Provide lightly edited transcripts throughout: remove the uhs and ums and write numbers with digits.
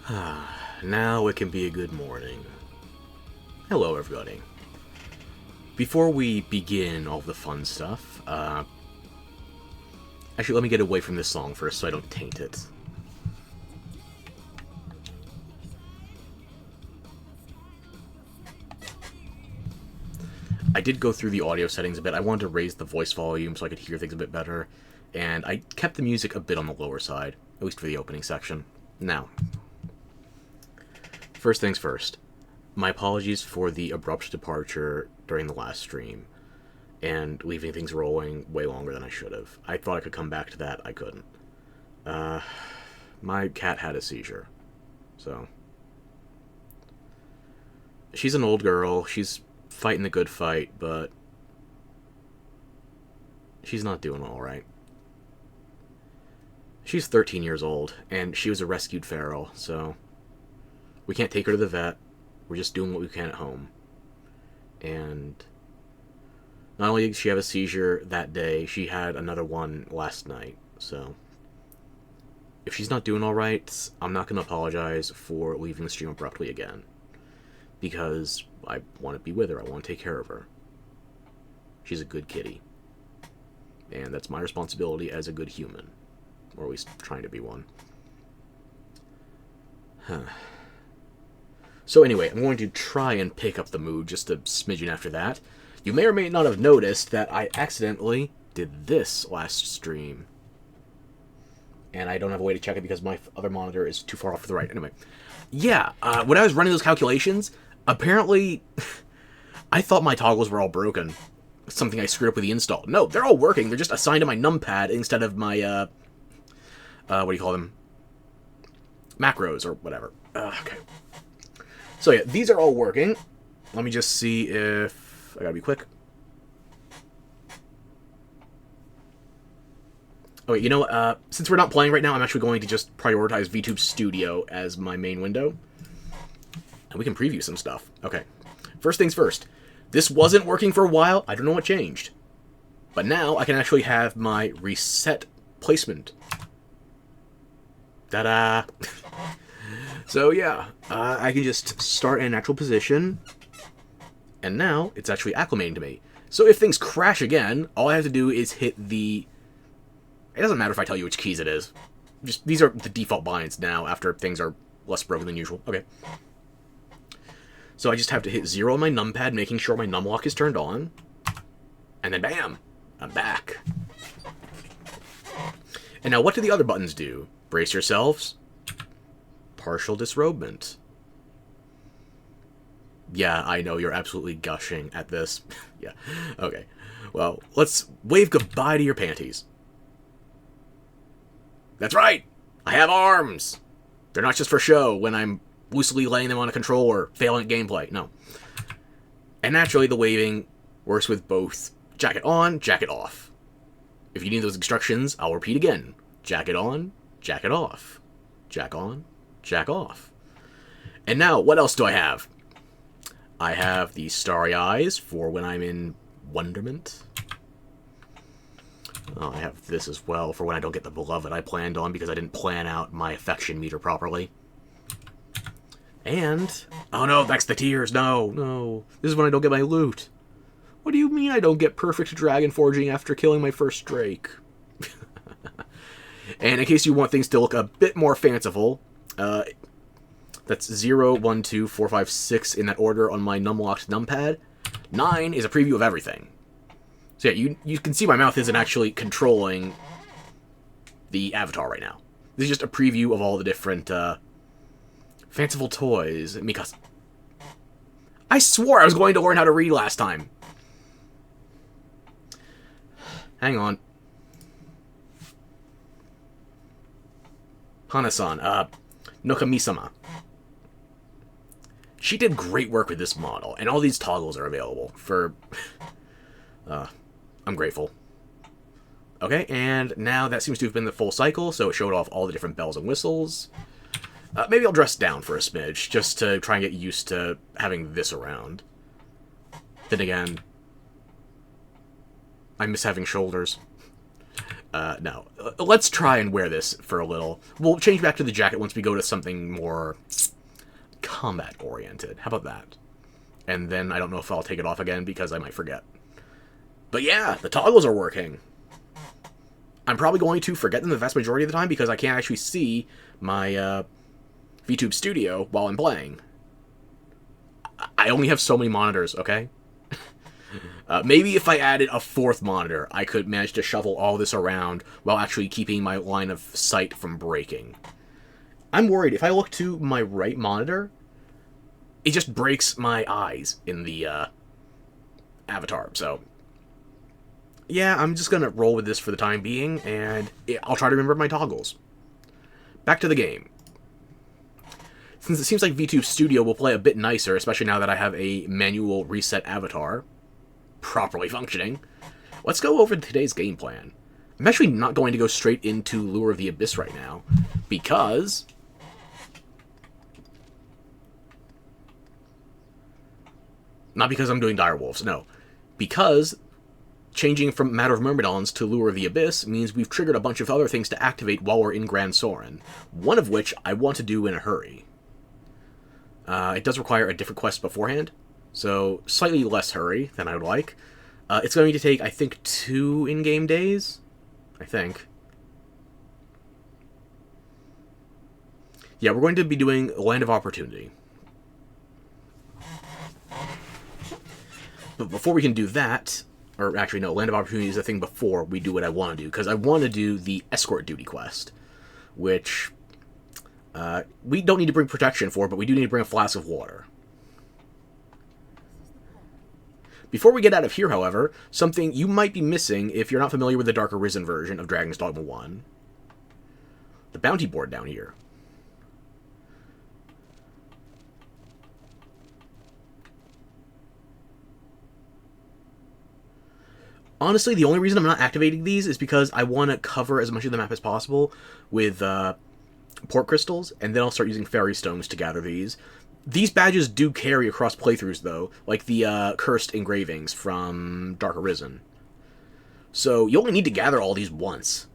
Now it can be a good morning. Hello, everybody. Before we begin all the fun stuff, actually, let me get away from this song first so I don't taint it. I did go through the audio settings a bit. I wanted to raise the voice volume so I could hear things a bit better, and I kept the music a bit on the lower side, at least for the opening section. Now, first things first. My apologies for the abrupt departure during the last stream and leaving things rolling way longer than I should have. I thought I could come back to that. I couldn't. My cat had a seizure. So, she's an old girl. She's fighting the good fight, but she's not doing all right. She's 13 years old, and she was a rescued feral, so we can't take her to the vet. We're just doing what we can at home. And not only did she have a seizure that day, she had another one last night. So if she's not doing alright, I'm not going to apologize for leaving the stream abruptly again. Because I want to be with her. I want to take care of her. She's a good kitty. And that's my responsibility as a good human. Or at least trying to be one. So anyway, I'm going to try and pick up the mood just a smidgen after that. You may or may not have noticed that I accidentally did this last stream. And I don't have a way to check it because my other monitor is too far off to the right. Anyway, yeah, when I was running those calculations, apparently I thought my toggles were all broken. Something I screwed up with the install. No, they're all working. They're just assigned to my numpad instead of my, what do you call them? Macros or whatever. Okay. So yeah, these are all working. Let me just see if... I gotta be quick. Oh wait, you know what? Since we're not playing right now, I'm actually going to just prioritize VTube Studio as my main window. And we can preview some stuff. Okay. First things first. This wasn't working for a while. I don't know what changed. But now I can actually have my reset placement. Ta-da! So yeah, I can just start in an actual position, and now it's actually acclimating to me. So if things crash again, all I have to do is hit the... It doesn't matter if I tell you which keys it is. Just these are the default binds now after things are less broken than usual. Okay. So I just have to hit 0 on my numpad, making sure my numlock is turned on, and then bam, I'm back. And now what do the other buttons do? Brace yourselves. Partial disrobement. Yeah, I know, you're absolutely gushing at this. Yeah, okay. Well, let's wave goodbye to your panties. That's right! I have arms! They're not just for show when I'm loosely laying them on a controller, failing at gameplay. No. And naturally, the waving works with both jacket on, jacket off. If you need those instructions, I'll repeat again. Jacket on, jacket off. Jack on, jack off. And now, what else do I have? I have the starry eyes for when I'm in wonderment. Oh, I have this as well for when I don't get the beloved I planned on because I didn't plan out my affection meter properly. And, oh no, that's the tears. No, no. This is when I don't get my loot. What do you mean I don't get perfect dragon forging after killing my first drake? And in case you want things to look a bit more fanciful, that's 0, 1, 2, 4, 5, 6 in that order on my numlocked numpad. 9 is a preview of everything. So yeah, you can see my mouth isn't actually controlling the avatar right now. This is just a preview of all the different fanciful toys. Because I swore I was going to learn how to read last time. Hang on. Hana-san, Nokami-sama. She did great work with this model, and all these toggles are available for... I'm grateful. Okay, and now that seems to have been the full cycle, so it showed off all the different bells and whistles. Maybe I'll dress down for a smidge, just to try and get used to having this around. Then again, I miss having shoulders. No. Let's try and wear this for a little. We'll change back to the jacket once we go to something more combat-oriented. How about that? And then I don't know if I'll take it off again because I might forget. But yeah, the toggles are working. I'm probably going to forget them the vast majority of the time because I can't actually see my VTube Studio while I'm playing. I only have so many monitors, okay? Maybe if I added a fourth monitor, I could manage to shuffle all this around while actually keeping my line of sight from breaking. I'm worried. If I look to my right monitor, it just breaks my eyes in the avatar. So, yeah, I'm just going to roll with this for the time being, and I'll try to remember my toggles. Back to the game. Since it seems like VTube Studio will play a bit nicer, especially now that I have a manual reset avatar properly functioning, let's go over today's game plan. I'm actually not going to go straight into Lure of the Abyss right now, because not because I'm doing Direwolves, no. Because changing from Matter of Myrmidons to Lure of the Abyss means we've triggered a bunch of other things to activate while we're in Grand Soren, one of which I want to do in a hurry. It does require a different quest beforehand, so slightly less hurry than I would like. It's going to take, I think, 2 in-game days. I think. Yeah, we're going to be doing Land of Opportunity. But before we can do that, or actually no, Land of Opportunity is the thing before we do what I want to do, because I want to do the Escort Duty quest, which we don't need to bring protection for, but we do need to bring a flask of water. Before we get out of here, however, something you might be missing if you're not familiar with the Dark Arisen version of Dragon's Dogma 1. The bounty board down here. Honestly, the only reason I'm not activating these is because I want to cover as much of the map as possible with port crystals, and then I'll start using fairy stones to gather these. These badges do carry across playthroughs, though, like the cursed engravings from Dark Arisen. So you only need to gather all these once.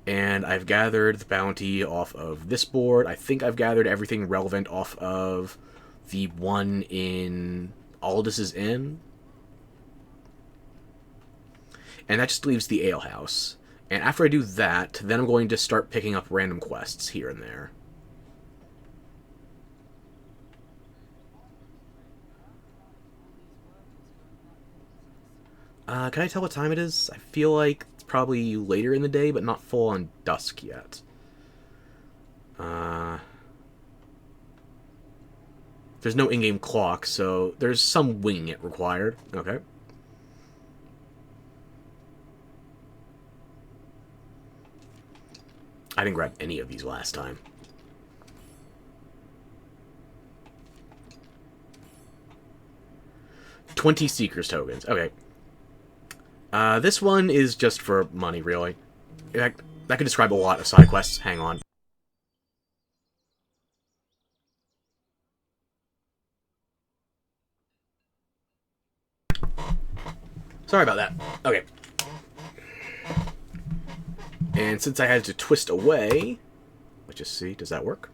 And I've gathered the bounty off of this board. I think I've gathered everything relevant off of the one in Aldous' Inn. And that just leaves the alehouse. And after I do that, then I'm going to start picking up random quests here and there. Can I tell what time it is? I feel like it's probably later in the day, but not full on dusk yet. There's no in-game clock, so there's some winging it required. Okay. I didn't grab any of these last time. $20 Seekers tokens. Okay. This one is just for money, really. In fact, that could describe a lot of side quests. Hang on. Sorry about that. Okay. And since I had to twist away, let's just see, does that work?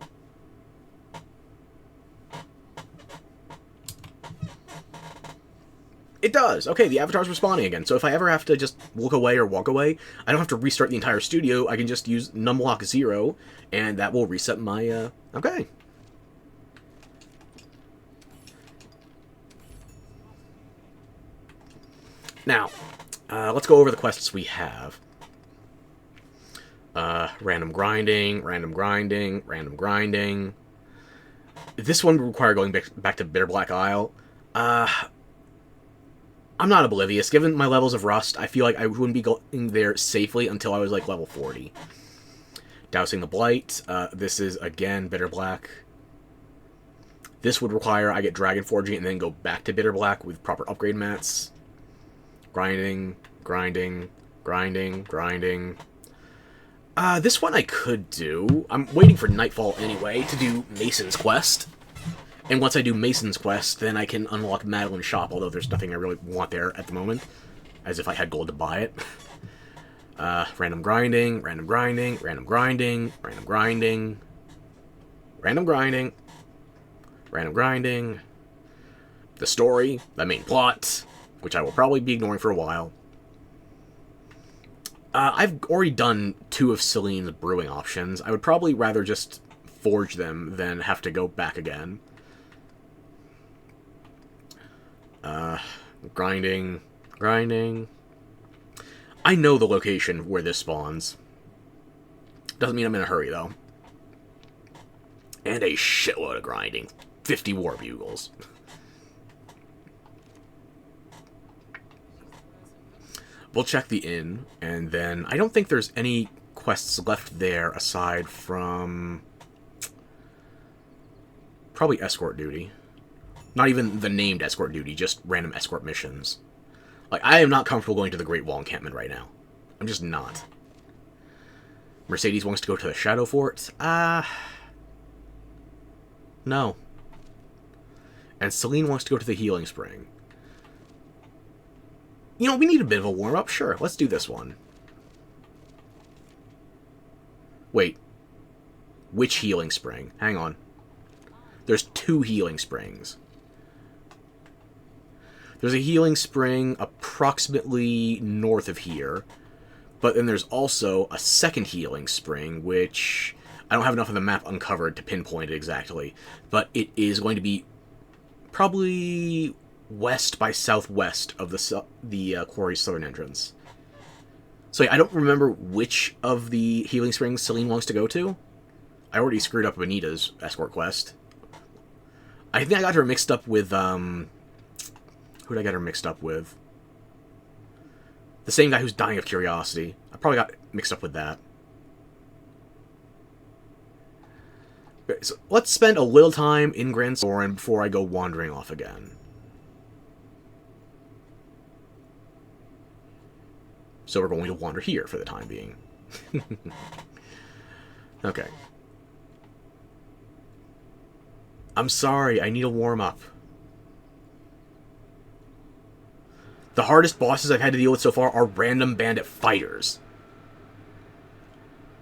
It does! Okay, the avatar's respawning again, so if I ever have to just look away or walk away, I don't have to restart the entire studio, I can just use numlock 0, and that will reset my, okay. Now, let's go over the quests we have. Random grinding, random grinding, random grinding. This one would require going back to Bitter Black Isle. I'm not oblivious. Given my levels of rust, I feel like I wouldn't be going there safely until I was like level 40. Dousing the Blight. This is, again, Bitter Black. This would require I get Dragon Forging and then go back to Bitter Black with proper upgrade mats. Grinding, grinding, grinding, grinding. This one I could do. I'm waiting for Nightfall anyway to do Mason's quest. And once I do Mason's quest, then I can unlock Madeline's shop, although there's nothing I really want there at the moment, as if I had gold to buy it. Random grinding, random grinding, random grinding, random grinding, random grinding, random grinding. The story, the main plot, which I will probably be ignoring for a while. I've already done 2 of Celine's brewing options. I would probably rather just forge them than have to go back again. Grinding, grinding. I know the location where this spawns. Doesn't mean I'm in a hurry, though. And a shitload of grinding. 50 war bugles. We'll check the inn, and then I don't think there's any quests left there aside from probably escort duty. Not even the named escort duty, just random escort missions. Like, I am not comfortable going to the Great Wall Encampment right now. I'm just not. Mercedes wants to go to the Shadow Fort. No. And Celine wants to go to the Healing Spring. You know, we need a bit of a warm-up. Sure, let's do this one. Wait. Which Healing Spring? Hang on. There's 2 Healing Springs. There's a Healing Spring approximately north of here. But then there's also a second Healing Spring, which I don't have enough of the map uncovered to pinpoint it exactly. But it is going to be probably west by southwest of the quarry's southern entrance. So yeah, I don't remember which of the Healing Springs Celine wants to go to. I already screwed up Anita's escort quest. I think I got her mixed up with, who did I get her mixed up with? The same guy who's dying of curiosity. I probably got mixed up with that. Okay, so let's spend a little time in Grand Soren before I go wandering off again. So we're going to wander here for the time being. Okay. I'm sorry, I need a warm-up. The hardest bosses I've had to deal with so far are random bandit fighters.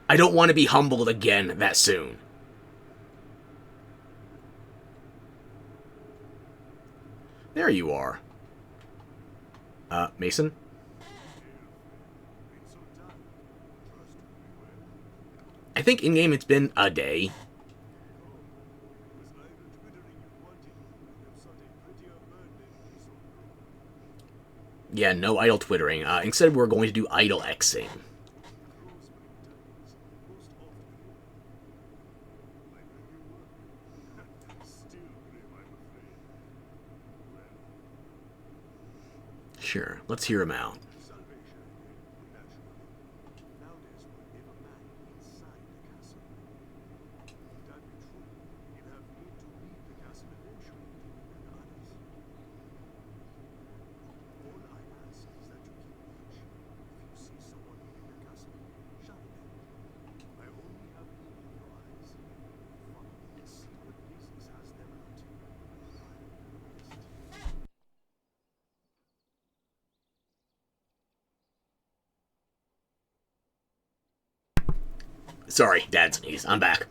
I don't want to be humbled again that soon. There you are. Mason? I think in-game it's been a day. Yeah, no idle twittering. Instead, we're going to do idle Xing. Sure, let's hear him out. Sorry, Dad sneezed. I'm back.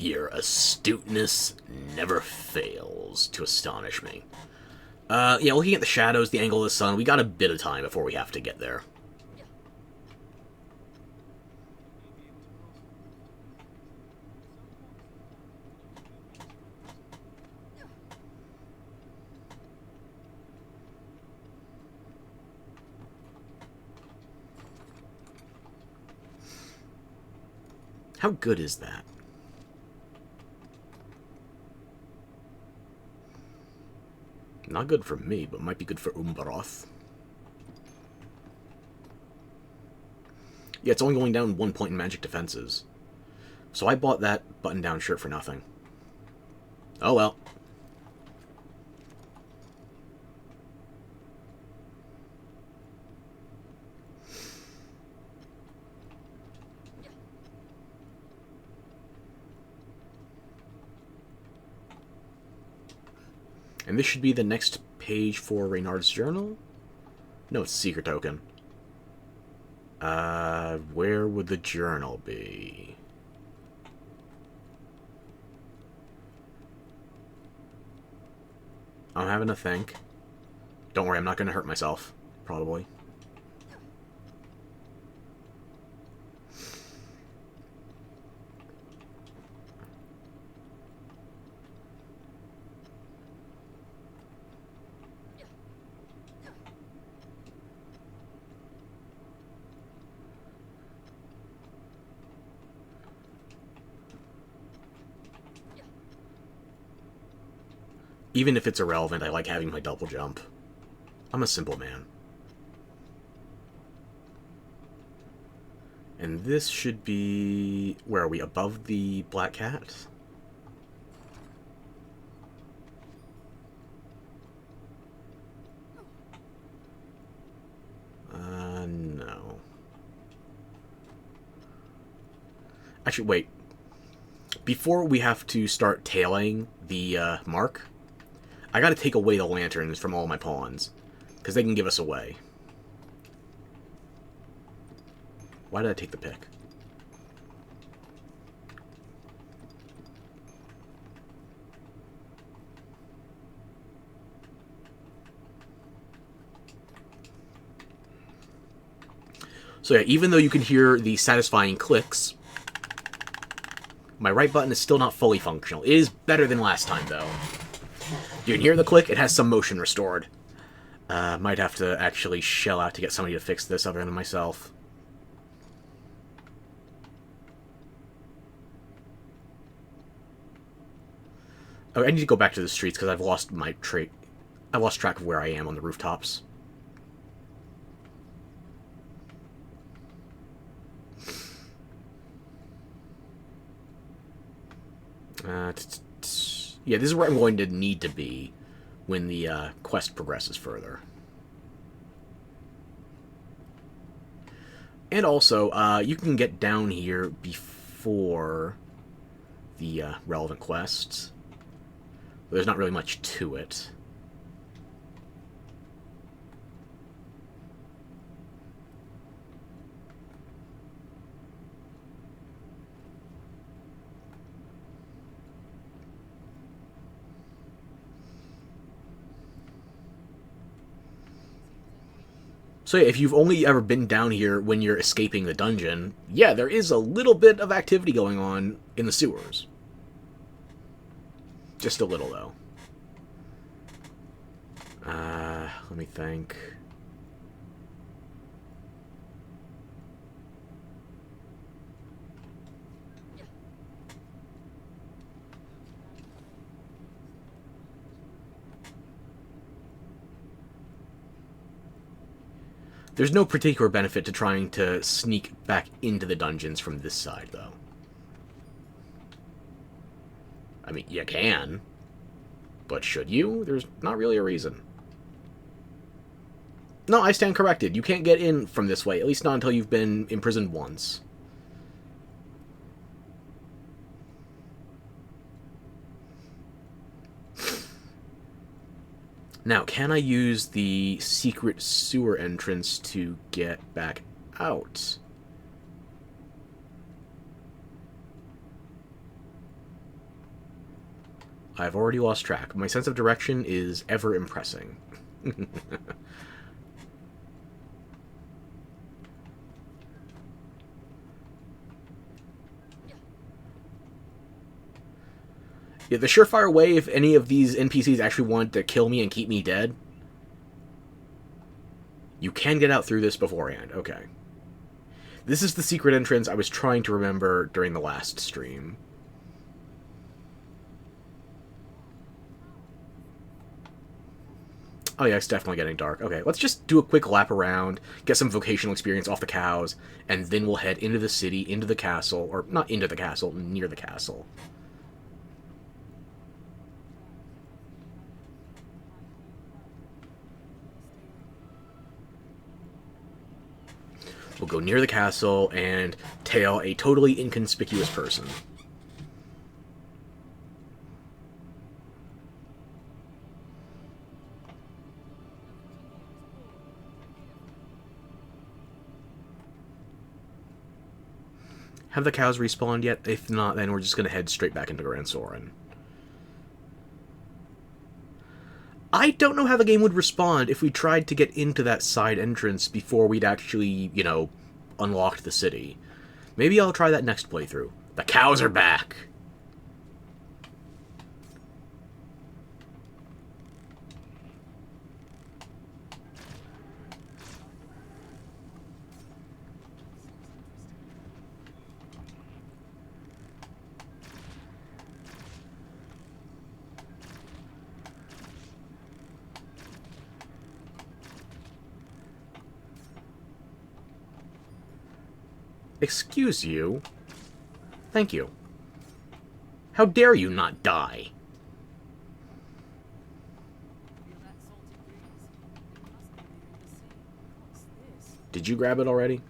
Your astuteness never fails to astonish me. Yeah, looking at the shadows, the angle of the sun, we got a bit of time before we have to get there. How good is that? Not good for me, but might be good for Umbaroth. Yeah, it's only going down 1 point in magic defenses. So I bought that button-down shirt for nothing. Oh well. And this should be the next page for Reynard's journal? No, it's a secret token. Where would the journal be? I'm having to think. Don't worry, I'm not going to hurt myself. Probably. Even if it's irrelevant, I like having my double jump. I'm a simple man. And this should be... Where are we? Above the Black Cat? No. Actually, wait. Before we have to start tailing the mark, I gotta take away the lanterns from all my pawns, because they can give us away. Why did I take the pick? So yeah, even though you can hear the satisfying clicks, my right button is still not fully functional. It is better than last time, though. You can hear the click, it has some motion restored. Might have to actually shell out to get somebody to fix this other than myself. Oh, I need to go back to the streets because I've lost my I've lost track of where I am on the rooftops. Yeah, this is where I'm going to need to be when the quest progresses further. And also, you can get down here before the relevant quests. There's not really much to it. So yeah, if you've only ever been down here when you're escaping the dungeon, yeah, there is a little bit of activity going on in the sewers. Just a little, though. Let me think. There's no particular benefit to trying to sneak back into the dungeons from this side, though. I mean, you can. But should you? There's not really a reason. No, I stand corrected. You can't get in from this way, at least not until you've been imprisoned once. Now, can I use the secret sewer entrance to get back out? I've already lost track. My sense of direction is ever impressing. Yeah, the surefire way, if any of these NPCs actually want to kill me and keep me dead, you can get out through this beforehand. Okay. This is the secret entrance I was trying to remember during the last stream. Oh yeah, it's definitely getting dark. Okay, let's just do a quick lap around, get some vocational experience off the cows, and then we'll head into the city, into the castle, or not into the castle, near the castle. We'll go near the castle and tail a totally inconspicuous person. Have the cows respawned yet? If not, then we're just going to head straight back into Grand Soren. I don't know how the game would respond if we tried to get into that side entrance before we'd actually, you know, unlocked the city. Maybe I'll try that next playthrough. The cows are back! Excuse you? Thank you. How dare you not die? Did you grab it already?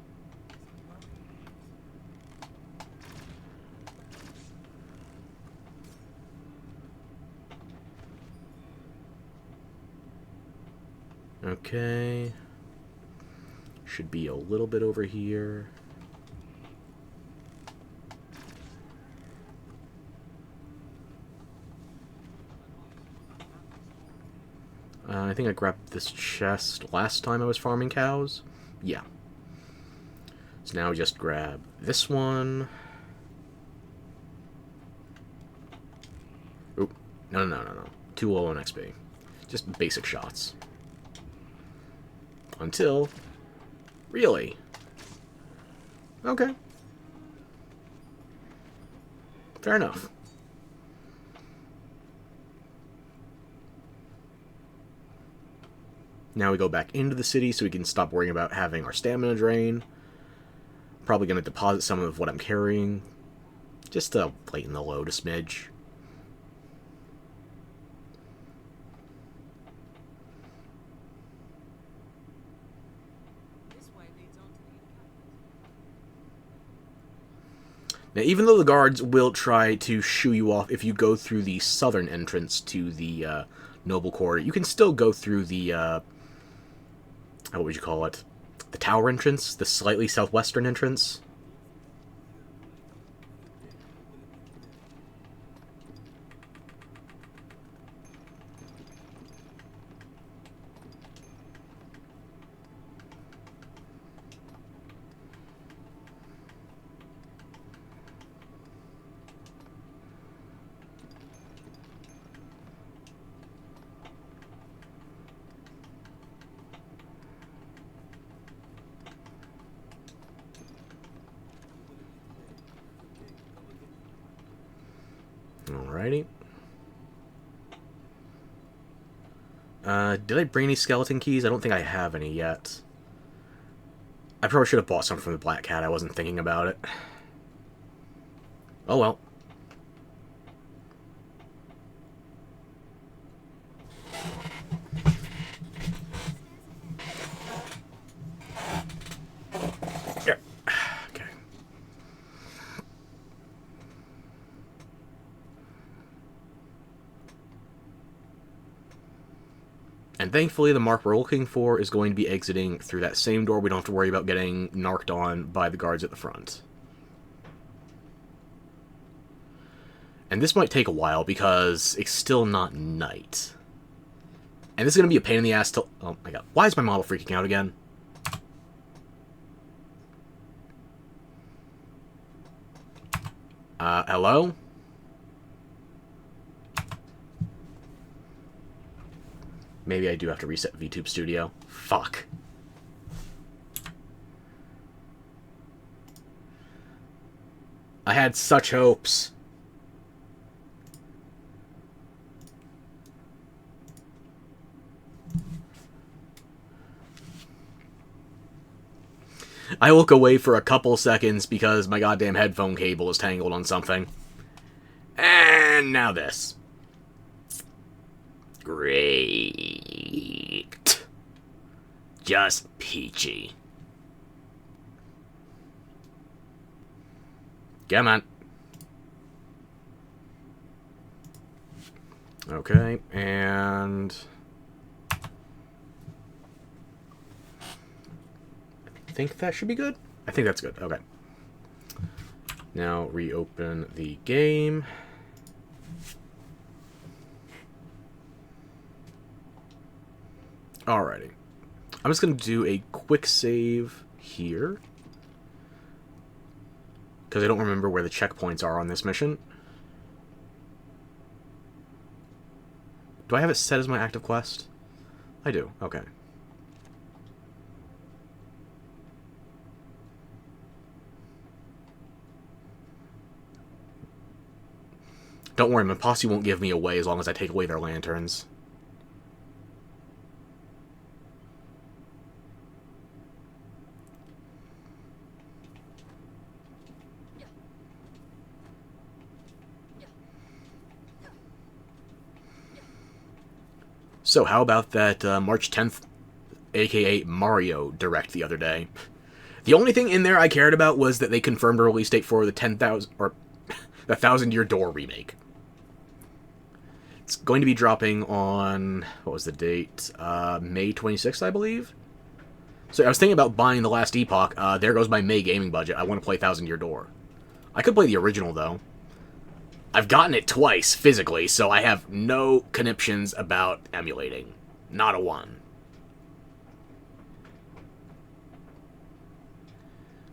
Okay. Should be a little bit over here. I think I grabbed this chest last time I was farming cows. Yeah. So now we just grab this one. Oop. No. 2 low on XP. Just basic shots. Until... Really? Okay. Fair enough. Now we go back into the city so we can stop worrying about having our stamina drain. Probably going to deposit some of what I'm carrying. Just to lighten the load a smidge. Now, even though the guards will try to shoo you off if you go through the southern entrance to the Noble Quarter, you can still go through the... what would you call it? The tower entrance? The slightly southwestern entrance? Alrighty. Did I bring any skeleton keys? I don't think I have any yet. I probably should have bought some from the Black Cat. I wasn't thinking about it. Oh well. Here. Okay. And thankfully, the mark we're looking for is going to be exiting through that same door. We don't have to worry about getting narked on by the guards at the front. And this might take a while because it's still not night. And this is going to be a pain in the ass till... Oh my god. Why is my model freaking out again? Hello? Maybe I do have to reset VTube Studio. Fuck. I had such hopes. I look away for a couple seconds because my goddamn headphone cable is tangled on something. And now this. Great. Just peachy. Come on. Okay, and... I think that should be good. I think that's good. Okay. Now reopen the game. Alrighty. I'm just going to do a quick save here, because I don't remember where the checkpoints are on this mission. Do I have it set as my active quest? I do. Okay. Don't worry, my posse won't give me away as long as I take away their lanterns. So, how about that March 10th, aka Mario Direct the other day? The only thing in there I cared about was that they confirmed a release date for the 10,000 or the 1,000-Year Door remake. It's going to be dropping on, what was the date? May 26th, I believe. So I was thinking about buying The Last Epoch. There goes my May gaming budget. I want to play 1,000-Year Door. I could play the original, though. I've gotten it twice, physically, so I have no conniptions about emulating. Not a one.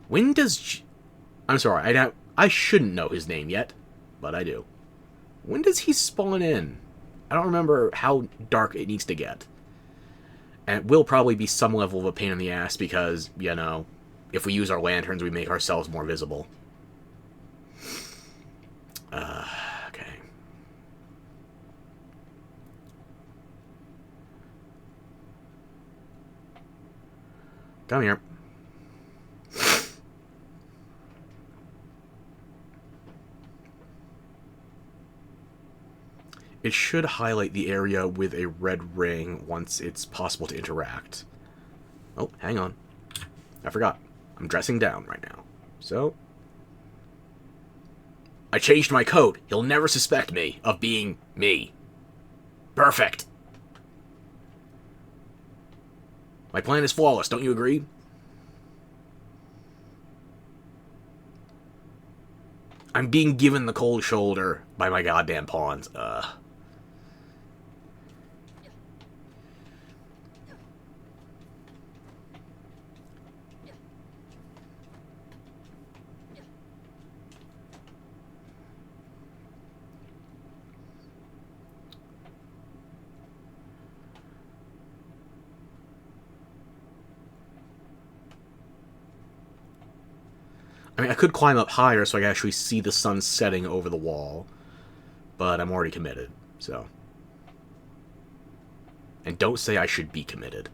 When does... I'm sorry, I shouldn't know his name yet, but I do. When does he spawn in? I don't remember how dark it needs to get. And it will probably be some level of a pain in the ass because, you know, if we use our lanterns, we make ourselves more visible. Okay. Come here. It should highlight the area with a red ring once it's possible to interact. Oh, hang on. I forgot. I'm dressing down right now. So... I changed my coat. He'll never suspect me of being me. Perfect. My plan is flawless, don't you agree? I'm being given the cold shoulder by my goddamn pawns. I mean, I could climb up higher so I can actually see the sun setting over the wall. But I'm already committed, so... And don't say I should be committed.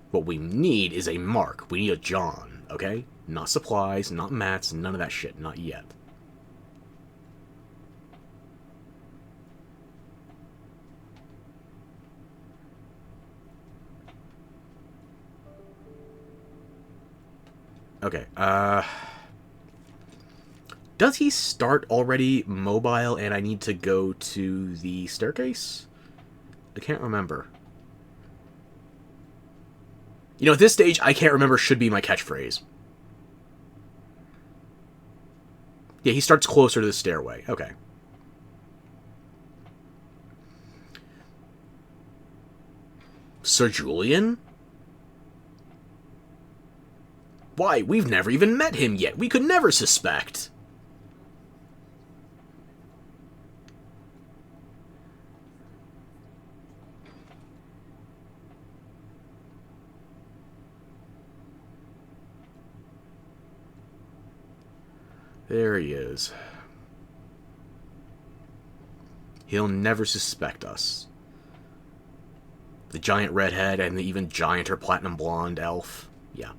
What we need is a Mark. We need a John, okay? Not supplies, not mats, none of that shit. Not yet. Okay, does he start already mobile and I need to go to the staircase? I can't remember. You know, at this stage, I can't remember should be my catchphrase. Yeah, he starts closer to the stairway. Okay. Sir Julian? Why, we've never even met him yet. We could never suspect. There he is. He'll never suspect us. The giant redhead and the even gianter platinum blonde elf. Yeah.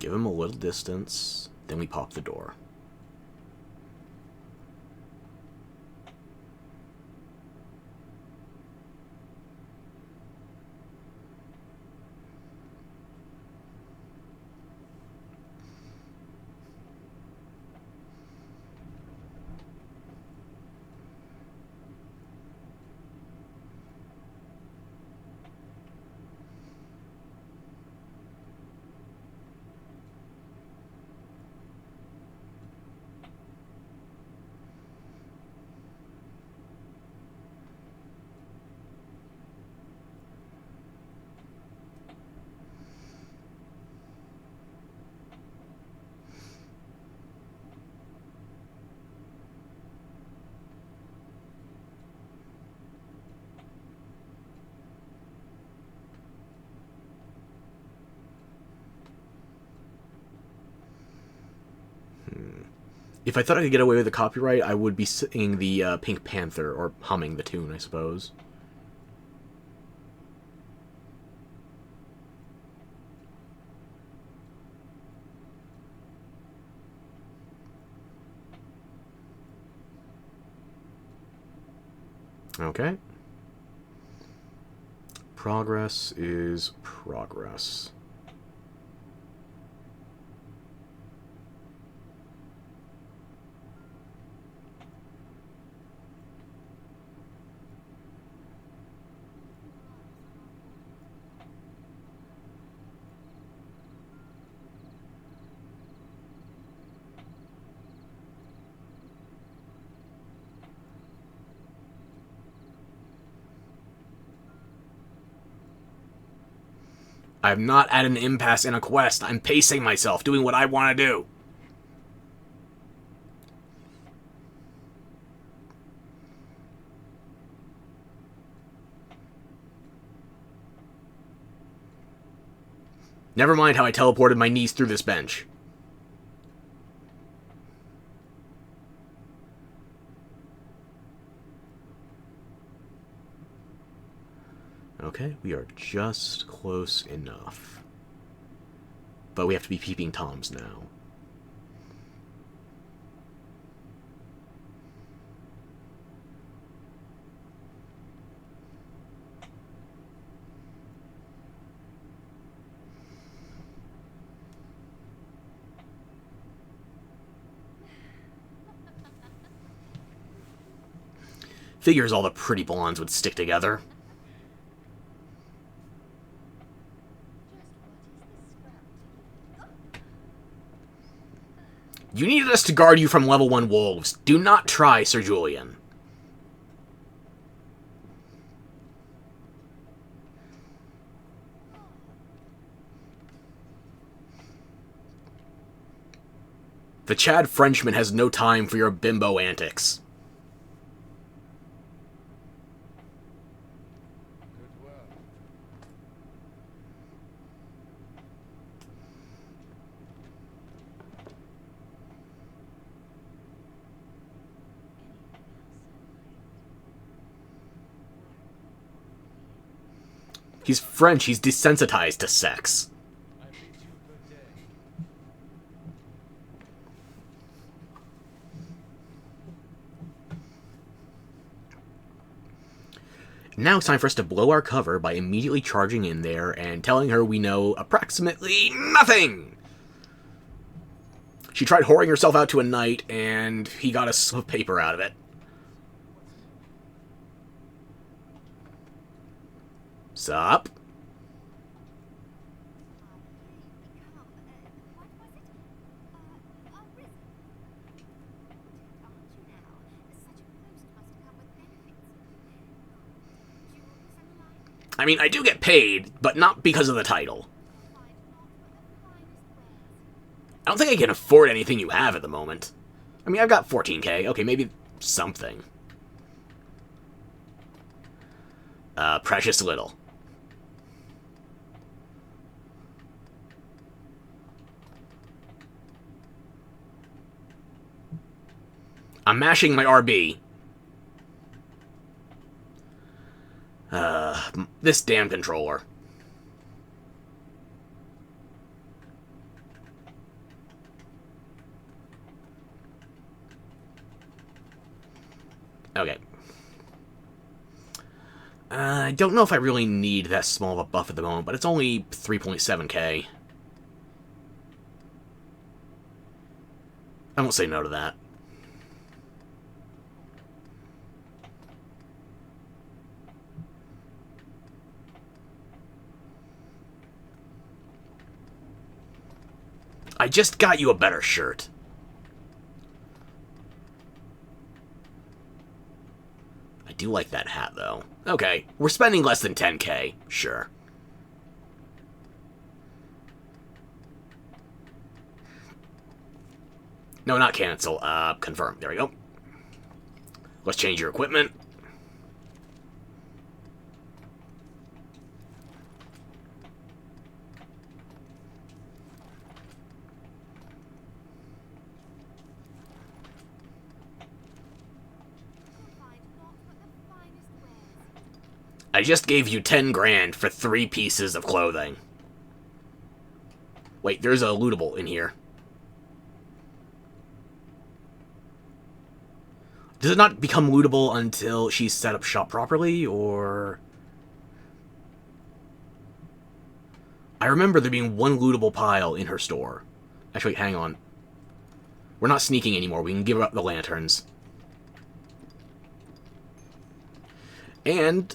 Give him a little distance, then we pop the door. If I thought I could get away with the copyright, I would be singing the Pink Panther, or humming the tune, I suppose. Okay. Progress is progress. I'm not at an impasse in a quest. I'm pacing myself, doing what I want to do. Never mind how I teleported my niece through this bench. Okay, we are just close enough. But we have to be peeping Toms now. Figures all the pretty blondes would stick together. You needed us to guard you from level 1 wolves. Do not try, Sir Julian. The Chad Frenchman has no time for your bimbo antics. He's French, he's desensitized to sex. Now it's time for us to blow our cover by immediately charging in there and telling her we know approximately nothing. She tried whoring herself out to a knight, and he got a slip of paper out of it. Sup? I mean, I do get paid, but not because of the title. I don't think I can afford anything you have at the moment. I mean, I've got 14K. Okay, maybe something. Precious little. I'm mashing my RB. This damn controller. Okay. I don't know if I really need that small of a buff at the moment, but it's only 3.7k. I won't say no to that. I just got you a better shirt. I do like that hat, though. Okay, we're spending less than 10k. Sure. No, not cancel. Confirm. There we go. Let's change your equipment. I just gave you 10 grand for 3 pieces of clothing. Wait, there's a lootable in here. Does it not become lootable until she's set up shop properly, or... I remember there being one lootable pile in her store. Actually, hang on. We're not sneaking anymore. We can give up the lanterns. And...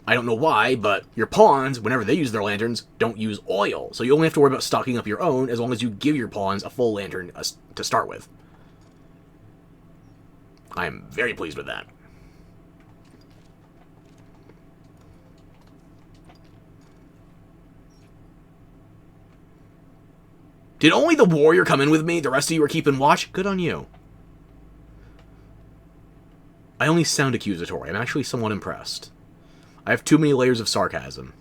I don't know why, but your pawns, whenever they use their lanterns, don't use oil. So you only have to worry about stocking up your own as long as you give your pawns a full lantern to start with. I am very pleased with that. Did only the warrior come in with me? The rest of you are keeping watch? Good on you. I only sound accusatory. I'm actually somewhat impressed. I have too many layers of sarcasm.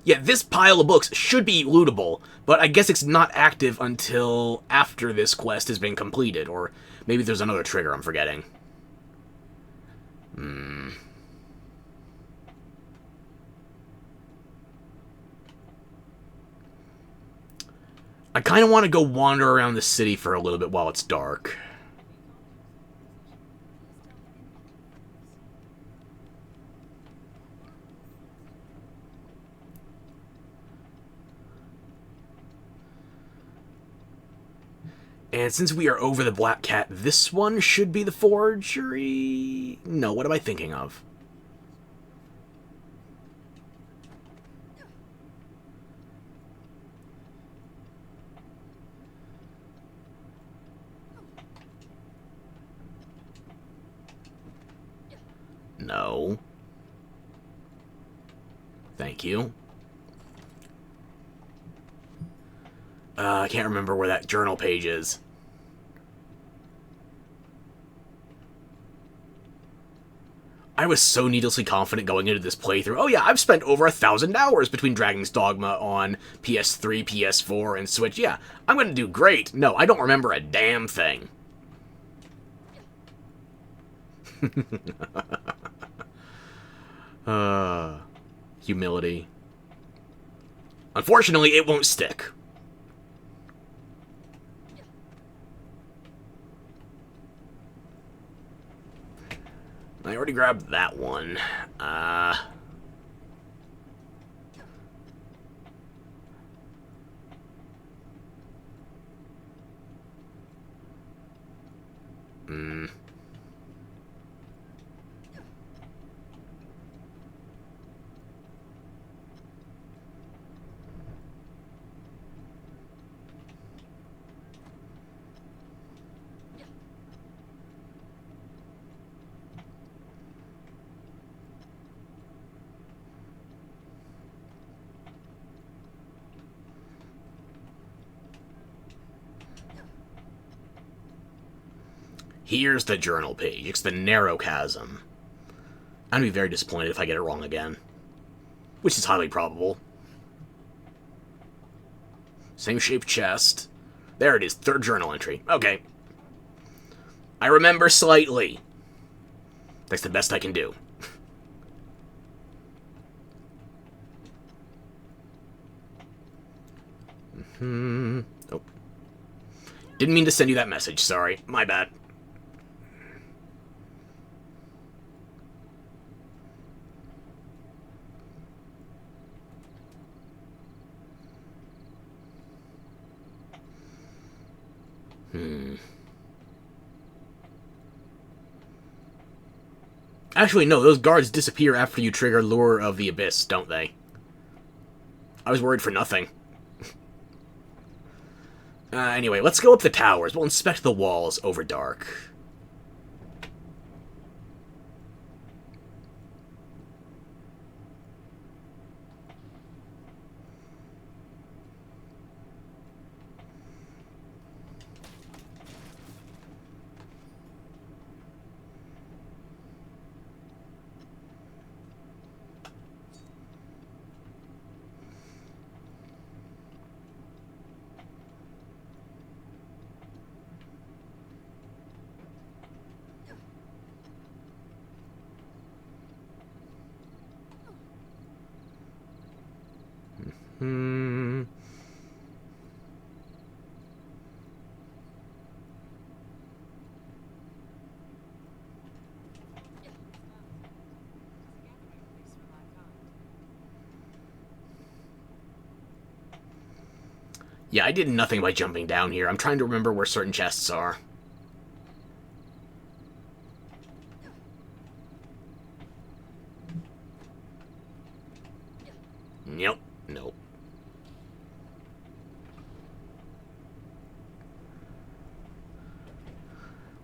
Yeah, this pile of books should be lootable, but I guess it's not active until after this quest has been completed, or maybe there's another trigger I'm forgetting. I kind of want to go wander around the city for a little bit while it's dark. And since we are over the Black Cat, this one should be the forgery? No, what am I thinking of? No. Thank you. I can't remember where that journal page is. I was so needlessly confident going into this playthrough. Oh yeah, I've spent over 1,000 hours between Dragon's Dogma on PS3, PS4, and Switch. Yeah, I'm gonna do great. No, I don't remember a damn thing. Humility. Unfortunately, it won't stick. I already grabbed that one. Here's the journal page. It's the narrow chasm. I'm going to be very disappointed if I get it wrong again. Which is highly probable. Same shaped chest. There it is, third journal entry. Okay. I remember slightly. That's the best I can do. Oh. Didn't mean to send you that message, sorry. My bad. Actually, no, those guards disappear after you trigger Lure of the Abyss, don't they? I was worried for nothing. Anyway, let's go up the towers. We'll inspect the walls over dark. Yeah, I did nothing by jumping down here. I'm trying to remember where certain chests are. Nope. Nope.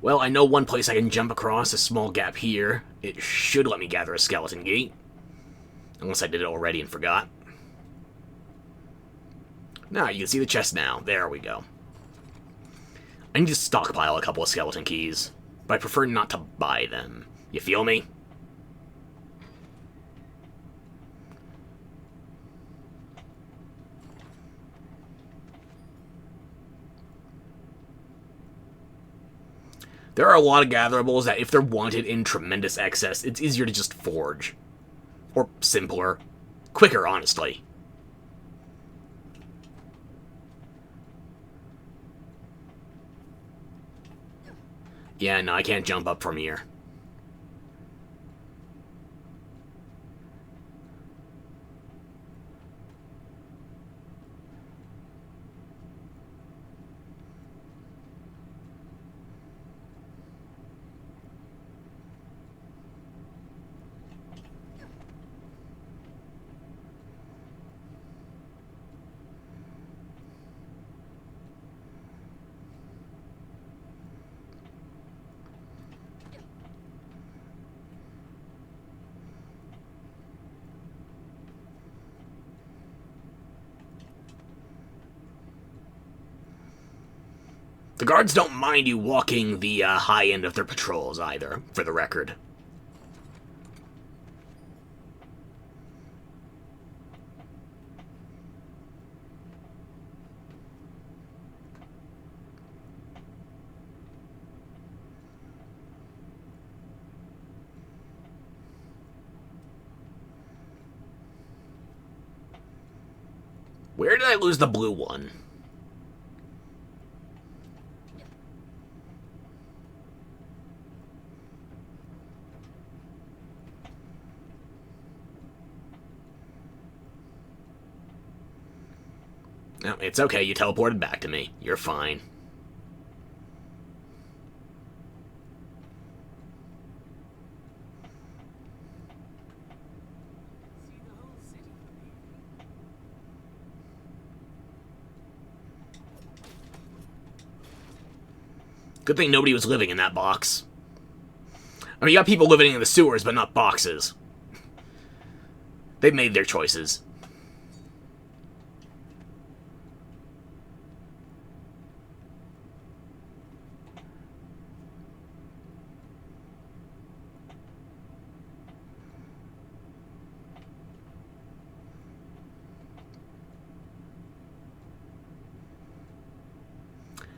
Well, I know one place I can jump across, a small gap here. It should let me gather a skeleton gate. Unless I did it already and forgot. Now, you can see the chest now. There we go. I need to stockpile a couple of skeleton keys, but I prefer not to buy them. You feel me? There are a lot of gatherables that, if they're wanted in tremendous excess, it's easier to just forge. Or simpler. Quicker, honestly. Yeah, no, I can't jump up from here. The guards don't mind you walking the high end of their patrols either, for the record. Where did I lose the blue one? No, it's okay, you teleported back to me. You're fine. Good thing nobody was living in that box. I mean, you got people living in the sewers, but not boxes. They've made their choices.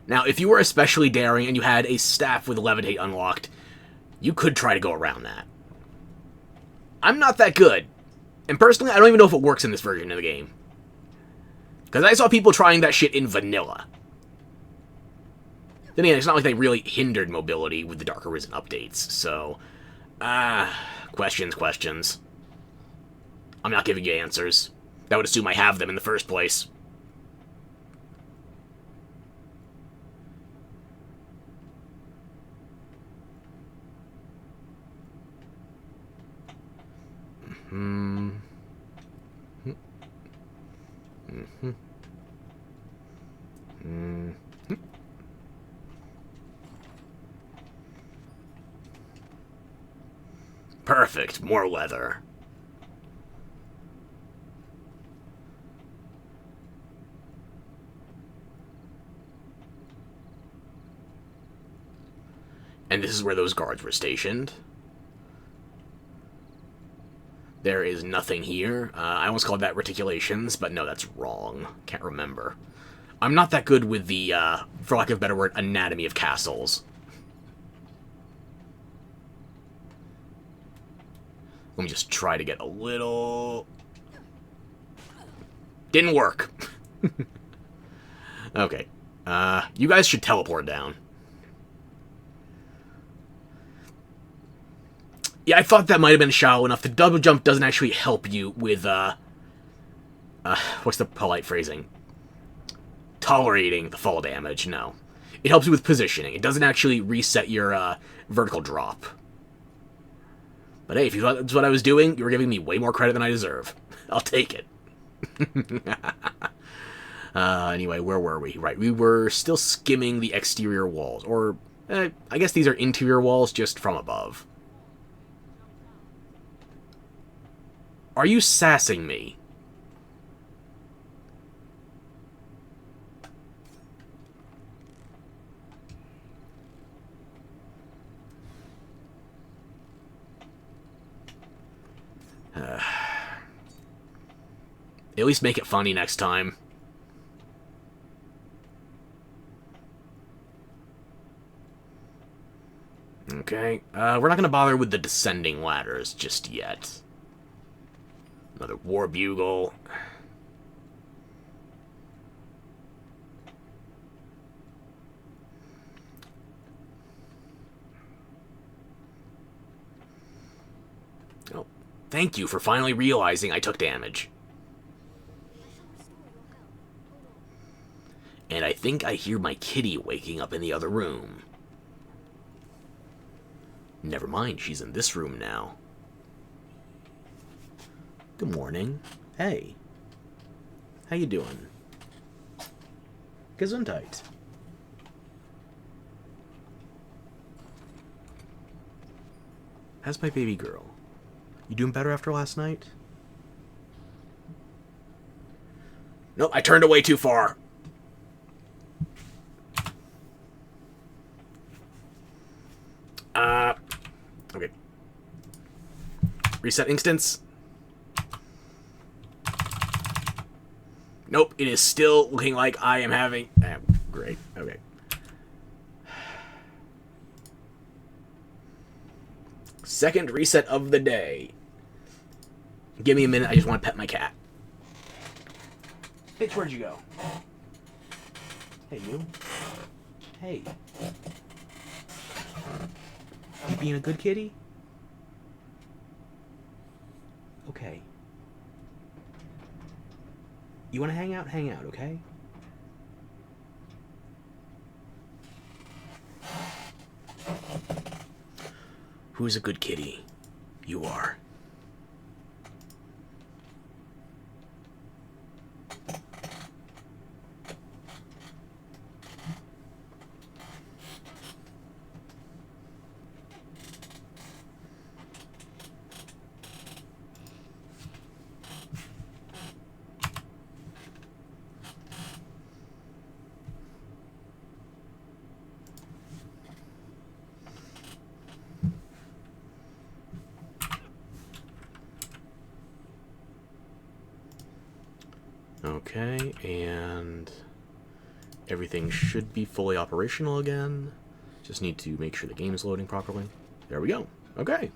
Now, if you were especially daring and you had a staff with Levitate unlocked, you could try to go around that. I'm not that good. And personally, I don't even know if it works in this version of the game. Because I saw people trying that shit in vanilla. Then again, it's not like they really hindered mobility with the Dark Arisen updates, so... questions. I'm not giving you answers. That would assume I have them in the first place. Perfect. More leather. And this is where those guards were stationed. There is nothing here. I almost called that reticulations, but no, that's wrong. Can't remember. I'm not that good with the, for lack of a better word, anatomy of castles. Let me just try to get a little... Didn't work. Okay. You guys should teleport down. Yeah, I thought that might have been shallow enough. The double jump doesn't actually help you with, what's the polite phrasing? Tolerating the fall damage, no. It helps you with positioning. It doesn't actually reset your, vertical drop. But hey, if you thought that's what I was doing, you were giving me way more credit than I deserve. I'll take it. Anyway, where were we? Right, we were still skimming the exterior walls. Or, I guess these are interior walls, just from above. Are you sassing me? At least make it funny next time. Okay, we're not going to bother with the descending ladders just yet. Another war bugle. Oh, thank you for finally realizing I took damage. And I think I hear my kitty waking up in the other room. Never mind, she's in this room now. Good morning. Hey. How you doing? Gesundheit. How's my baby girl? You doing better after last night? Nope, I turned away too far. Okay. Reset instance. Nope, it is still looking like I am having... great, okay. Second reset of the day. Give me a minute, I just want to pet my cat. Bitch, where'd you go? Hey, you. Hey. You being a good kitty? Okay. You want to hang out? Hang out, okay? Who's a good kitty? You are. Okay, and Everything should be fully operational again. Just need to make sure the game is loading properly. There we go. Okay.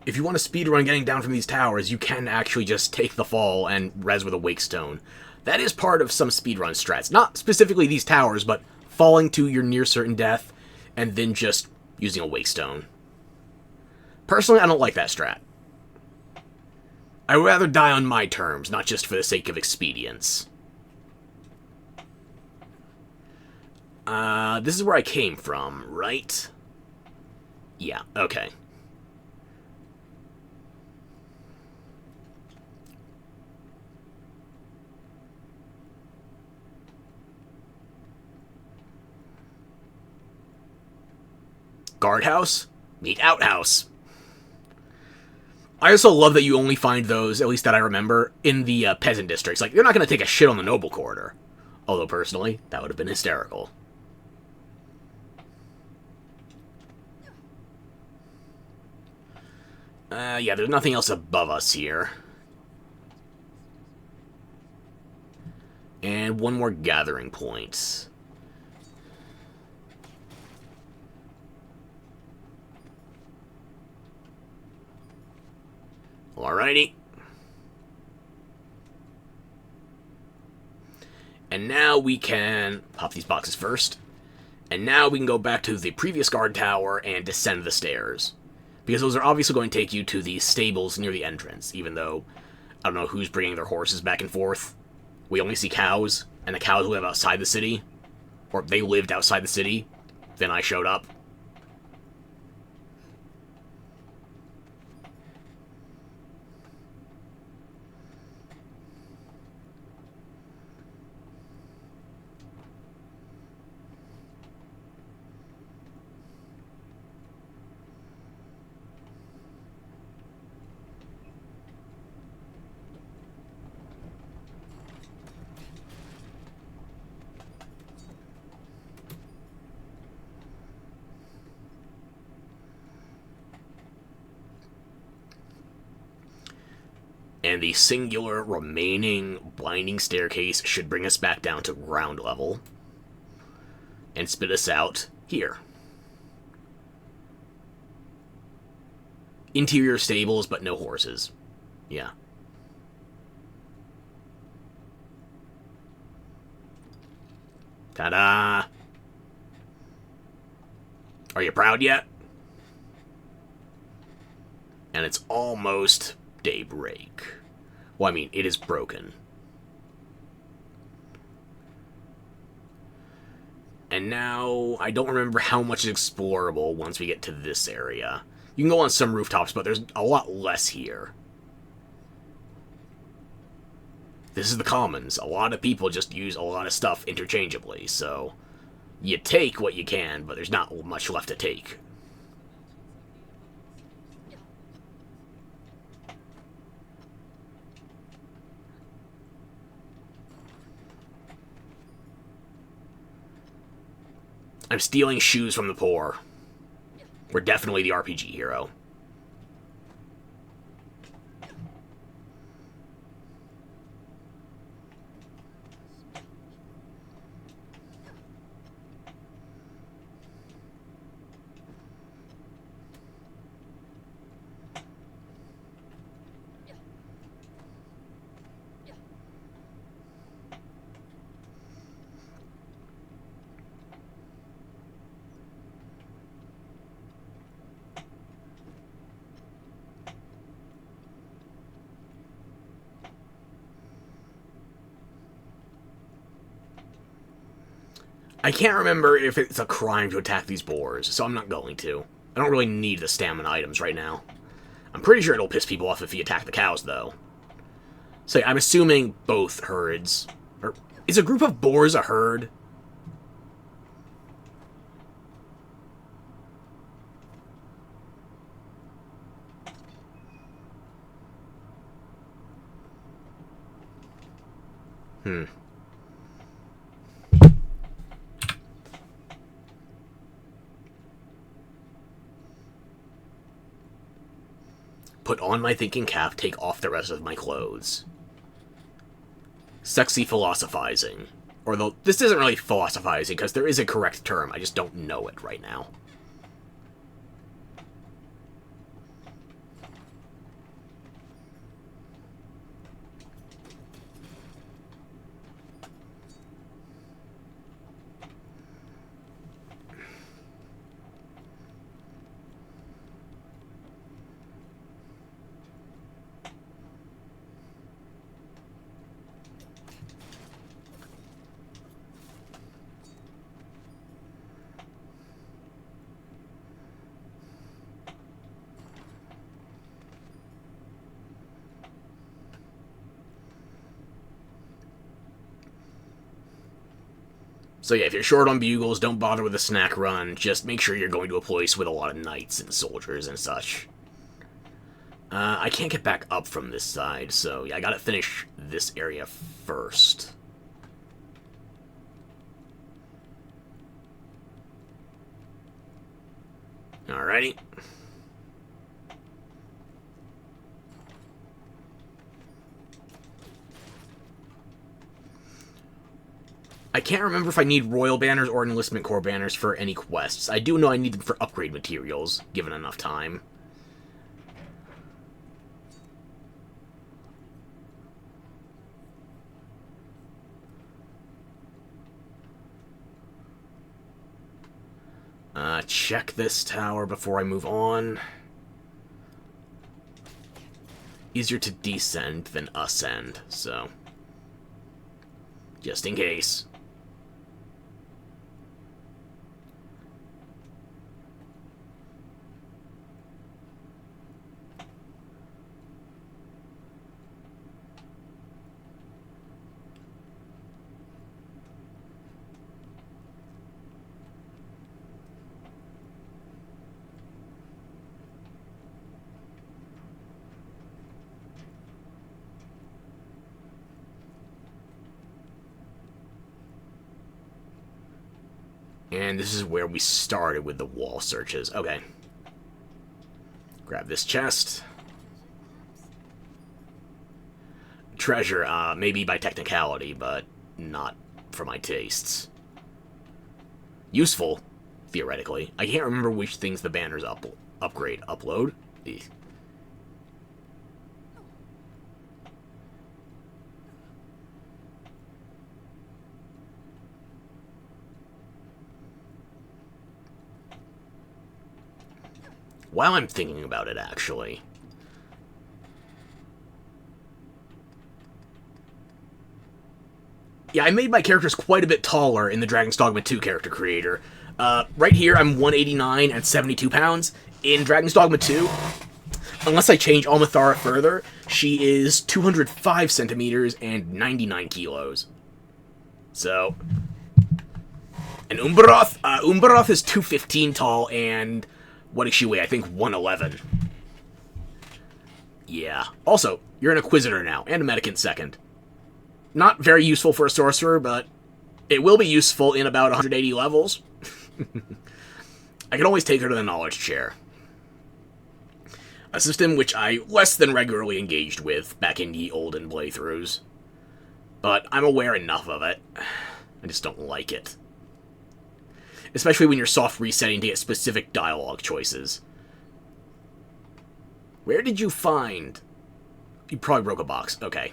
If you want to speedrun getting down from these towers, you can actually just take the fall and res with a wake stone. That is part of some speedrun strats. Not specifically these towers, but falling to your near certain death and then just using a wake stone. Personally, I don't like that strat. I would rather die on my terms, not just for the sake of expedience. This is where I came from, right? Yeah, okay. Guardhouse? Meet outhouse. I also love that you only find those, at least that I remember, in the peasant districts. Like, they're not going to take a shit on the noble corridor. Although, personally, that would have been hysterical. Yeah, there's nothing else above us here. And one more gathering point. Alrighty. And now we can pop these boxes first. And now we can go back to the previous guard tower and descend the stairs. Because those are obviously going to take you to the stables near the entrance, even though I don't know who's bringing their horses back and forth. We only see cows, and the cows live outside the city. Or they lived outside the city. Then I showed up. And the singular remaining blinding staircase should bring us back down to ground level. And spit us out here. Interior stables, but no horses. Yeah. Ta-da! Are you proud yet? And it's almost daybreak. Well, I mean, it is broken. And now, I don't remember how much is explorable once we get to this area. You can go on some rooftops, but there's a lot less here. This is the commons. A lot of people just use a lot of stuff interchangeably, so you take what you can, but there's not much left to take. I'm stealing shoes from the poor. We're definitely the RPG hero. I can't remember if it's a crime to attack these boars, so I'm not going to. I don't really need the stamina items right now. I'm pretty sure it'll piss people off if you attack the cows, though. So I'm assuming both herds. Or, is a group of boars a herd? Put on my thinking cap, take off the rest of my clothes. Sexy philosophizing. Although, this isn't really philosophizing, because there is a correct term, I just don't know it right now. So yeah, if you're short on bugles, don't bother with a snack run. Just make sure you're going to a place with a lot of knights and soldiers and such. I can't get back up from this side, so yeah, I gotta finish this area first. Alrighty. I can't remember if I need Royal Banners or Enlistment Corps Banners for any quests. I do know I need them for upgrade materials, given enough time. Check this tower before I move on. Easier to descend than ascend, so... just in case. And this is where we started with the wall searches. Okay. Grab this chest. Treasure, maybe by technicality, but not for my tastes. Useful, theoretically. I can't remember which things the banners upload. Eeh. While I'm thinking about it, actually. Yeah, I made my characters quite a bit taller in the Dragon's Dogma 2 character creator. Right here, I'm 189 and 72 pounds. In Dragon's Dogma 2, unless I change Almathara further, she is 205 centimeters and 99 kilos. So... and Umbaroth is 215 tall and... what does she weigh? I think 111. Yeah. Also, you're an Inquisitor now, and a Medicant second. Not very useful for a Sorcerer, but it will be useful in about 180 levels. I can always take her to the Knowledge Chair. A system which I less than regularly engaged with back in the olden playthroughs. But I'm aware enough of it. I just don't like it. Especially when you're soft resetting to get specific dialogue choices. Where did you find... you probably broke a box. Okay.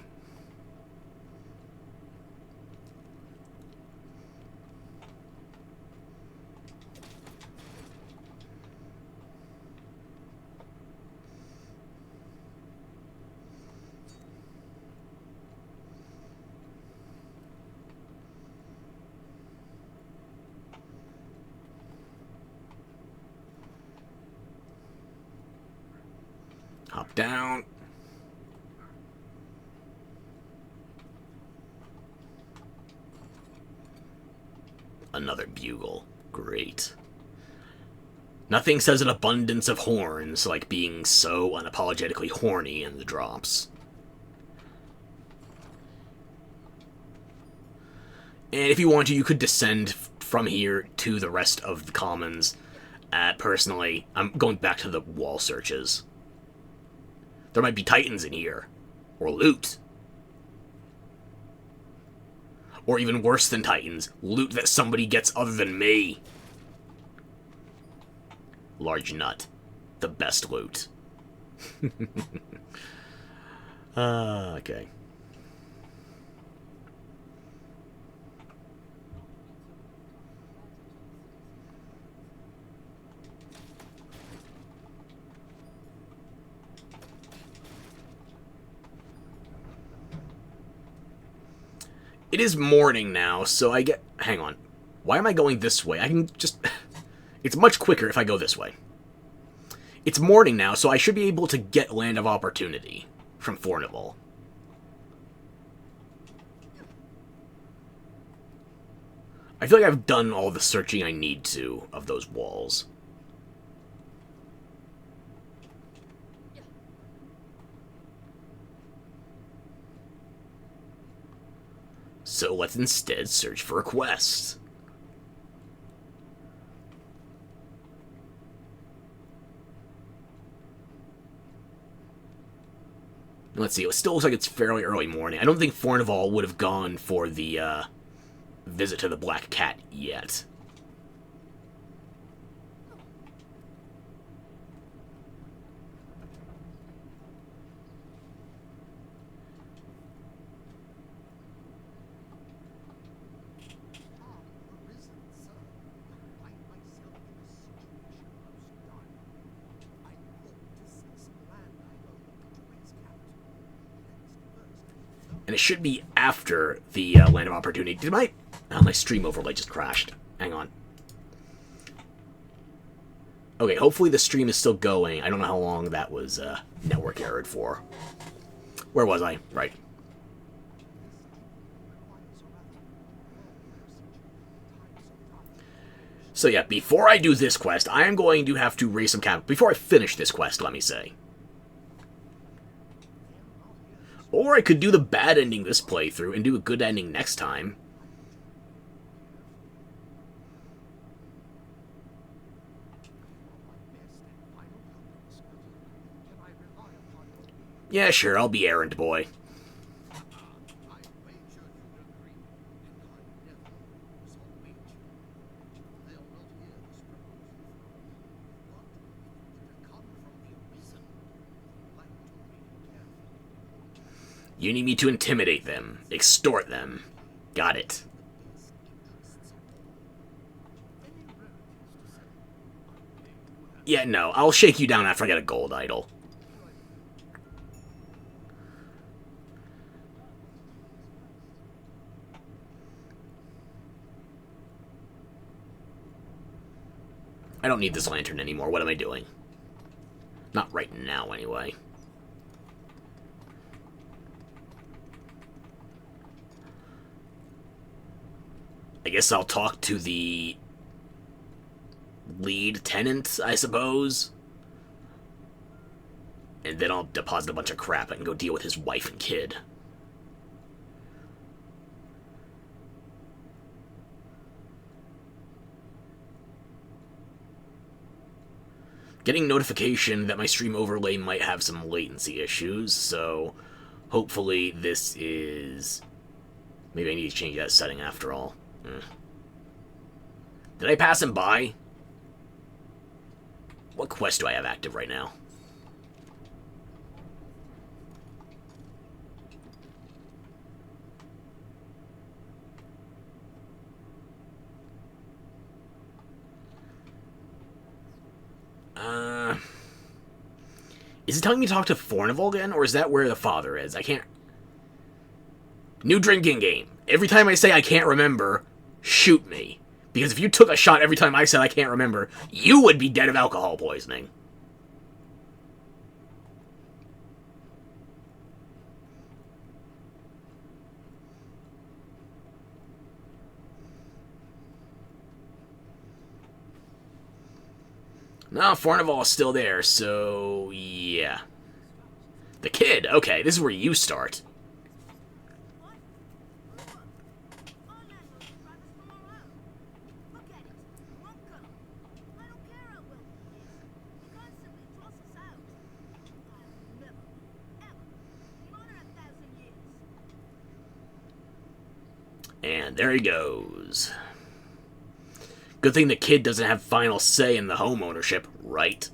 Hop down. Another bugle. Great. Nothing says an abundance of horns like being so unapologetically horny in the drops. And if you want to, you could descend from here to the rest of the commons. Personally, I'm going back to the wall searches. There might be titans in here. Or loot. Or even worse than titans, loot that somebody gets other than me. Large nut. The best loot. Okay. It is morning now, so I get... Hang on. Why am I going this way? I can just... It's much quicker if I go this way. It's morning now, so I should be able to get Land of Opportunity from Fornival. I feel like I've done all the searching I need to of those walls. So let's instead search for a quest. Let's see, it still looks like it's fairly early morning. I don't think Fornival would have gone for the visit to the Black Cat yet. And it should be after the Land of Opportunity. Did my... Oh, my stream overlay just crashed. Hang on. Okay, hopefully the stream is still going. I don't know how long that was network errored for. Where was I? Right. So yeah, before I do this quest, I am going to have to raise some capital. Before I finish this quest, let me say. Or I could do the bad ending this playthrough and do a good ending next time. Yeah, sure, I'll be errand boy. You need me to intimidate them, extort them. Got it. Yeah, no, I'll shake you down after I get a gold idol. I don't need this lantern anymore. What am I doing? Not right now, anyway. I guess I'll talk to the lead tenant, I suppose. And then I'll deposit a bunch of crap and go deal with his wife and kid. Getting notification that my stream overlay might have some latency issues, so hopefully this is... Maybe I need to change that setting after all. Did I pass him by? What quest do I have active right now? Is it telling me to talk to Fornival again, or is that where the father is? I can't... New drinking game. Every time I say I can't remember, shoot me. Because if you took a shot every time I said I can't remember, you would be dead of alcohol poisoning. No, Fornival is still there, so yeah. The kid, okay, this is where you start. And there he goes. Good thing the kid doesn't have final say in the home ownership, right?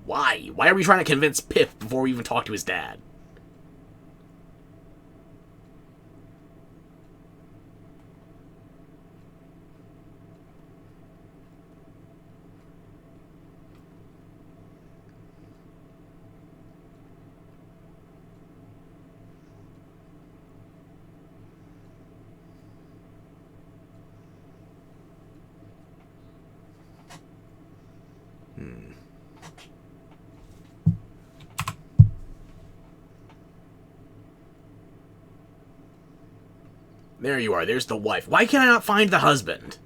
Why? Why are we trying to convince Pip before we even talk to his dad? There you are. There's the wife. Why can I not find the husband?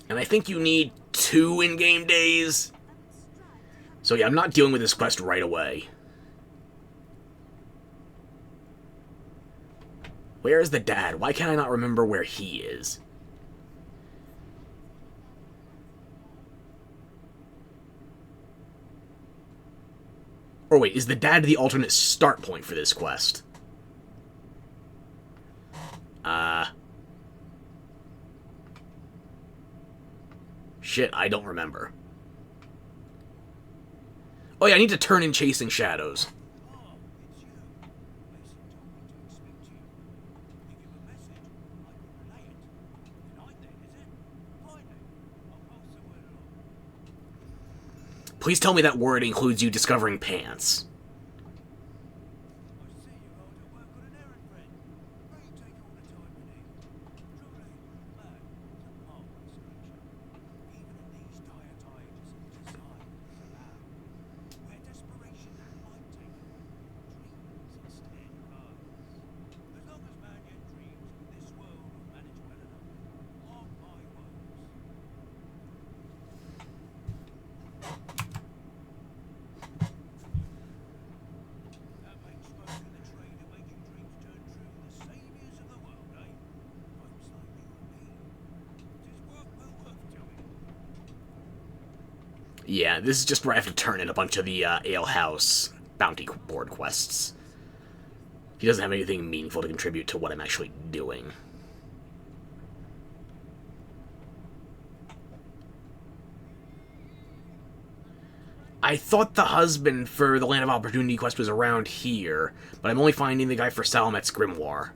And I think you need 2 in-game days. So yeah, I'm not dealing with this quest right away. Where is the dad? Why can't I not remember where he is? Or wait, is the dad the alternate start point for this quest? Shit, I don't remember. Oh yeah, I need to turn in Chasing Shadows. Please tell me that word includes you discovering pants. Yeah, this is just where I have to turn in a bunch of the Ale House bounty board quests. He doesn't have anything meaningful to contribute to what I'm actually doing. I thought the husband for the Land of Opportunity quest was around here, but I'm only finding the guy for Salamet's Grimoire.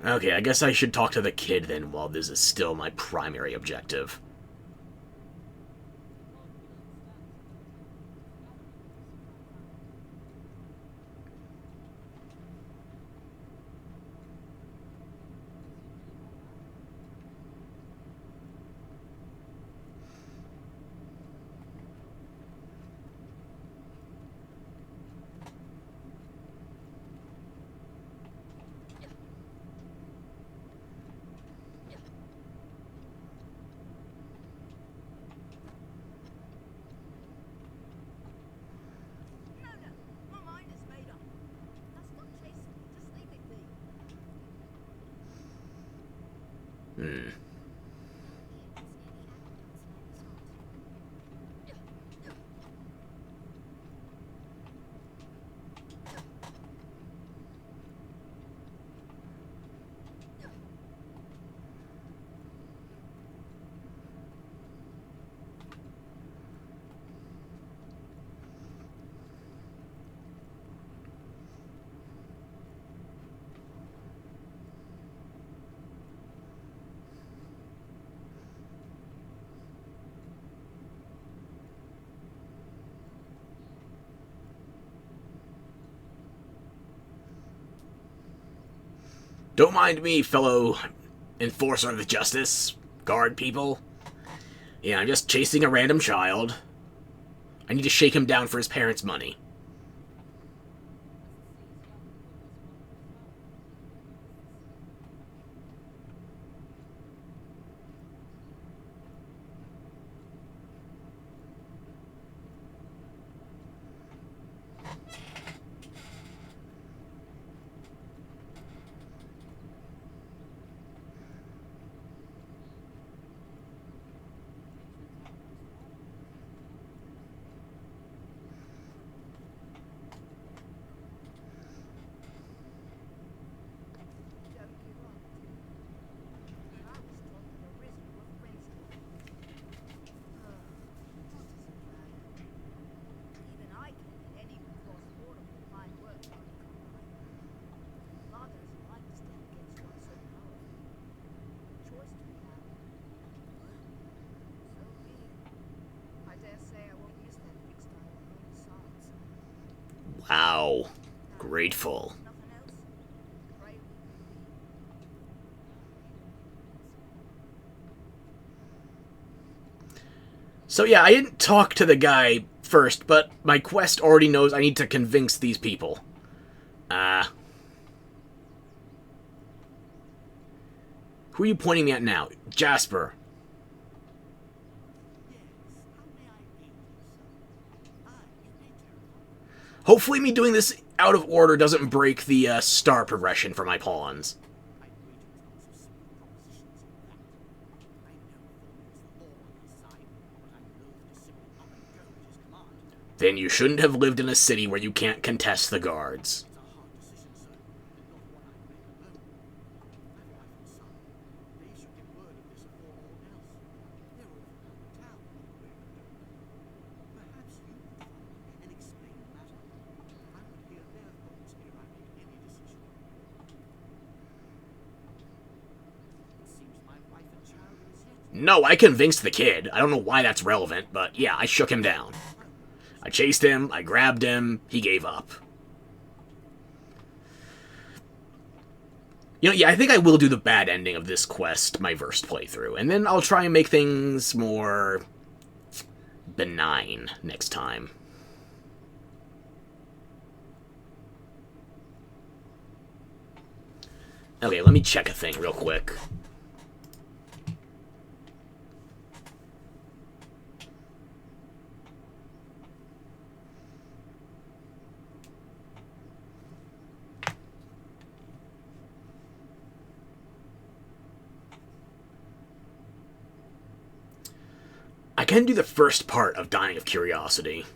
Okay, I guess I should talk to the kid then while this is still my primary objective. Don't mind me, fellow enforcer of the justice, guard people. Yeah, I'm just chasing a random child. I need to shake him down for his parents' money. Wow. Grateful. So yeah, I didn't talk to the guy first, but my quest already knows I need to convince these people. Who are you pointing me at now? Jasper. Hopefully me doing this out of order doesn't break the star progression for my pawns. Then you shouldn't have lived in a city where you can't contest the guards. No, I convinced the kid. I don't know why that's relevant, but yeah, I shook him down. I chased him, I grabbed him, he gave up. You know, yeah, I think I will do the bad ending of this quest my first playthrough, and then I'll try and make things more benign next time. Okay, let me check a thing real quick. I can do the first part of Dying of Curiosity.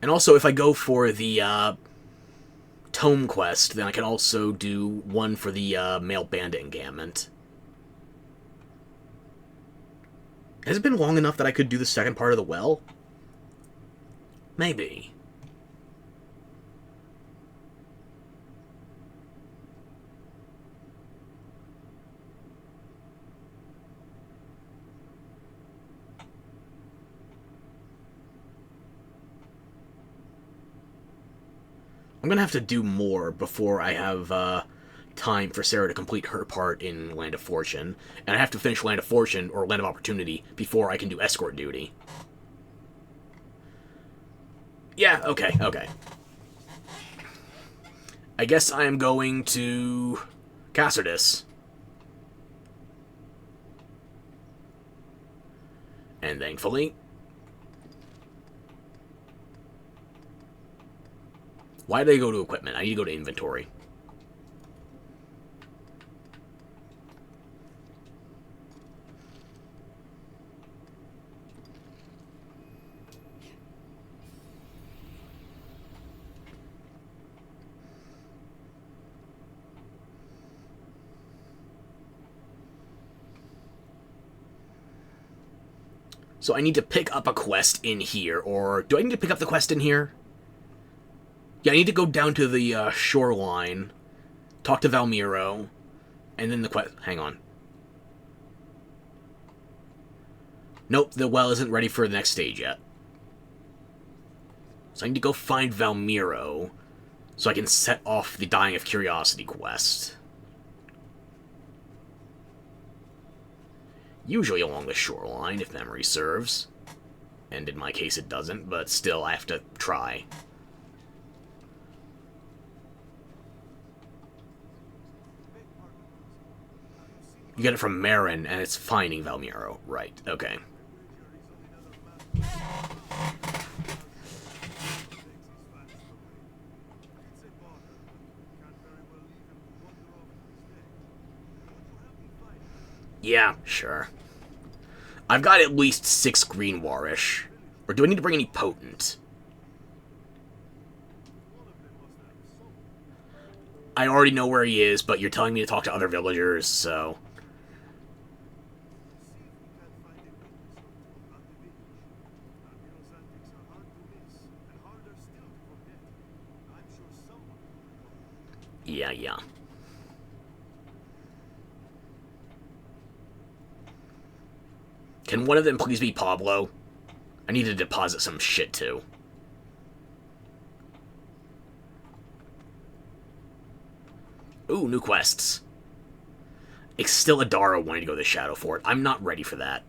And also, if I go for the Tome quest, then I can also do one for the Male Bandit encampment. Has it been long enough that I could do the second part of the well? Maybe. I'm gonna have to do more before I have time for Sarah to complete her part in Land of Fortune. And I have to finish Land of Fortune, or Land of Opportunity, before I can do escort duty. Yeah, okay. I guess I am going to Cassardis. And thankfully... Why did I go to equipment? I need to go to inventory. So I need to pick up a quest in here, or do I need to pick up the quest in here? Yeah, I need to go down to the shoreline, talk to Valmiro, and then the quest... Hang on. Nope, the well isn't ready for the next stage yet. So I need to go find Valmiro, so I can set off the Dying of Curiosity quest. Usually along the shoreline, if memory serves. And in my case it doesn't, but still I have to try. You get it from Marin, and it's finding Valmiro. Right, okay. Yeah, sure. I've got at least 6 green warish. Or do I need to bring any potent? I already know where he is, but you're telling me to talk to other villagers, so... Yeah. Can one of them please be Pablo? I need to deposit some shit, too. Ooh, new quests. It's still Adara wanting to go to the Shadow Fort. I'm not ready for that.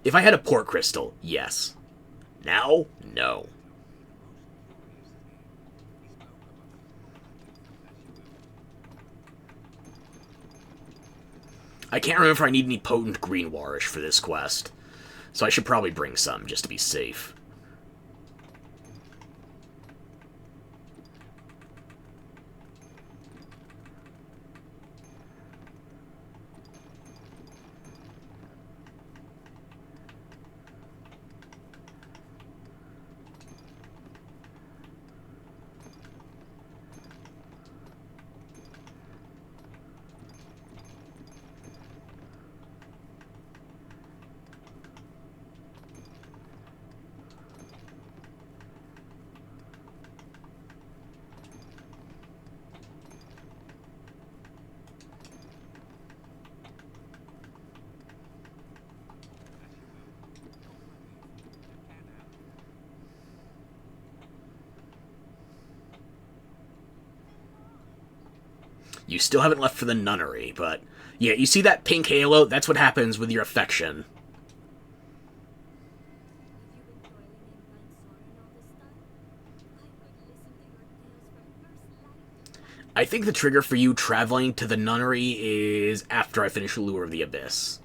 If I had a port crystal, yes. Now, no. I can't remember if I need any potent green warish for this quest, so I should probably bring some, just to be safe. You still haven't left for the nunnery, but... yeah, you see that pink halo? That's what happens with your affection. I think the trigger for you traveling to the nunnery is after I finish Lure of the Abyss.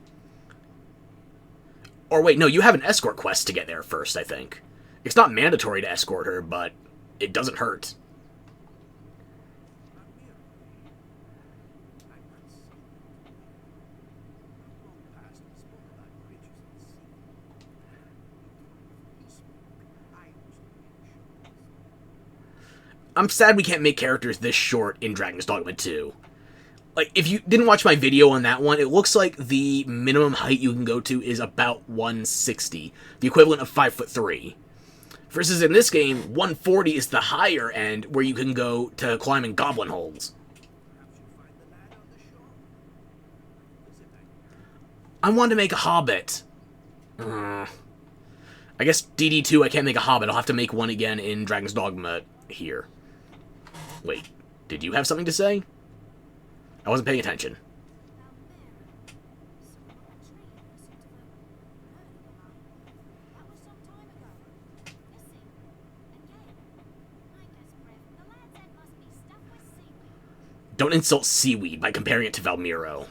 Or wait, no, you have an escort quest to get there first, I think. It's not mandatory to escort her, but it doesn't hurt. I'm sad we can't make characters this short in Dragon's Dogma 2. Like, if you didn't watch my video on that one, it looks like the minimum height you can go to is about 160, the equivalent of 5'3". Versus in this game, 140 is the higher end where you can go to climbing goblin holes. I wanted to make a hobbit. I guess DD2 I can't make a hobbit. I'll have to make one again in Dragon's Dogma here. Wait, did you have something to say? I wasn't paying attention. Don't insult seaweed by comparing it to Valmiro.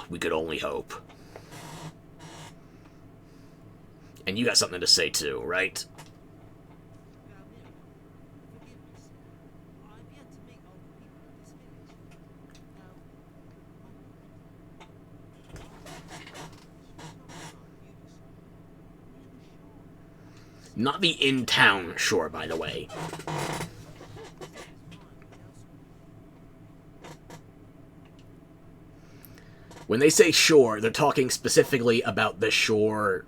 We could only hope. And you got something to say too, right? Not the in-town shore, by the way. When they say shore, they're talking specifically about the shore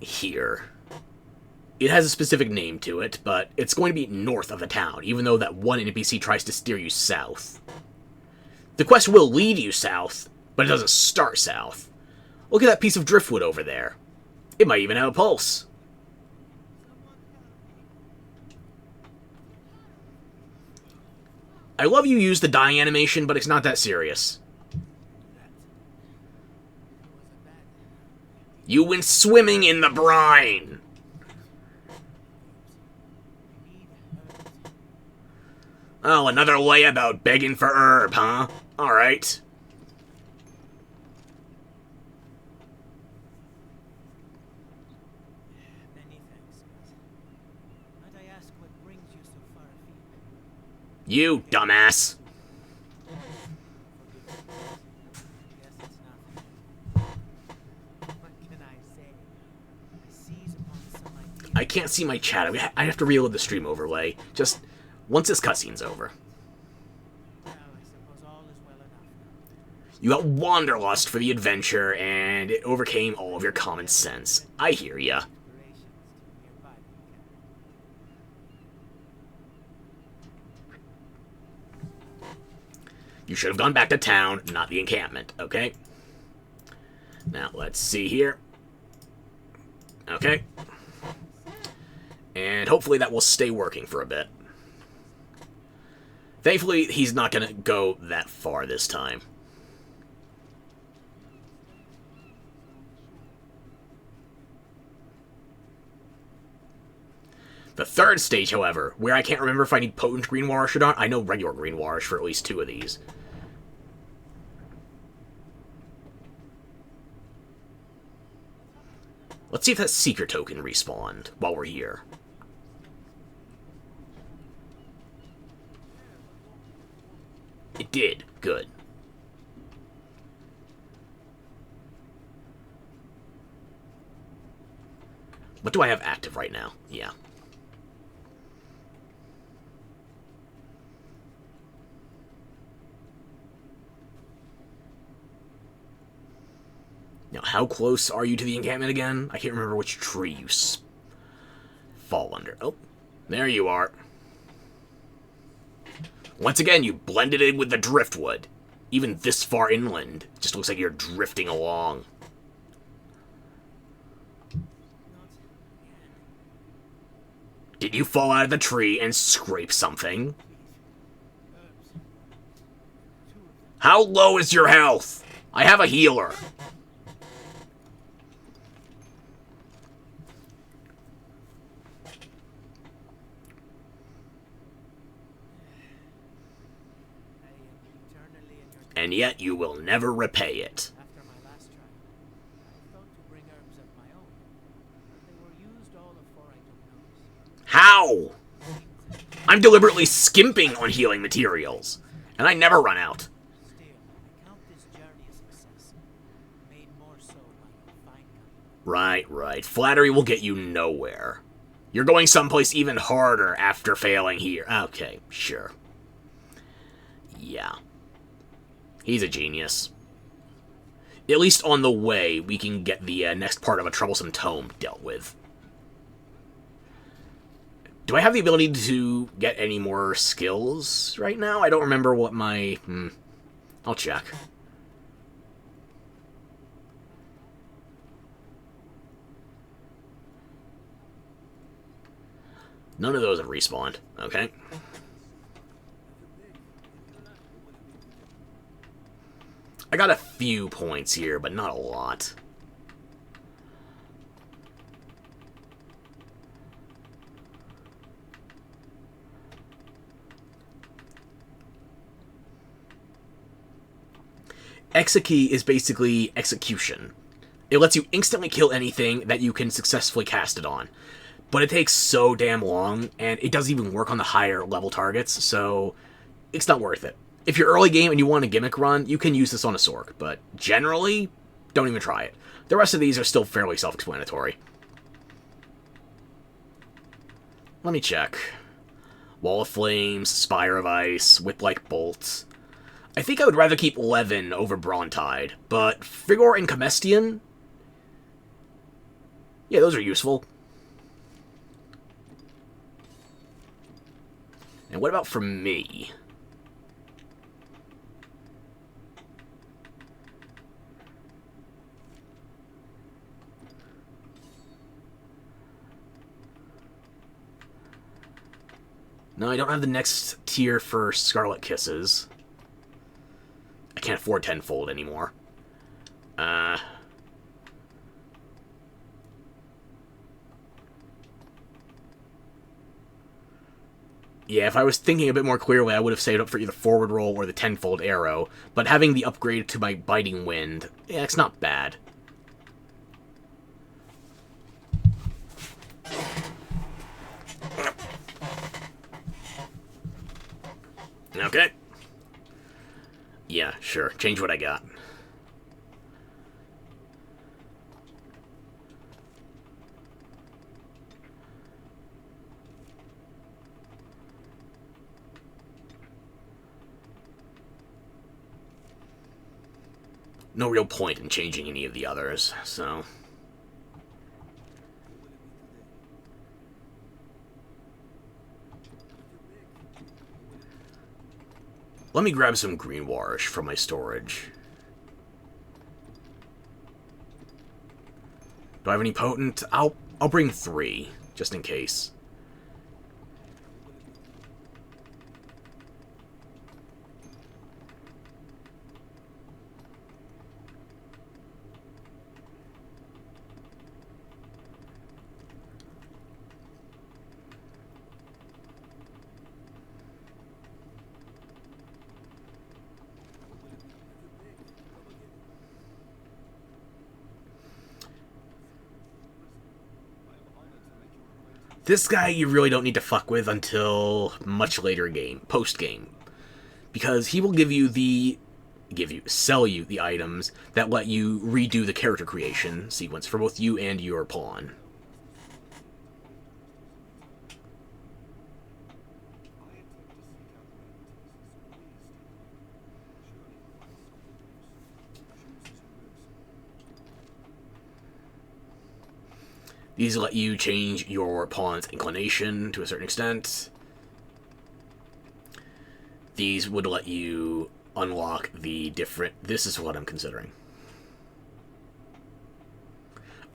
here. It has a specific name to it, but it's going to be north of the town, even though that one NPC tries to steer you south. The quest will lead you south, but it doesn't start south. Look at that piece of driftwood over there. It might even have a pulse. I love you use the dying animation, but it's not that serious. You went swimming in the brine! Oh, another lay about begging for herb, huh? Alright. Many thanks, cousin. Might I ask what brings you so far afield? You, dumbass. I can't see my chat. I have to reload the stream overlay. Just once this cutscene's over. Well, I suppose all is well enough. You got wanderlust for the adventure, and it overcame all of your common sense. I hear ya. Inspirations to nearby You should have gone back to town, not the encampment, okay? Now, let's see here. Okay. And hopefully that will stay working for a bit. Thankfully, he's not going to go that far this time. The third stage, however, where I can't remember if I need potent green warish or not. I know regular green warish for at least 2 of these. Let's see if that Seeker token respawned while we're here. It did. Good. What do I have active right now? Yeah. Now, how close are you to the encampment again? I can't remember which tree you fall under. Oh, there you are. Once again, you blended in with the driftwood. Even this far inland, it just looks like you're drifting along. Did you fall out of the tree and scrape something? How low is your health? I have a healer. And yet you will never repay it. After my last try, I thought to bring herbs of my own, but they were used all before I took notice. How? I'm deliberately skimping on healing materials, and I never run out. Still, I count this journey a success, made more so by your fine company. Right. Flattery will get you nowhere. You're going someplace even harder after failing here. Okay, sure. Yeah. He's a genius. At least on the way, we can get the next part of a troublesome tome dealt with. Do I have the ability to get any more skills right now? I don't remember what my... I'll check. None of those have respawned. Okay. I got a few points here, but not a lot. Execute is basically execution. It lets you instantly kill anything that you can successfully cast it on. But it takes so damn long, and it doesn't even work on the higher level targets, so it's not worth it. If you're early game and you want a gimmick run, you can use this on a Sork, but generally, don't even try it. The rest of these are still fairly self-explanatory. Let me check. Wall of Flames, Spire of Ice, Whip-like Bolt. I think I would rather keep Levin over Brontide, but Frigor and Comestian? Yeah, those are useful. And what about for me? No, I don't have the next tier for Scarlet Kisses. I can't afford tenfold anymore. Yeah, if I was thinking a bit more clearly, I would have saved up for either forward roll or the tenfold arrow. But having the upgrade to my Biting Wind, yeah, it's not bad. Okay. Yeah, sure. Change what I got. No real point in changing any of the others, so... Let me grab some green warish from my storage. Do I have any potent? I'll bring 3, just in case. This guy you really don't need to fuck with until much later game, post-game. Because he will sell you the items that let you redo the character creation sequence for both you and your pawn. These let you change your pawn's inclination to a certain extent. These would let you unlock the different... This is what I'm considering.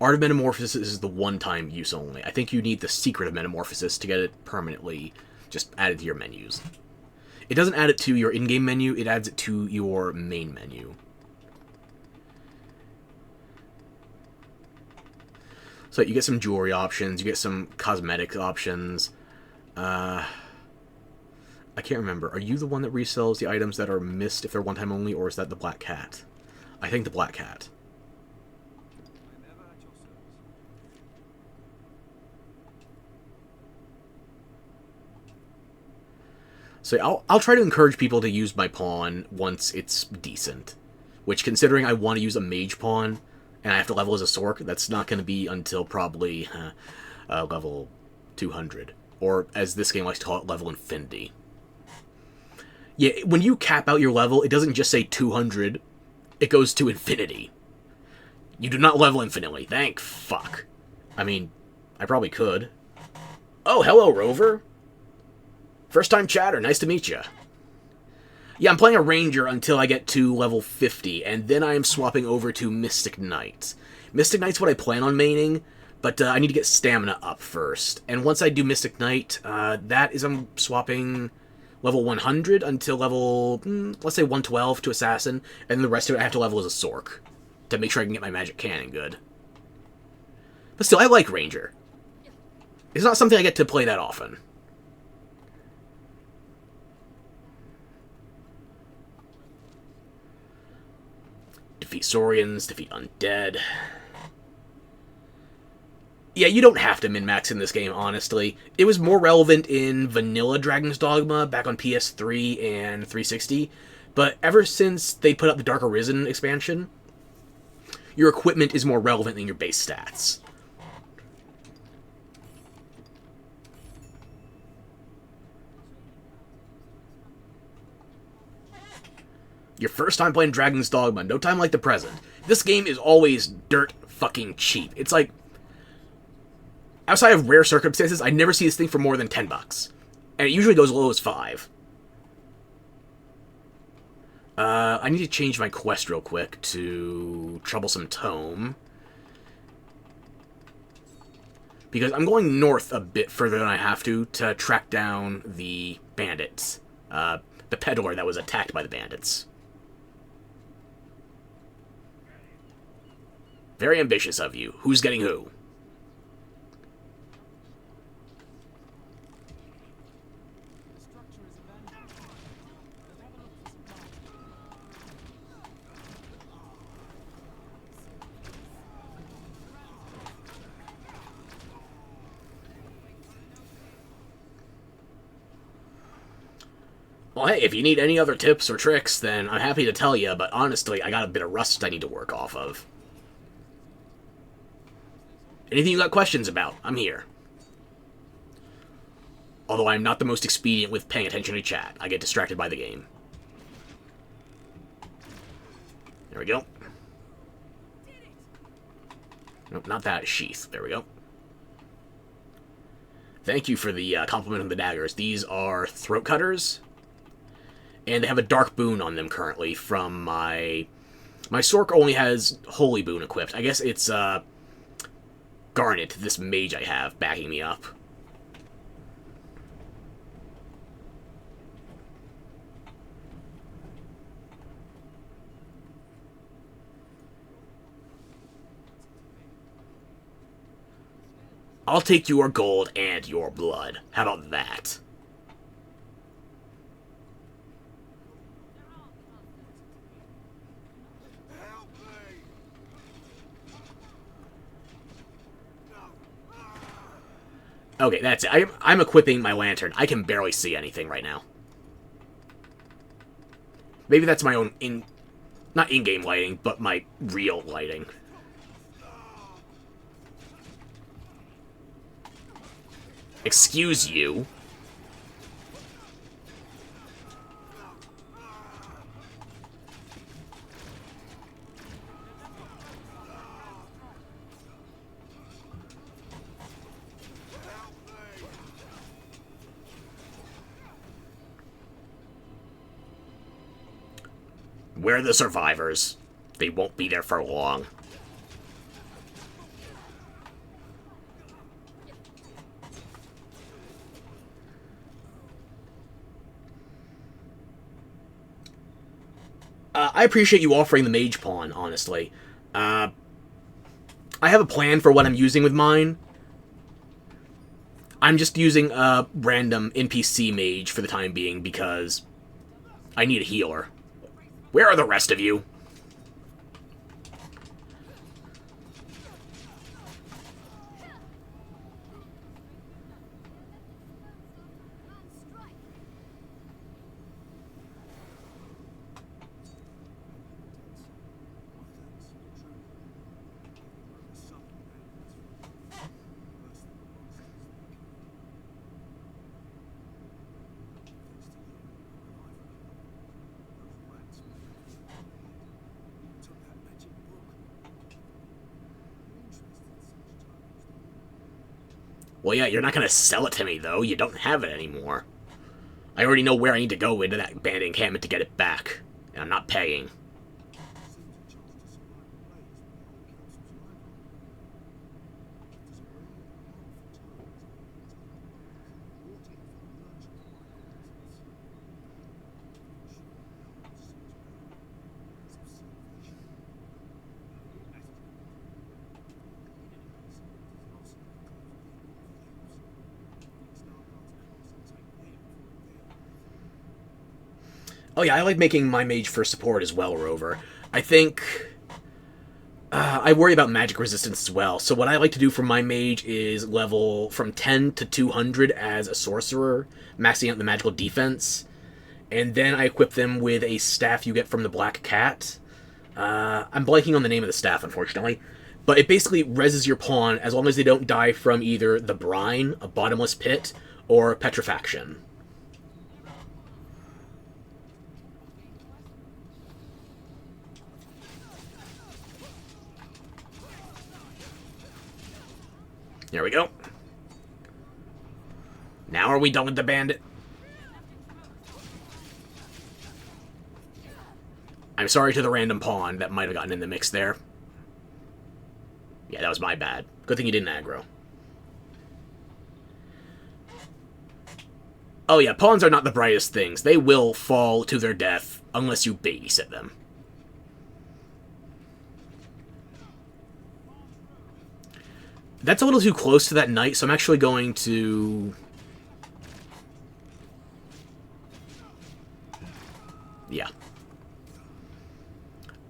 Art of Metamorphosis is the one-time use only. I think you need the Secret of Metamorphosis to get it permanently just added to your menus. It doesn't add it to your in-game menu, it adds it to your main menu. So you get some jewelry options, you get some cosmetic options. I can't remember. Are you the one that resells the items that are missed if they're one-time only, or is that the Black Cat? I think the Black Cat. So I'll try to encourage people to use my pawn once it's decent. Which, considering I want to use a mage pawn, and I have to level as a Sork, that's not going to be until probably level 200. Or, as this game likes to call it, level infinity. Yeah, when you cap out your level, it doesn't just say 200. It goes to infinity. You do not level infinitely. Thank fuck. I mean, I probably could. Oh, hello, Rover. First time chatter. Nice to meet you. Yeah, I'm playing a Ranger until I get to level 50, and then I am swapping over to Mystic Knight. Mystic Knight's what I plan on maining, but I need to get stamina up first. And once I do Mystic Knight, I'm swapping level 100 until level, let's say 112 to Assassin, and then the rest of it I have to level as a Sork to make sure I can get my magic cannon good. But still, I like Ranger. It's not something I get to play that often. Defeat Saurians, defeat Undead. Yeah, you don't have to min-max in this game, honestly. It was more relevant in vanilla Dragon's Dogma back on PS3 and 360, but ever since they put up the Dark Arisen expansion, your equipment is more relevant than your base stats. Your first time playing Dragon's Dogma, no time like the present. This game is always dirt fucking cheap. It's like, outside of rare circumstances, I never see this thing for more than $10. And it usually goes as low as 5. I need to change my quest real quick to Troublesome Tome. Because I'm going north a bit further than I have to track down the bandits. The peddler that was attacked by the bandits. Very ambitious of you. Who's getting who? Well, hey, if you need any other tips or tricks, then I'm happy to tell you, but honestly, I got a bit of rust I need to work off of. Anything you got questions about, I'm here. Although I'm not the most expedient with paying attention to chat. I get distracted by the game. There we go. Nope, not that. Sheath. There we go. Thank you for the compliment on the daggers. These are throat cutters. and they have a dark boon on them currently from my... My Sork only has Holy Boon equipped. I guess it's, Garnet, this mage I have, backing me up. I'll take your gold and your blood. How about that? Okay, that's it. I'm equipping my lantern. I can barely see anything right now. Maybe that's my own not in-game lighting, but my real lighting. Excuse you. We're the survivors. They won't be there for long. I appreciate you offering the mage pawn, honestly. I have a plan for what I'm using with mine. I'm just using a random NPC mage for the time being because I need a healer. Where are the rest of you? Well, yeah, you're not going to sell it to me, though. You don't have it anymore. I already know where I need to go into that band encampment to get it back. And I'm not paying. Oh yeah, I like making my mage for support as well, Rover. I think... I worry about magic resistance as well, so what I like to do for my mage is level from 10 to 200 as a sorcerer, maxing out the magical defense, and then I equip them with a staff you get from the Black Cat. I'm blanking on the name of the staff, unfortunately, but it basically reses your pawn as long as they don't die from either the brine, a bottomless pit, or petrifaction. There we go. Now are we done with the bandit? I'm sorry to the random pawn that might have gotten in the mix there. Yeah, that was my bad. Good thing you didn't aggro. Oh yeah, pawns are not the brightest things. They will fall to their death unless you babysit them. That's a little too close to that knight, so I'm actually going to... Yeah.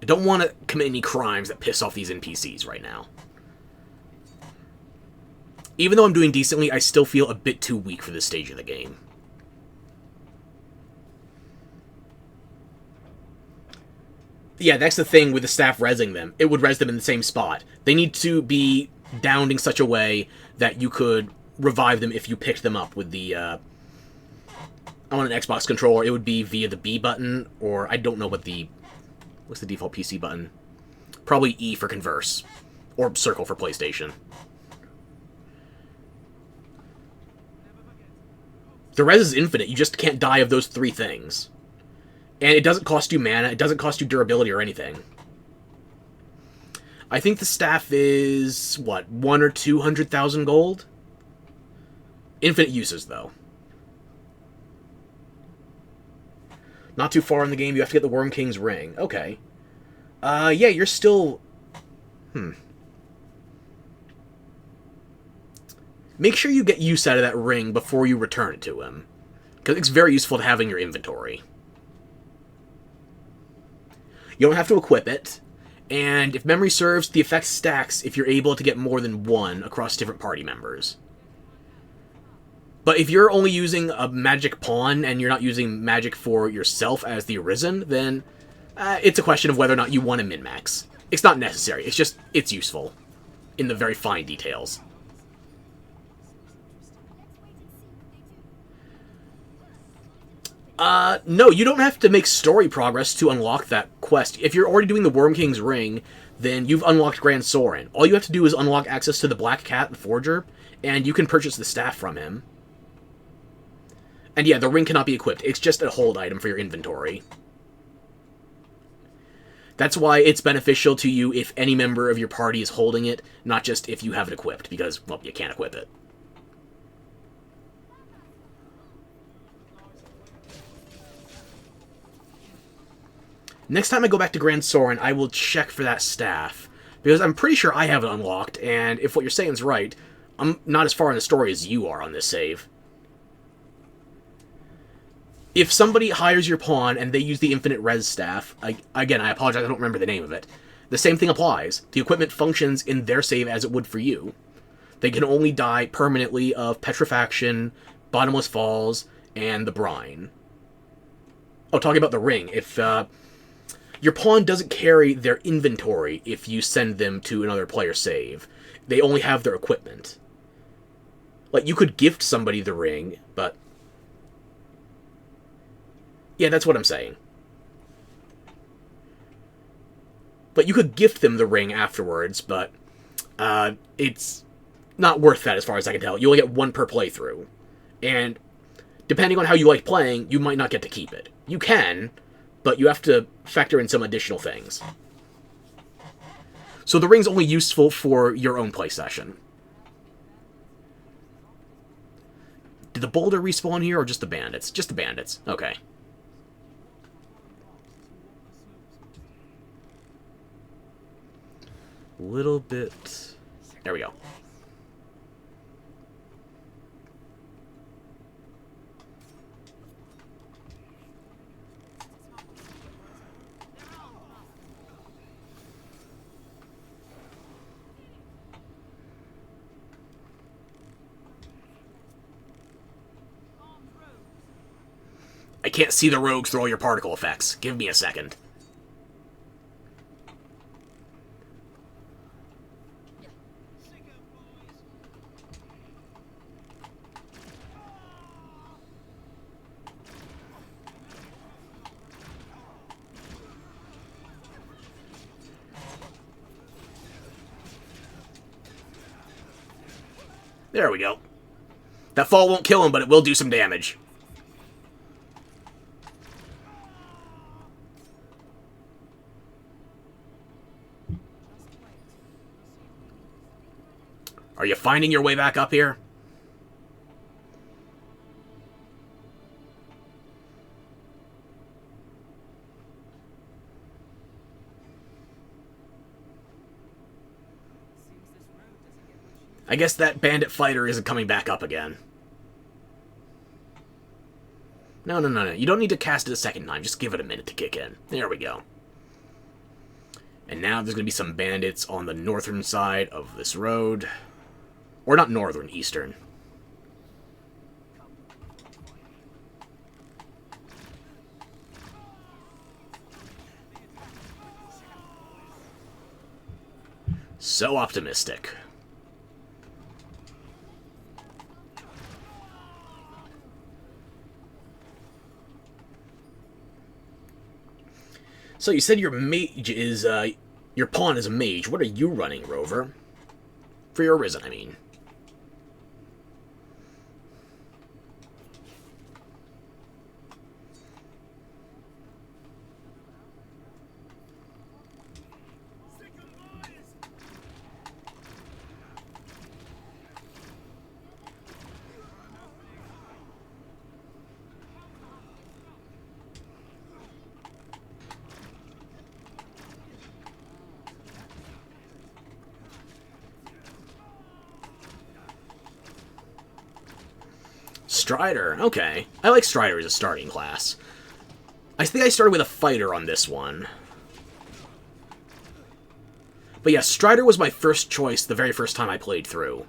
I don't want to commit any crimes that piss off these NPCs right now. Even though I'm doing decently, I still feel a bit too weak for this stage of the game. Yeah, that's the thing with the staff resing them. It would res them in the same spot. They need to be downed in such a way that you could revive them if you picked them up with the, on an Xbox controller, it would be via the B button, or I don't know what the... What's the default PC button? Probably E for converse. Or circle for PlayStation. The res is infinite, you just can't die of those three things. And it doesn't cost you mana, it doesn't cost you durability or anything. I think the staff is, what, 1 or 200,000 gold? Infinite uses, though. Not too far in the game, you have to get the Worm King's ring. Okay. Yeah, you're still... Make sure you get use out of that ring before you return it to him, because it's very useful to have in your inventory. You don't have to equip it, and if memory serves, the effect stacks if you're able to get more than one across different party members. But if you're only using a magic pawn and you're not using magic for yourself as the Arisen, then it's a question of whether or not you want to min-max. It's not necessary, it's just, it's useful in the very fine details. No, you don't have to make story progress to unlock that quest. If you're already doing the Worm King's ring, then you've unlocked Grand Soren. All you have to do is unlock access to the Black Cat, the Forger, and you can purchase the staff from him. And yeah, the ring cannot be equipped. It's just a hold item for your inventory. That's why it's beneficial to you if any member of your party is holding it, not just if you have it equipped, because, well, you can't equip it. Next time I go back to Grand Soren, I will check for that staff, because I'm pretty sure I have it unlocked, and if what you're saying is right, I'm not as far in the story as you are on this save. If somebody hires your pawn and they use the infinite res staff, again, I apologize, I don't remember the name of it, the same thing applies. The equipment functions in their save as it would for you. They can only die permanently of petrifaction, bottomless falls, and the brine. Oh, talking about the ring, if your pawn doesn't carry their inventory if you send them to another player's save. They only have their equipment. Like, you could gift somebody the ring, but... yeah, that's what I'm saying. But you could gift them the ring afterwards, but it's not worth that as far as I can tell. You only get one per playthrough. And depending on how you like playing, you might not get to keep it. You can, but you have to factor in some additional things. So the ring's only useful for your own play session. Did the boulder respawn here, or just the bandits? Just the bandits. Okay. A little bit... there we go. I can't see the rogues through all your particle effects. Give me a second. There we go. That fall won't kill him, but it will do some damage. Are you finding your way back up here? I guess that bandit fighter isn't coming back up again. No. You don't need to cast it a second time. Just give it a minute to kick in. There we go. And now there's going to be some bandits on the northern side of this road. Or not northern, eastern. So optimistic. So you said your mage is, your pawn is a mage. What are you running, Rover? For your Arisen, I mean. Strider. Okay. I like Strider as a starting class. I think I started with a fighter on this one. But yeah, Strider was my first choice the very first time I played through.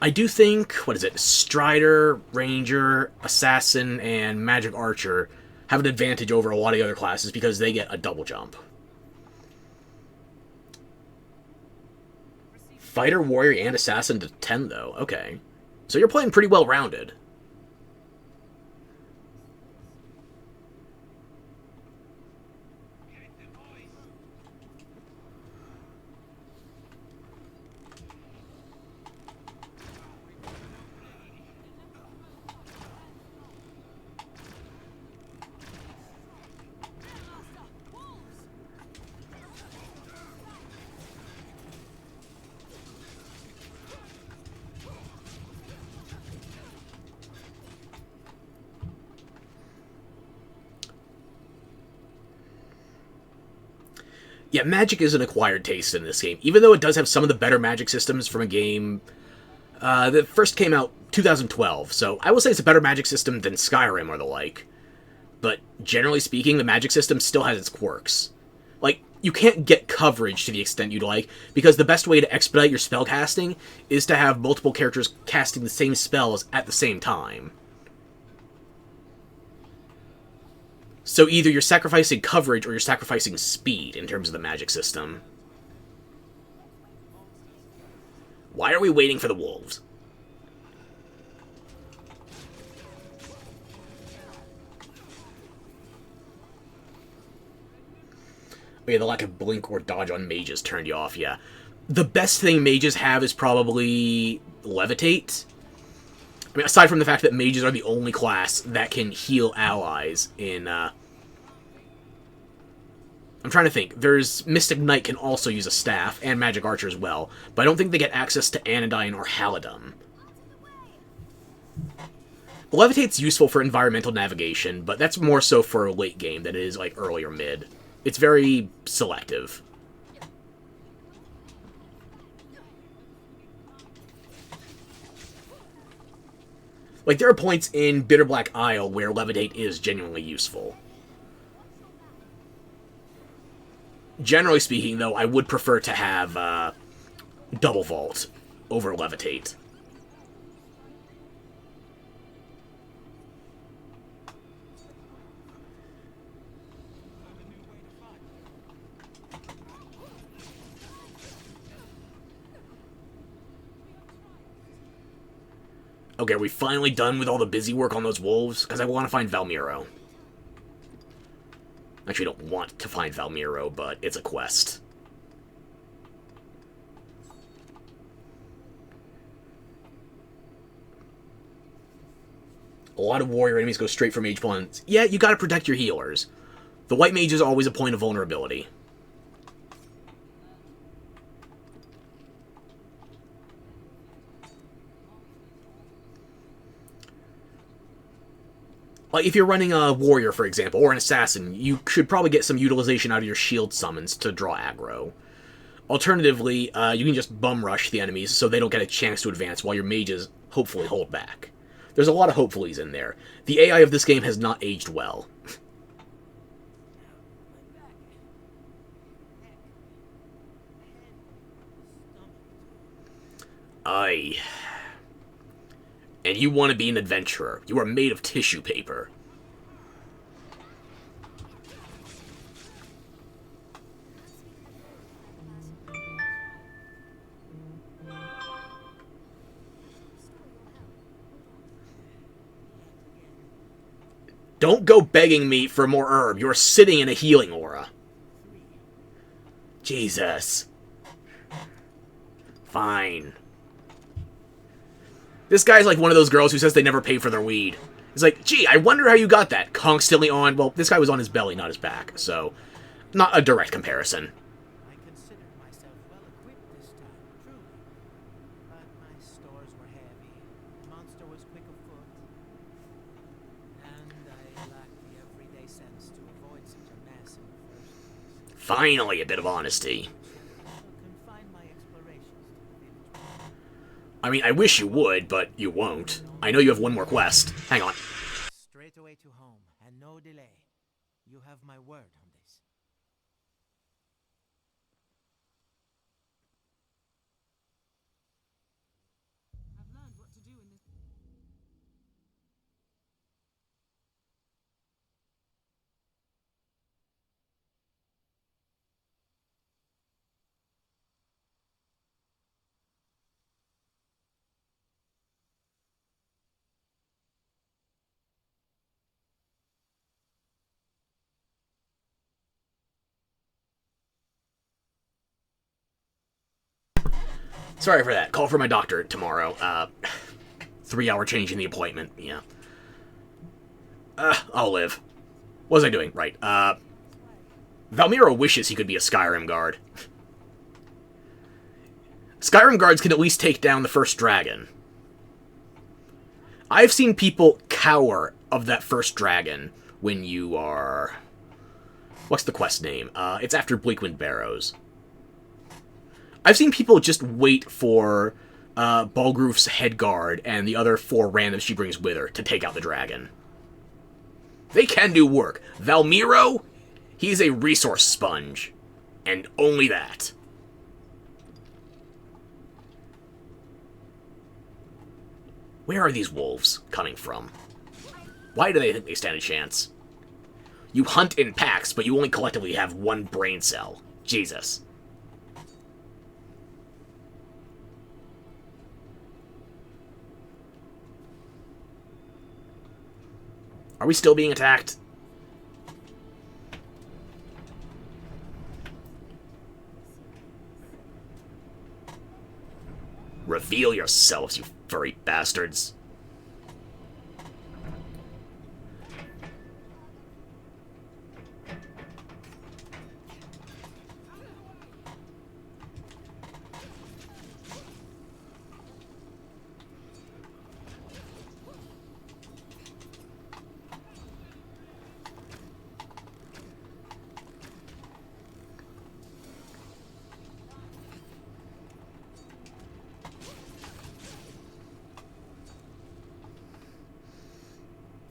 I do think, what is it, Strider, Ranger, Assassin, and Magic Archer have an advantage over a lot of the other classes because they get a double jump. Fighter, Warrior, and Assassin to 10, though. Okay. So you're playing pretty well-rounded. Yeah, magic is an acquired taste in this game, even though it does have some of the better magic systems from a game that first came out 2012, so I will say it's a better magic system than Skyrim or the like. But generally speaking, the magic system still has its quirks. Like, you can't get coverage to the extent you'd like, because the best way to expedite your spell casting is to have multiple characters casting the same spells at the same time. So either you're sacrificing coverage or you're sacrificing speed in terms of the magic system. Why are we waiting for the wolves? Okay, the lack of blink or dodge on mages turned you off, yeah. The best thing mages have is probably levitate. I mean, aside from the fact that mages are the only class that can heal allies in, I'm trying to think. There's Mystic Knight can also use a staff, and Magic Archer as well, but I don't think they get access to Anodyne or Halidom. Levitate's useful for environmental navigation, but that's more so for late game than it is, like, early or mid. It's very selective. Like, there are points in Bitterblack Isle where Levitate is genuinely useful. Generally speaking, though, I would prefer to have Double Vault over Levitate. Okay, are we finally done with all the busy work on those wolves? Because I want to find Valmiro. Actually, I don't want to find Valmiro, but it's a quest. A lot of warrior enemies go straight for mage ones. Yeah, you gotta protect your healers. The white mage is always a point of vulnerability. Like, if you're running a warrior, for example, or an assassin, you should probably get some utilization out of your shield summons to draw aggro. Alternatively, you can just bum rush the enemies so they don't get a chance to advance while your mages hopefully hold back. There's a lot of hopefullys in there. The AI of this game has not aged well. Aye. And you want to be an adventurer. You are made of tissue paper. Don't go begging me for more herb. You're sitting in a healing aura. Jesus. Fine. This guy's like one of those girls who says they never pay for their weed. He's like, gee, I wonder how you got that. Constantly on. Well, this guy was on his belly, not his back. So, not a direct comparison. I considered myself well equipped this time, truly. But my stores were heavy. The monster was quick of foot. And I lacked the everyday sense to avoid such a mess in the first place. Finally, a bit of honesty. I mean, I wish you would, but you won't. I know you have one more quest. Hang on. Straight away to home, and no delay. You have my word on this. I've learned what to do in this. Sorry for that. Call for my doctor tomorrow. 3-hour change in the appointment. Yeah. I'll live. What was I doing? Right. Valmiro wishes he could be a Skyrim guard. Skyrim guards can at least take down the first dragon. I've seen people cower of that first dragon when you are... What's the quest name? It's after Bleakwind Barrows. I've seen people just wait for Balgroof's head guard and the other 4 randoms she brings with her to take out the dragon. They can do work. Valmiro, he's a resource sponge. And only that. Where are these wolves coming from? Why do they think they stand a chance? You hunt in packs, but you only collectively have 1 brain cell. Jesus. Are we still being attacked? Reveal yourselves, you furry bastards.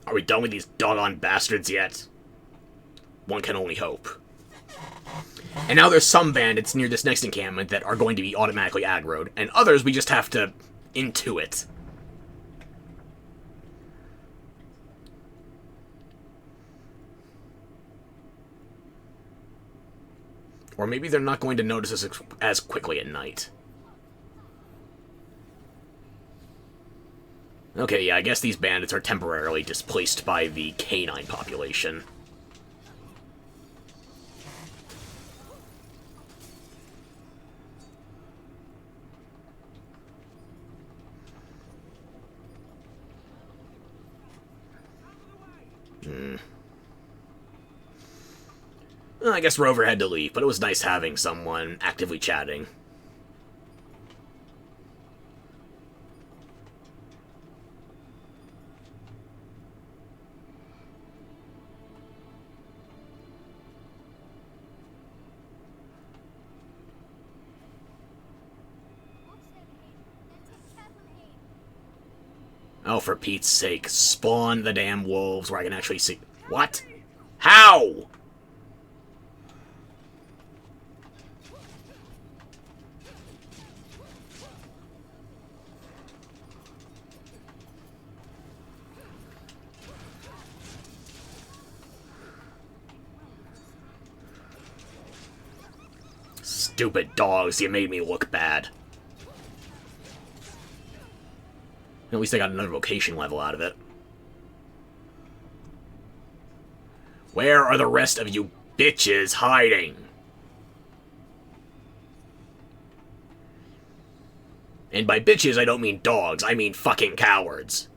Are we done with these doggone bastards yet? One can only hope. And now there's some bandits near this next encampment that are going to be automatically aggroed, and others we just have to intuit. Or maybe they're not going to notice us as quickly at night. Okay, yeah, I guess these bandits are temporarily displaced by the canine population. Well, I guess Rover had to leave, but it was nice having someone actively chatting. Oh, for Pete's sake, spawn the damn wolves where I can actually see... What? How? Stupid dogs, you made me look bad. At least I got another vocation level out of it. Where are the rest of you bitches hiding? And by bitches, I don't mean dogs, I mean fucking cowards.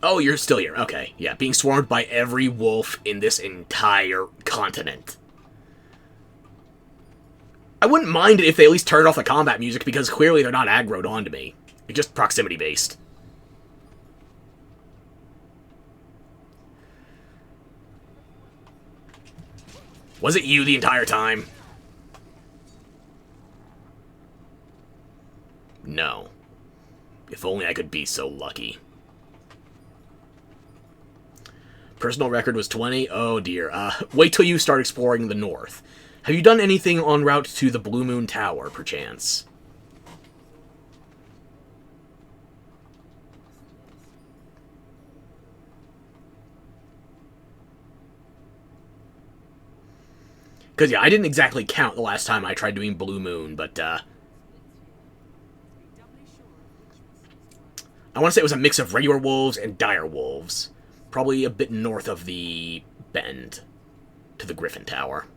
Oh, you're still here. Okay, yeah. Being swarmed by every wolf in this entire continent. I wouldn't mind it if they at least turned off the combat music, because clearly they're not aggroed onto me. It's just proximity-based. Was it you the entire time? No. If only I could be so lucky. Personal record was 20? Oh dear. Wait till you start exploring the north. Have you done anything en route to the Blue Moon Tower, perchance? Because, yeah, I didn't exactly count the last time I tried doing Blue Moon, but, I want to say it was a mix of regular wolves and dire wolves. Probably a bit north of the bend to the Griffin Tower.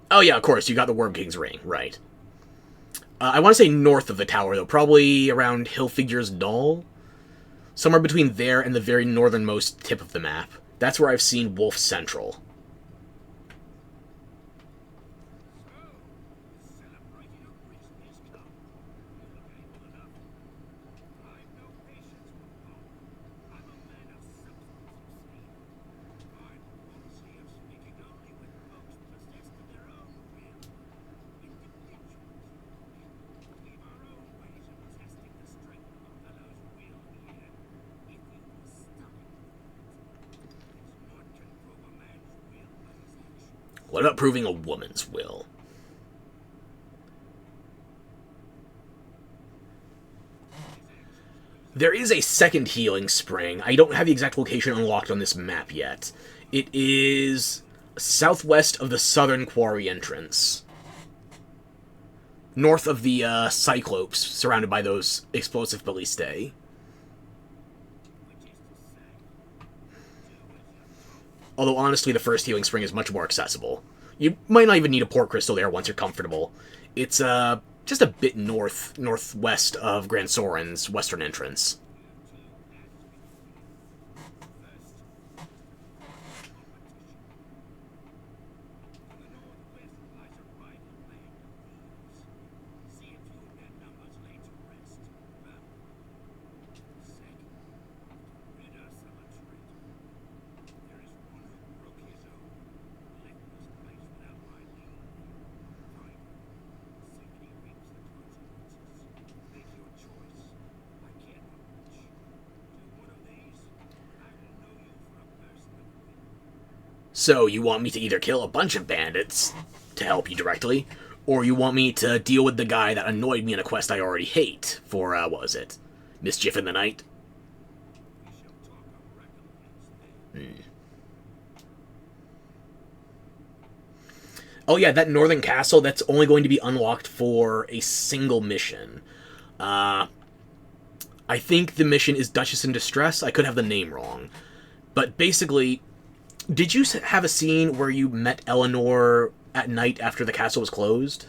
Oh, yeah, of course, you got the Worm King's ring, right. I want to say north of the tower, though. Probably around Hillfigure's Knoll. Somewhere between there and the very northernmost tip of the map. That's where I've seen Wolf Central. What about proving a woman's will? There is a second healing spring. I don't have the exact location unlocked on this map yet. It is southwest of the southern quarry entrance. North of the Cyclopes, surrounded by those explosive ballistae. Although, honestly, the first healing spring is much more accessible. You might not even need a port crystal there once you're comfortable. It's, just a bit northwest of Grand Soren's western entrance. So, you want me to either kill a bunch of bandits to help you directly, or you want me to deal with the guy that annoyed me in a quest I already hate for, what was it? Mischief in the Night? Oh yeah, that northern castle, that's only going to be unlocked for a single mission. I think the mission is Duchess in Distress. I could have the name wrong. But basically, did you have a scene where you met Eleanor at night after the castle was closed?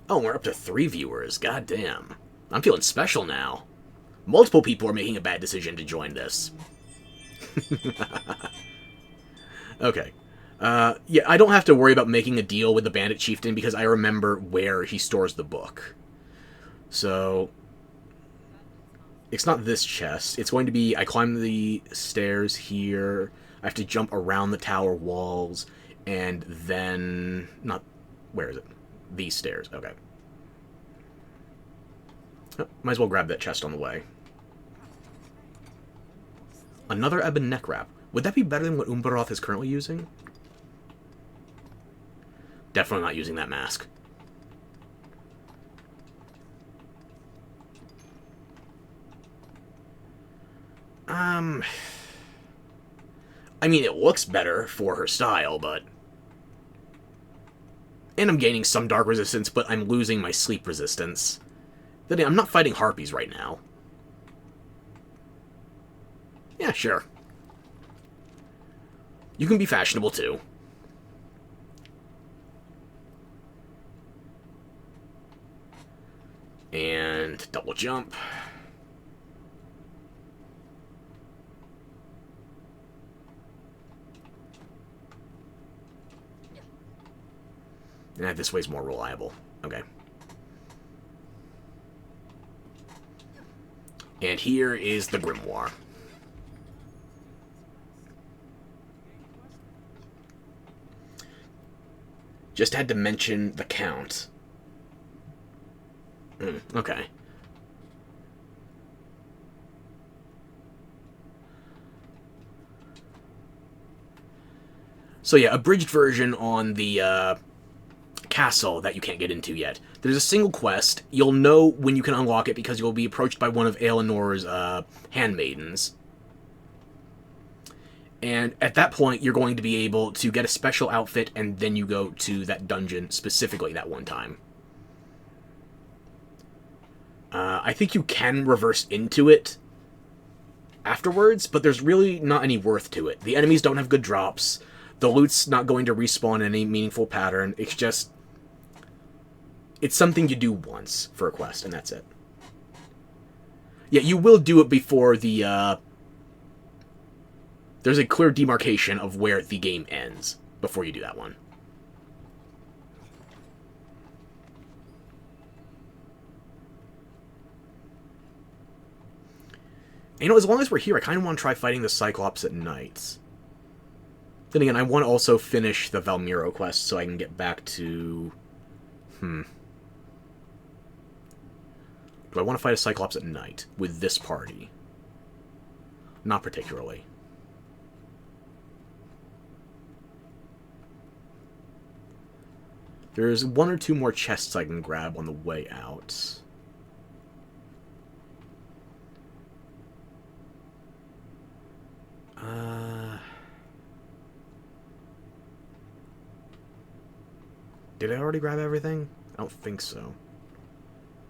Oh, we're up to 3 viewers. God damn. I'm feeling special now. Multiple people are making a bad decision to join this. Okay. Yeah, I don't have to worry about making a deal with the Bandit Chieftain because I remember where he stores the book. So, it's not this chest. It's going to be, I climb the stairs here, I have to jump around the tower walls, and then, not, where is it? These stairs, okay. Oh, might as well grab that chest on the way. Another ebon neck wrap. Would that be better than what Umbaroth is currently using? Definitely not using that mask. I mean, it looks better for her style, but And I'm gaining some dark resistance, but I'm losing my sleep resistance. Then again, I'm not fighting harpies right now. Yeah, sure. You can be fashionable, too. And double jump. This way's more reliable. Okay. And here is the grimoire. Just had to mention the count. Okay. So yeah, abridged version on the castle that you can't get into yet. There's a single quest. You'll know when you can unlock it because you'll be approached by one of Aelinor's handmaidens. And at that point, you're going to be able to get a special outfit, and then you go to that dungeon specifically that one time. I think you can reverse into it afterwards, but there's really not any worth to it. The enemies don't have good drops. The loot's not going to respawn in any meaningful pattern. It's just... it's something you do once for a quest, and that's it. Yeah, you will do it before the, there's a clear demarcation of where the game ends before you do that one. You know, as long as we're here, I kind of want to try fighting the Cyclops at night. Then again, I want to also finish the Valmiro quest so I can get back to... Do I want to fight a Cyclops at night with this party? Not particularly. There's one or two more chests I can grab on the way out. Did I already grab everything? I don't think so.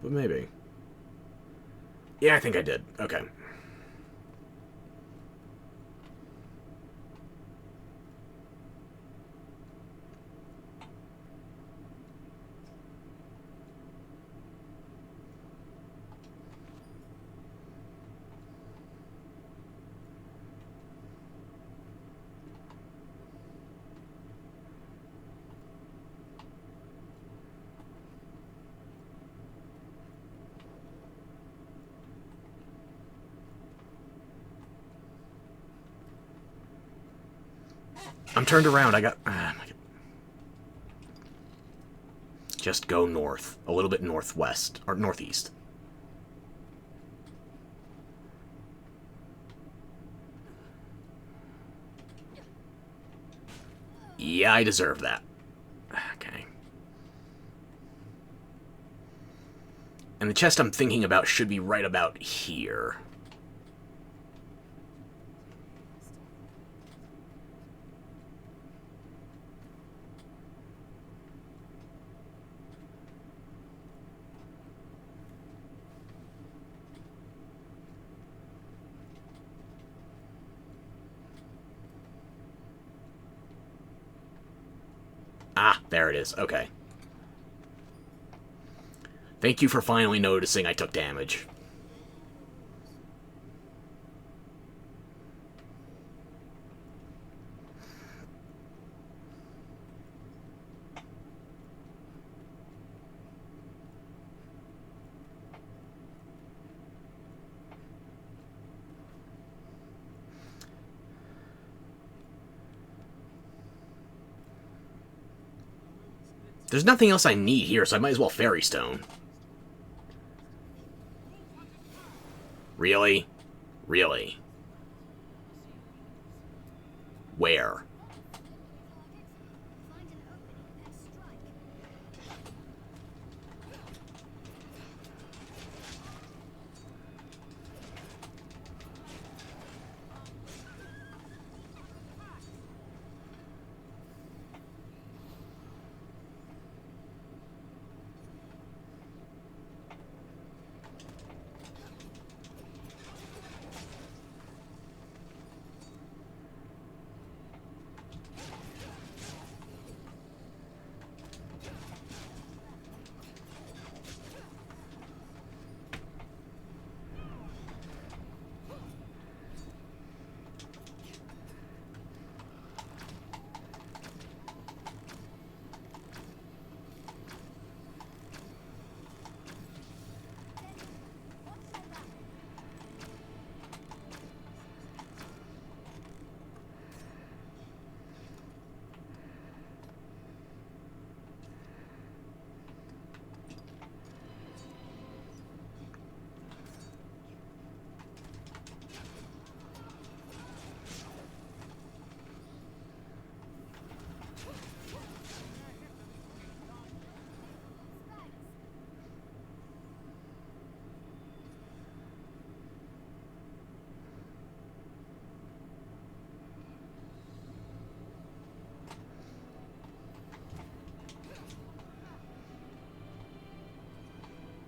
But maybe. Yeah, I think I did. Okay. I'm turned around. I got... just go north. A little bit northwest. Or northeast. Yeah, I deserve that. Okay. And the chest I'm thinking about should be right about here. Ah, there it is. Okay. Thank you for finally noticing I took damage. There's nothing else I need here, so I might as well Fairy Stone. Really? Really? Where?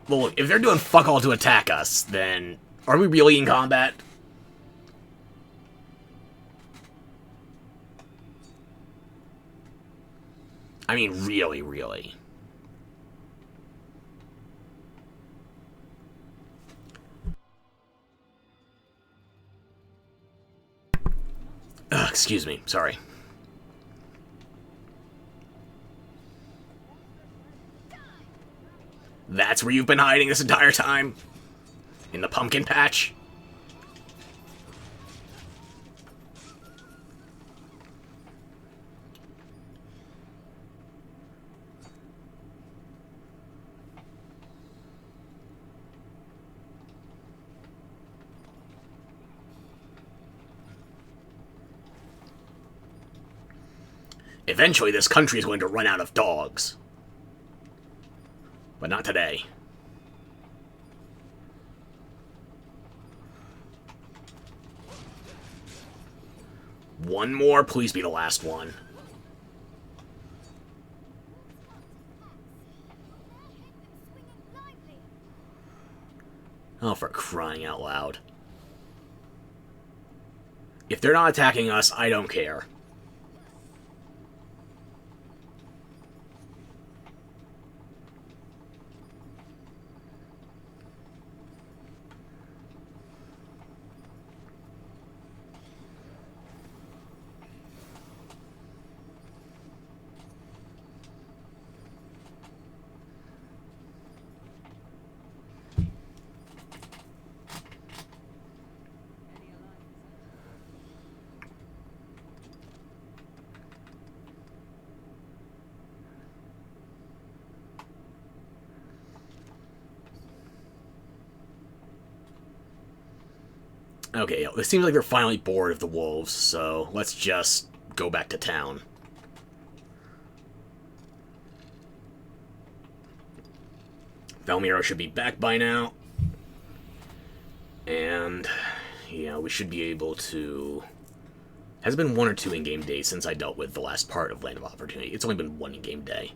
Well, look, if they're doing fuck all to attack us, then are we really in combat? I mean, really, really. Ugh, excuse me, sorry. That's where you've been hiding this entire time? In the pumpkin patch? Eventually, this country is going to run out of dogs. But not today. One more, please be the last one. Oh, for crying out loud. If they're not attacking us, I don't care. Okay, it seems like they're finally bored of the wolves, so let's just go back to town. Valmiro should be back by now. And, yeah, we should be able to... Has been 1 or 2 in-game days since I dealt with the last part of Land of Opportunity. It's only been 1 in-game day.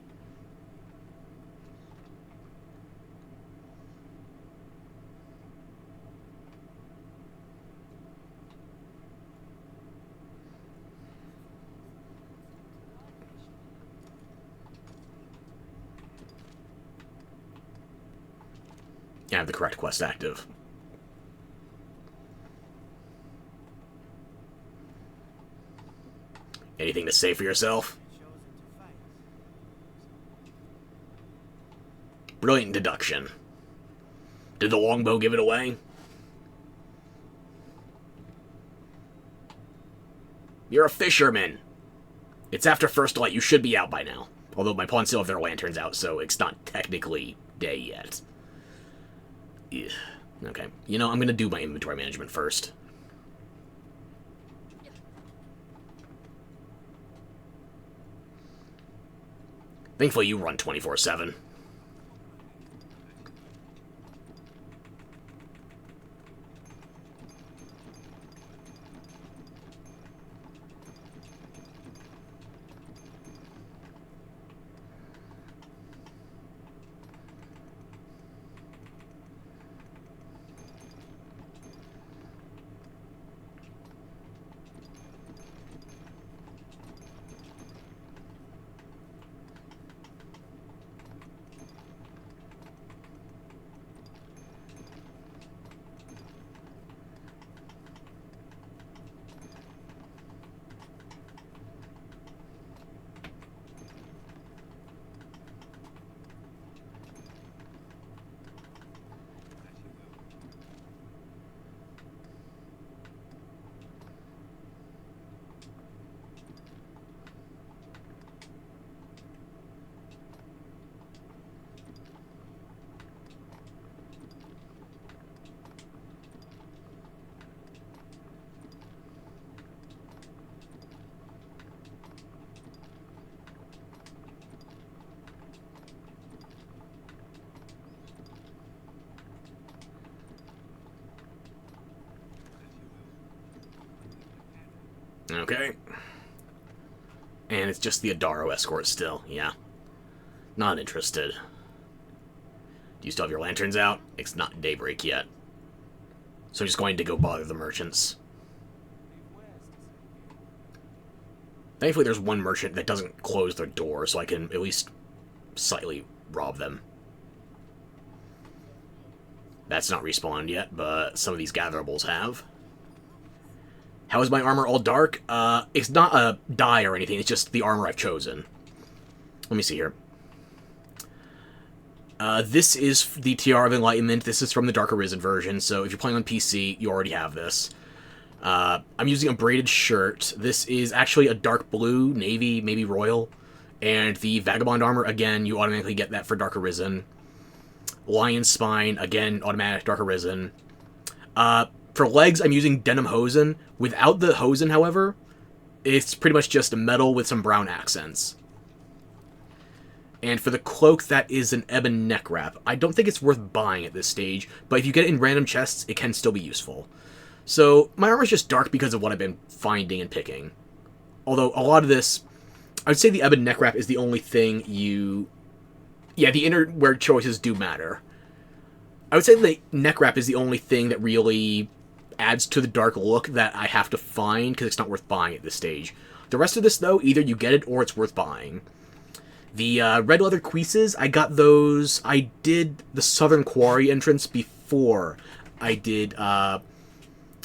I have the correct quest active. Anything to say for yourself? Brilliant deduction. Did the longbow give it away? You're a fisherman. It's after first light. You should be out by now. Although my pawns still have their lanterns out, so it's not technically day yet. Ugh. Okay. You know, I'm going to do my inventory management first. Thankfully, you run 24/7. Okay. And it's just the Adaro escort still, yeah. Not interested. Do you still have your lanterns out? It's not daybreak yet. So I'm just going to go bother the merchants. Thankfully, there's one merchant that doesn't close their door, so I can at least slightly rob them. That's not respawned yet, but some of these gatherables have. How is my armor all dark? It's not a dye or anything, it's just the armor I've chosen. Let me see here. This is the Tiara of Enlightenment. This is from the Dark Arisen version, so if you're playing on PC, you already have this. I'm using a braided shirt. This is actually a dark blue, navy, maybe royal. And the Vagabond armor, again, you automatically get that for Dark Arisen. Lion Spine, again, automatic Dark Arisen. For legs, I'm using Denim Hosen. Without the Hosen, however, it's pretty much just metal with some brown accents. And for the cloak, that is an ebon neck wrap. I don't think it's worth buying at this stage, but if you get it in random chests, it can still be useful. So, my armor's just dark because of what I've been finding and picking. Although, a lot of this, I would say the ebon neck wrap is the only thing you... Yeah, the innerwear choices do matter. I would say the neck wrap is the only thing that really adds to the dark look that I have to find, because it's not worth buying at this stage. The rest of this, though, either you get it or it's worth buying. The red leather cuisses, I got those... I did the Southern Quarry entrance before I did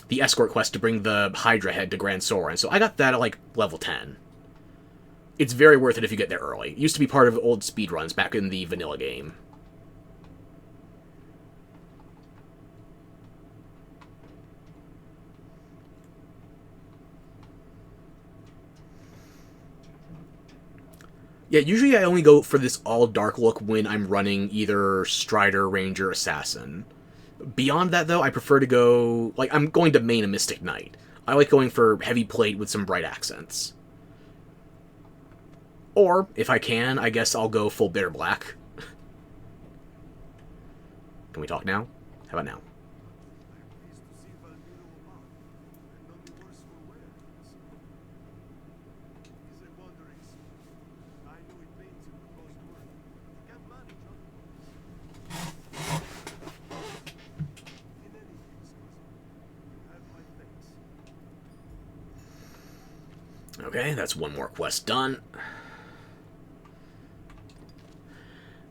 the escort quest to bring the Hydra head to Grand Soren, so I got that at, like, level 10. It's very worth it if you get there early. It used to be part of old speedruns back in the vanilla game. Yeah, usually I only go for this all-dark look when I'm running either Strider, Ranger, Assassin. Beyond that, though, I prefer to go... Like, I'm going to main a Mystic Knight. I like going for heavy plate with some bright accents. Or, if I can, I guess I'll go full bitter black. Can we talk now? How about now? Okay, that's one more quest done.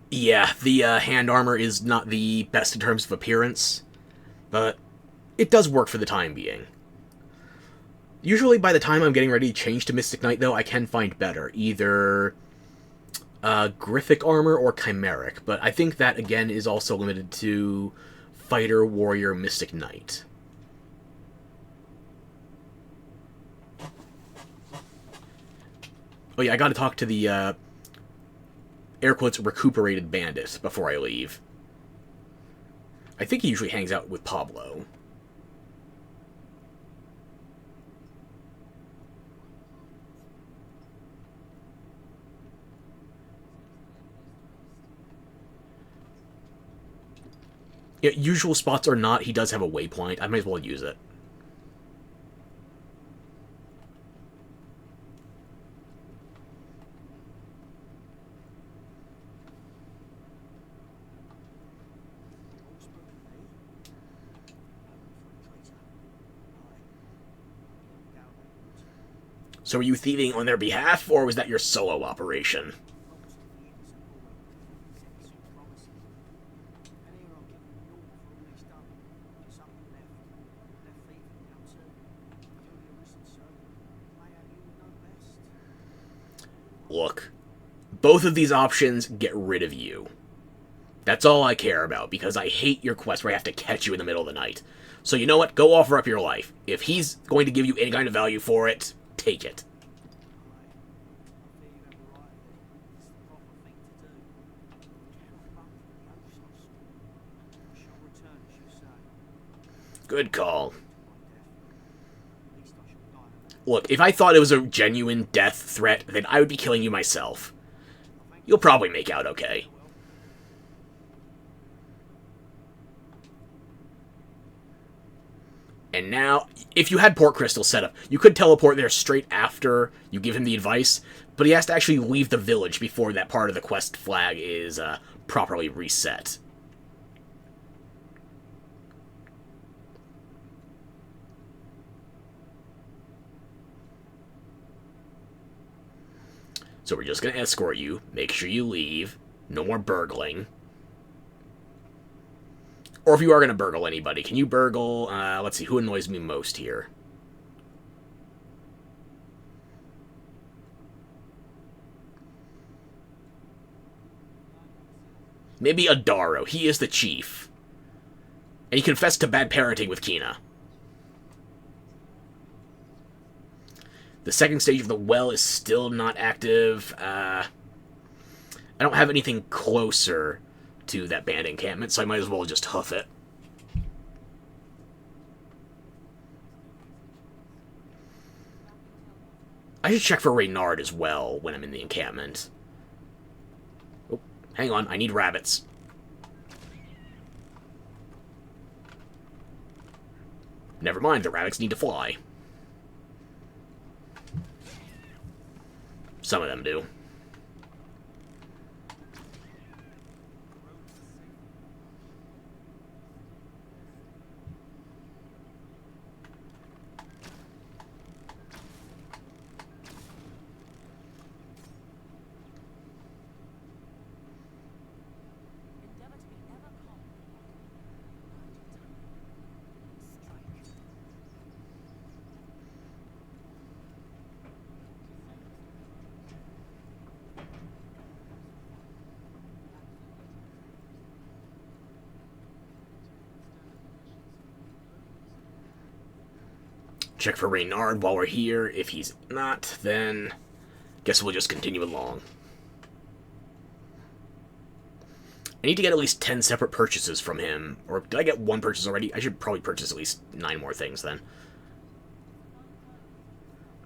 Yeah, the hand armor is not the best in terms of appearance, but it does work for the time being. Usually by the time I'm getting ready to change to Mystic Knight, though, I can find better. Either Gryphic armor or Chimeric, but I think that, again, is also limited to Fighter, Warrior, Mystic Knight. Oh yeah, I gotta talk to the, air quotes, recuperated bandit before I leave. I think he usually hangs out with Pablo. Yeah, usual spots or not, he does have a waypoint. I might as well use it. So were you thieving on their behalf, or was that your solo operation? Look, both of these options get rid of you. That's all I care about, because I hate your quest where I have to catch you in the middle of the night. So you know what? Go offer up your life. If he's going to give you any kind of value for it, take it. Good call. Look, if I thought it was a genuine death threat, then I would be killing you myself. You'll probably make out okay. And now, if you had Port Crystal set up, you could teleport there straight after you give him the advice, but he has to actually leave the village before that part of the quest flag is properly reset. So we're just going to escort you, make sure you leave, no more burgling. Or if you are going to burgle anybody, can you burgle... let's see, who annoys me most here? Maybe Adaro. He is the chief. And he confessed to bad parenting with Kina. The second stage of the well is still not active. I don't have anything closer to that band encampment, so I might as well just hoof it. I should check for Reynard as well when I'm in the encampment. Oh, hang on, I need rabbits. Never mind, the rabbits need to fly. Some of them do. Check for Reynard while we're here. If he's not, then guess we'll just continue along. I need to get at least 10 separate purchases from him. Or did I get one purchase already? I should probably purchase at least 9 more things then.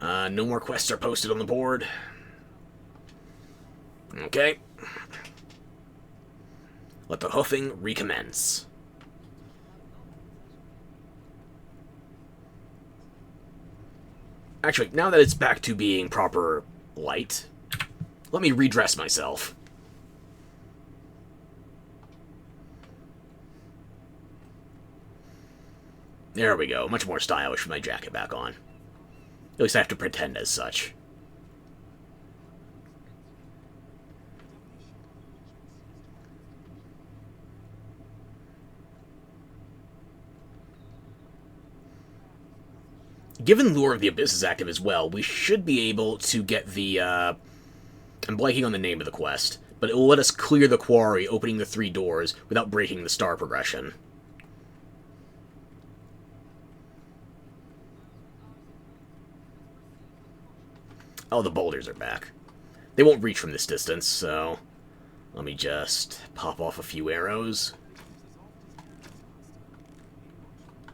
No more quests are posted on the board. Okay. Let the hoofing recommence. Actually, now that it's back to being proper light, let me redress myself. There we go. Much more stylish with my jacket back on. At least I have to pretend as such. Given Lure of the Abyss is active as well, we should be able to get the, I'm blanking on the name of the quest, but it will let us clear the quarry, opening the 3 doors, without breaking the star progression. Oh, the boulders are back. They won't reach from this distance, so let me just pop off a few arrows.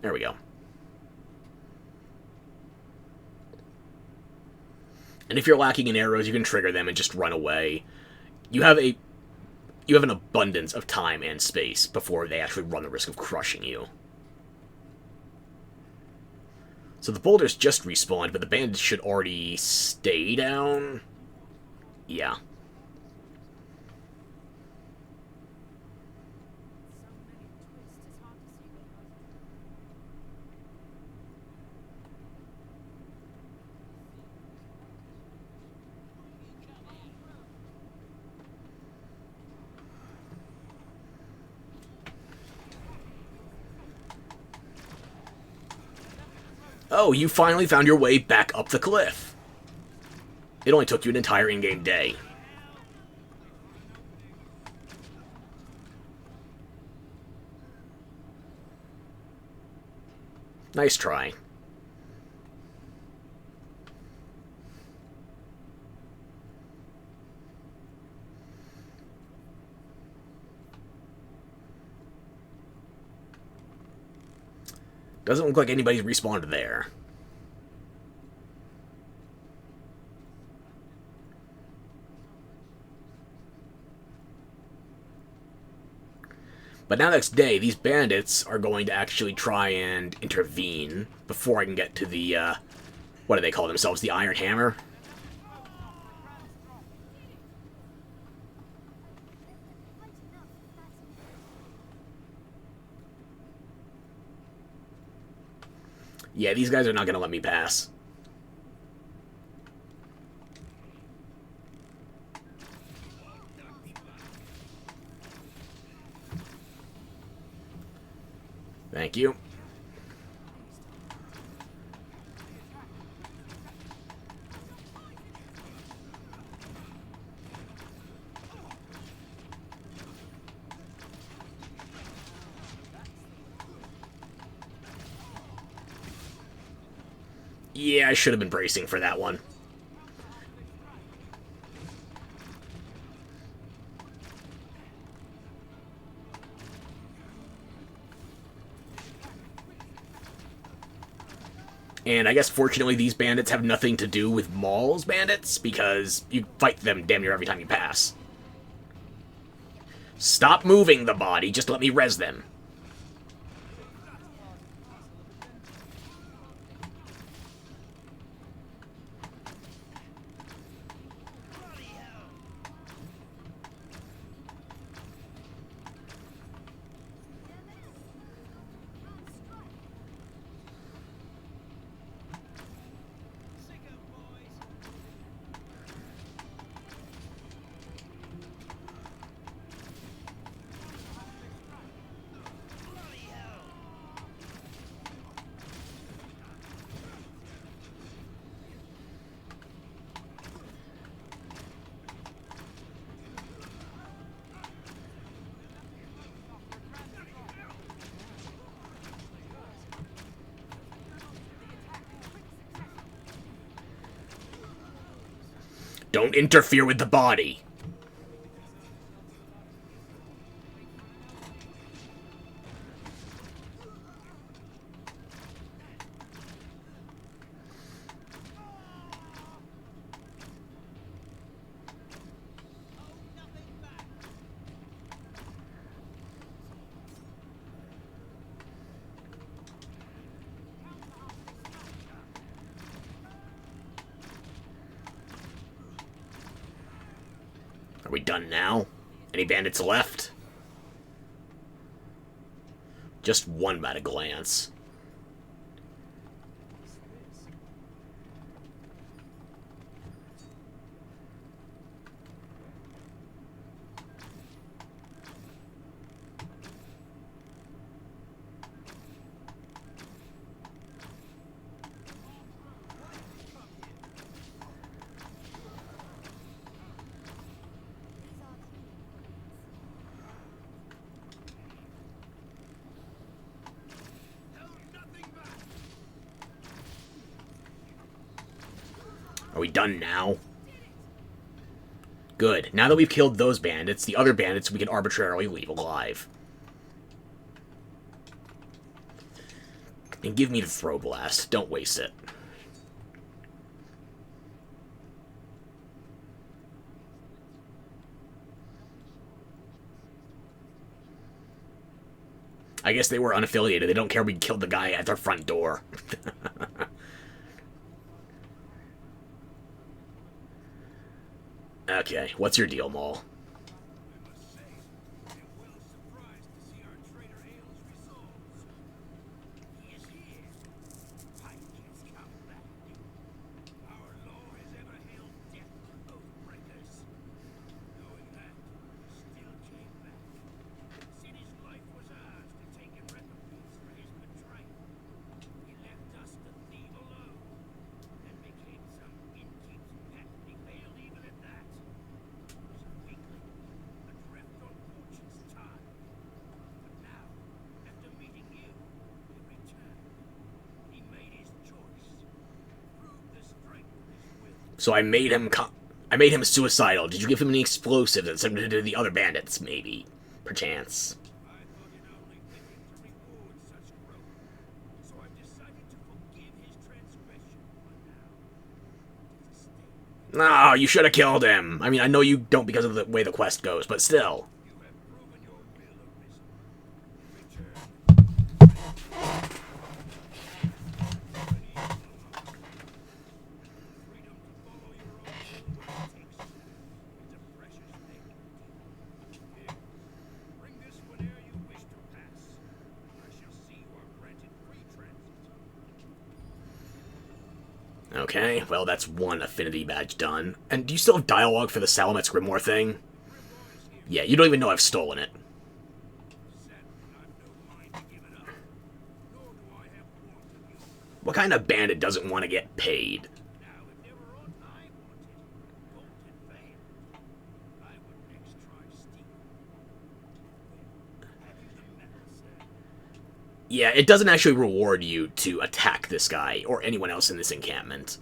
There we go. And if you're lacking in arrows, you can trigger them and just run away. You have an abundance of time and space before they actually run the risk of crushing you. So the boulders just respawned, but the bandits should already stay down. Yeah. Oh, you finally found your way back up the cliff. It only took you an entire in-game day. Nice try. Doesn't look like anybody's respawned there. But now next day, these bandits are going to actually try and intervene before I can get to the, what do they call themselves? The Iron Hammer? Yeah, these guys are not going to let me pass. Thank you. Yeah, I should have been bracing for that one. And I guess, fortunately, these bandits have nothing to do with Maul's bandits, because you fight them damn near every time you pass. Stop moving the body, just let me res them. Don't interfere with the body. Are we done now? Any bandits left? Just one at a glance. Are we done now? Good. Now that we've killed those bandits, the other bandits we can arbitrarily leave alive. And give me the throw blast. Don't waste it. I guess they were unaffiliated. They don't care we killed the guy at their front door. Okay, what's your deal, Maul? So I made him suicidal. Did you give him any explosives and send him to the other bandits, maybe? Perchance. No, you should have killed him. I mean, I know you don't because of the way the quest goes, but still. Okay, well, that's one affinity badge done. And do you still have dialogue for the Salamet's Grimoire thing? Yeah, you don't even know I've stolen it. What kind of bandit doesn't want to get paid? Now, if there were aught I wanted, gold and fame, I would next try steel. Have you the metal, sir? Yeah, it doesn't actually reward you to attack this guy or anyone else in this encampment.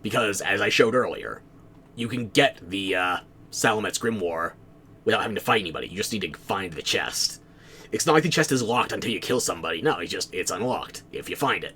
Because, as I showed earlier, you can get the Salamet's Grimoire without having to fight anybody. You just need to find the chest. It's not like the chest is locked until you kill somebody. No, it's unlocked if you find it.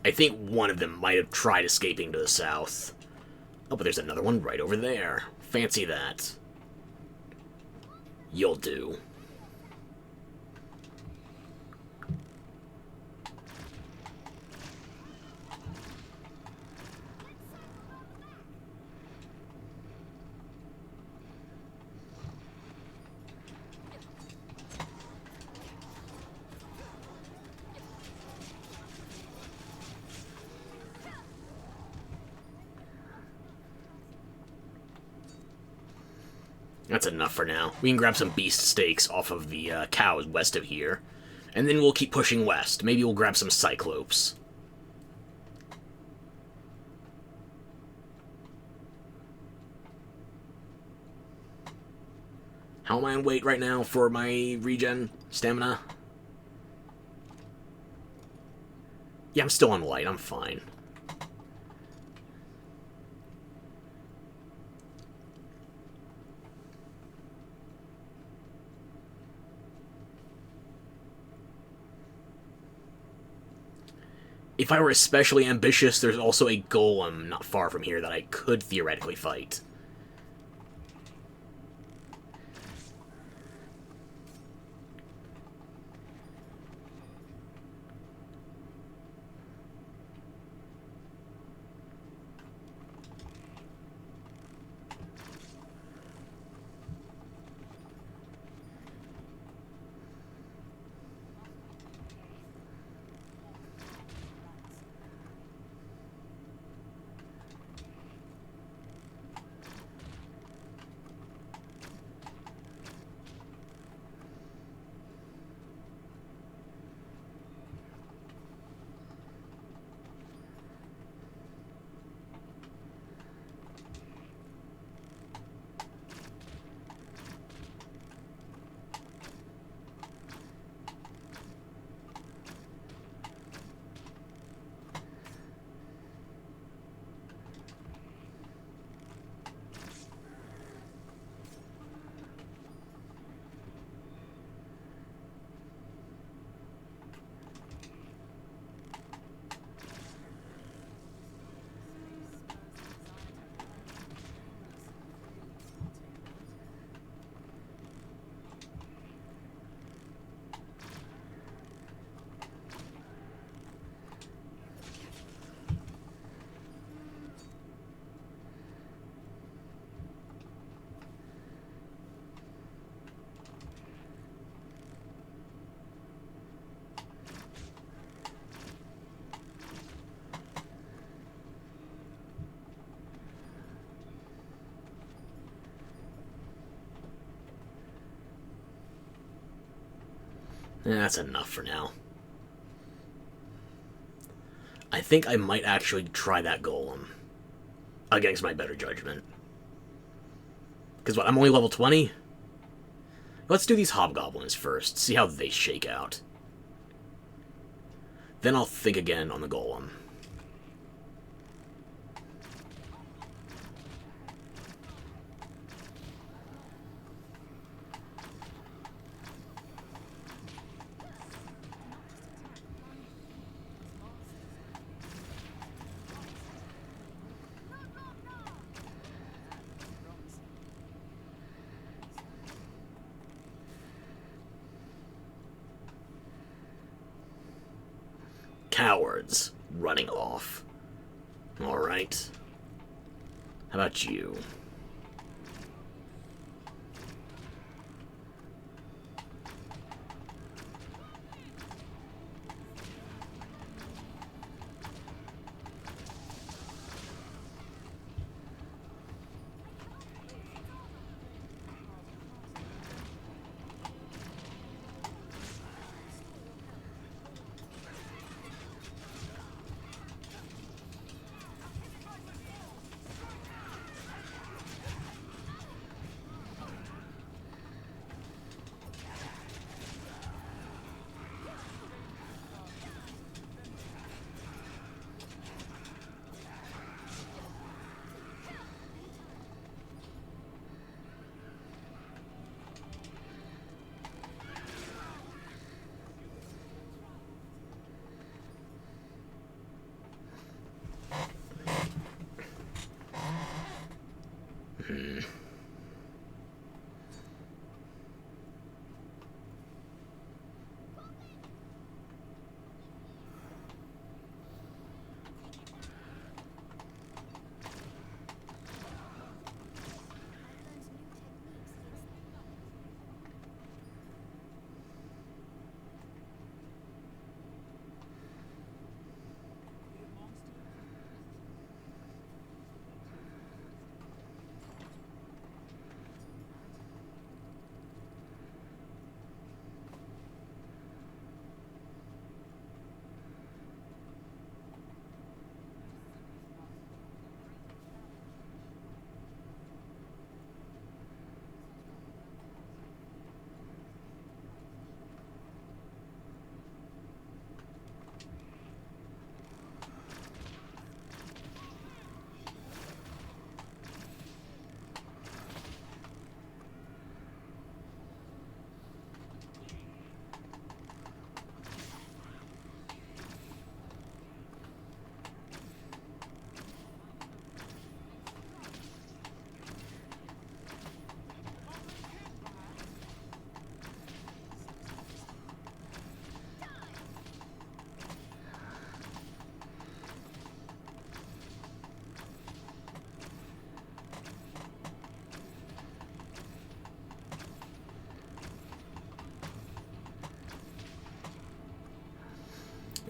I think one of them might have tried escaping to the south. Oh, but there's another one right over there. Fancy that. You'll do. That's enough for now. We can grab some beast steaks off of the cows west of here. And then we'll keep pushing west. Maybe we'll grab some cyclopes. How am I on weight right now for my regen stamina? Yeah, I'm still on light. I'm fine. If I were especially ambitious, there's also a golem not far from here that I could theoretically fight. That's enough for now. I think I might actually try that golem. Against my better judgment. Because what, I'm only level 20? Let's do these hobgoblins first, see how they shake out. Then I'll think again on the golem. Cowards running off. Alright. How about you?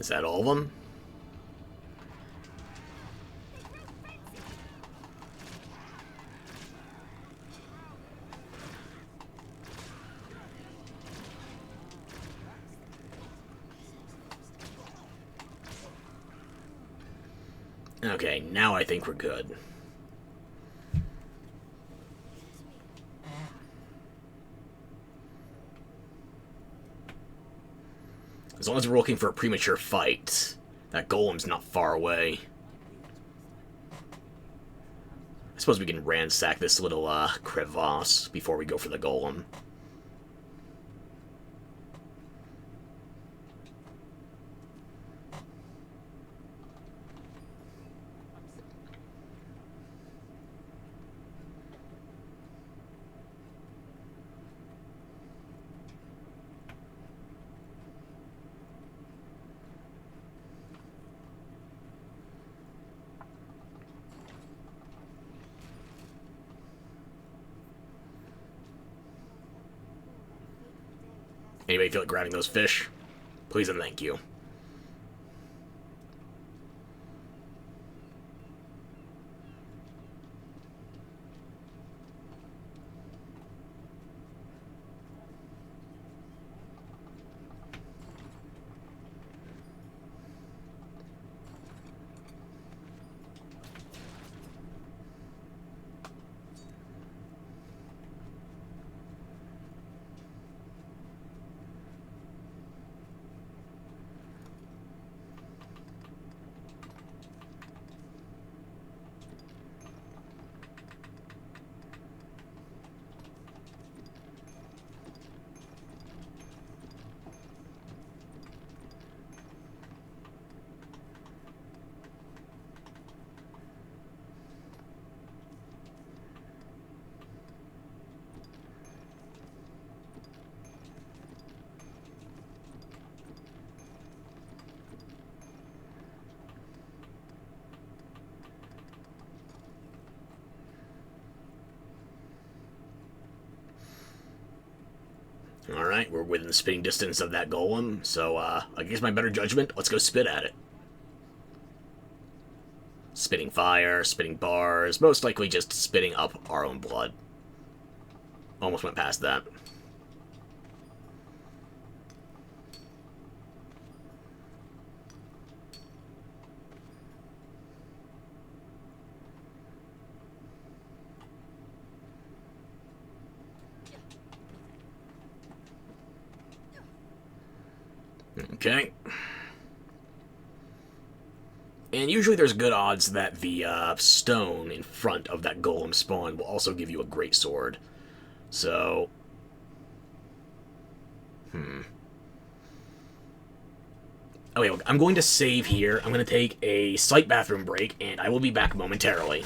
Is that all of them? Okay, now I think we're good. As long as we're looking for a premature fight, that golem's not far away. I suppose we can ransack this little crevasse before we go for the golem. Anybody feel like grabbing those fish? Please and thank you. Alright, we're within spitting distance of that golem, so against my better judgment, let's go spit at it. Spitting fire, spitting bars, most likely just spitting up our own blood. Almost went past that. Okay. And usually there's good odds that the stone in front of that golem spawn will also give you a great sword. So... Okay, look, I'm going to save here. I'm going to take a slight bathroom break, and I will be back momentarily.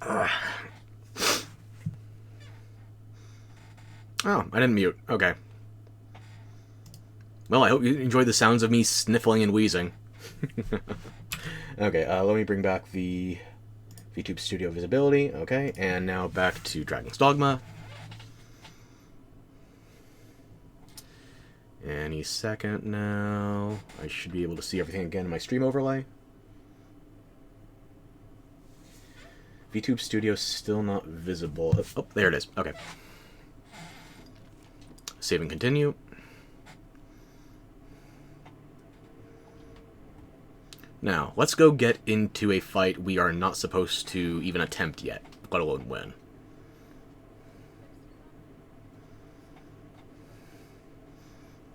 Oh, I didn't mute. Okay. Well, I hope you enjoyed the sounds of me sniffling and wheezing. Okay, let me bring back the VTube Studio visibility. Okay, and now back to Dragon's Dogma. Any second now. I should be able to see everything again in my stream overlay. VTube Studio still not visible. Oh, there it is. Okay. Save and continue. Now, let's go get into a fight we are not supposed to even attempt yet, let alone win.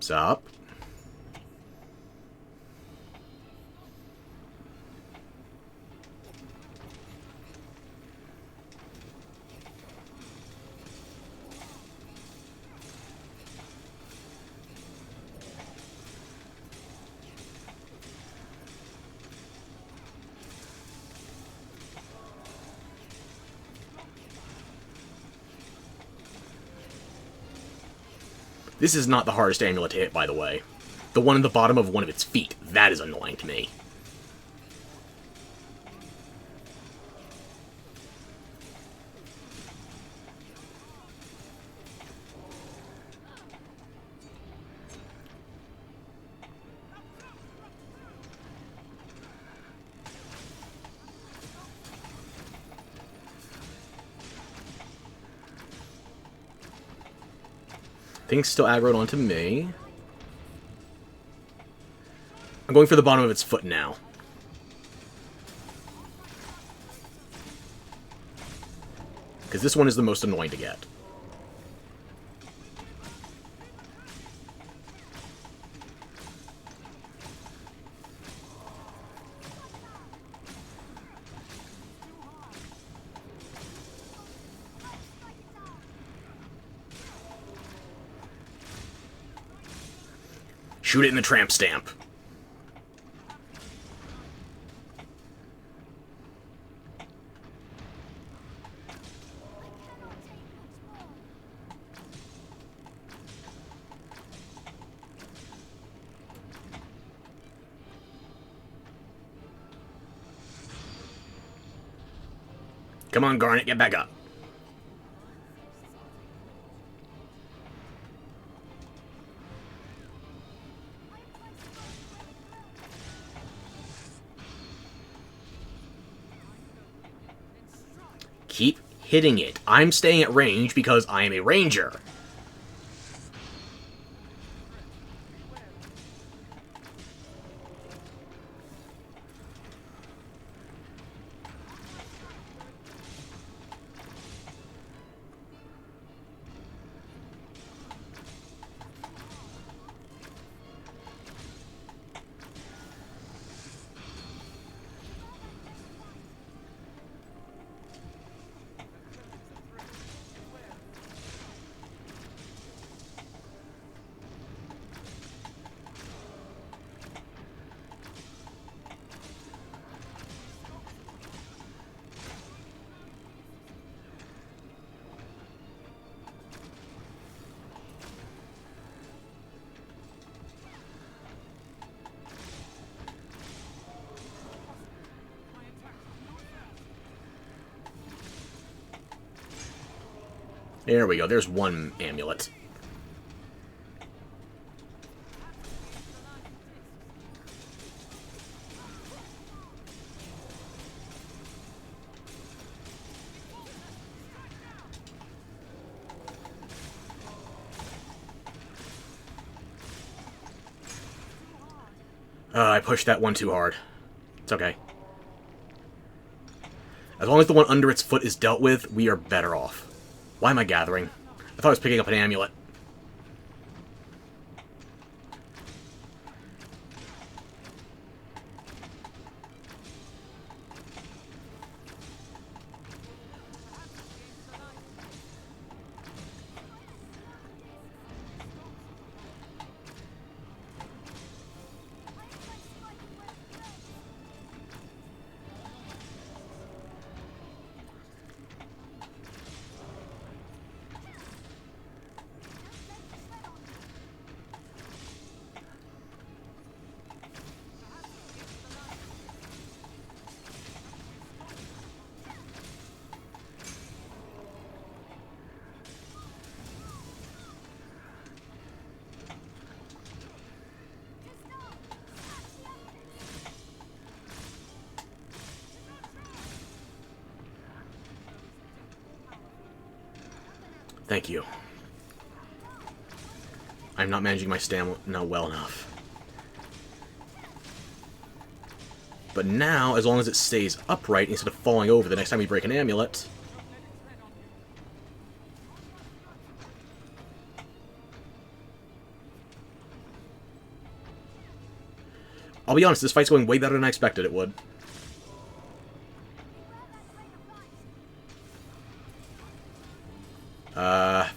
Sup? This is not the hardest amulet to hit, by the way. The one in the bottom of one of its feet. That is annoying to me. Thing's still aggroed onto me. I'm going for the bottom of its foot now. Because this one is the most annoying to get. Shoot it in the tramp stamp. Come on, Garnet, get back up. Keep hitting it. I'm staying at range because I am a ranger. There we go. There's one amulet. I pushed that one too hard. It's okay. As long as the one under its foot is dealt with, we are better off. Why am I gathering? I thought I was picking up an amulet. Thank you. I'm not managing my stamina well enough. But now, as long as it stays upright instead of falling over the next time we break an amulet... I'll be honest, this fight's going way better than I expected it would.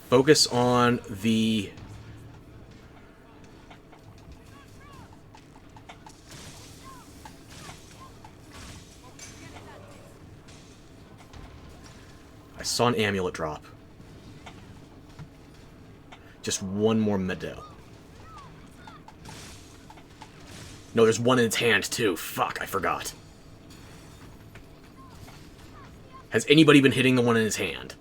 Focus on the... I saw an amulet drop. Just one more medal. No, there's one in its hand, too. Fuck, I forgot. Has anybody been hitting the one in his hand?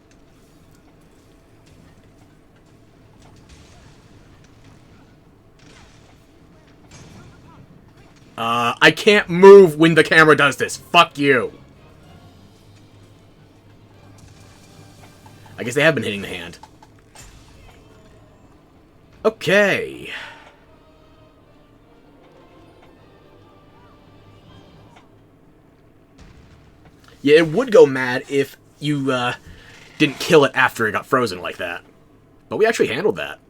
I can't move when the camera does this. Fuck you. I guess they have been hitting the hand. Okay. Yeah, it would go mad if you didn't kill it after it got frozen like that. But we actually handled that.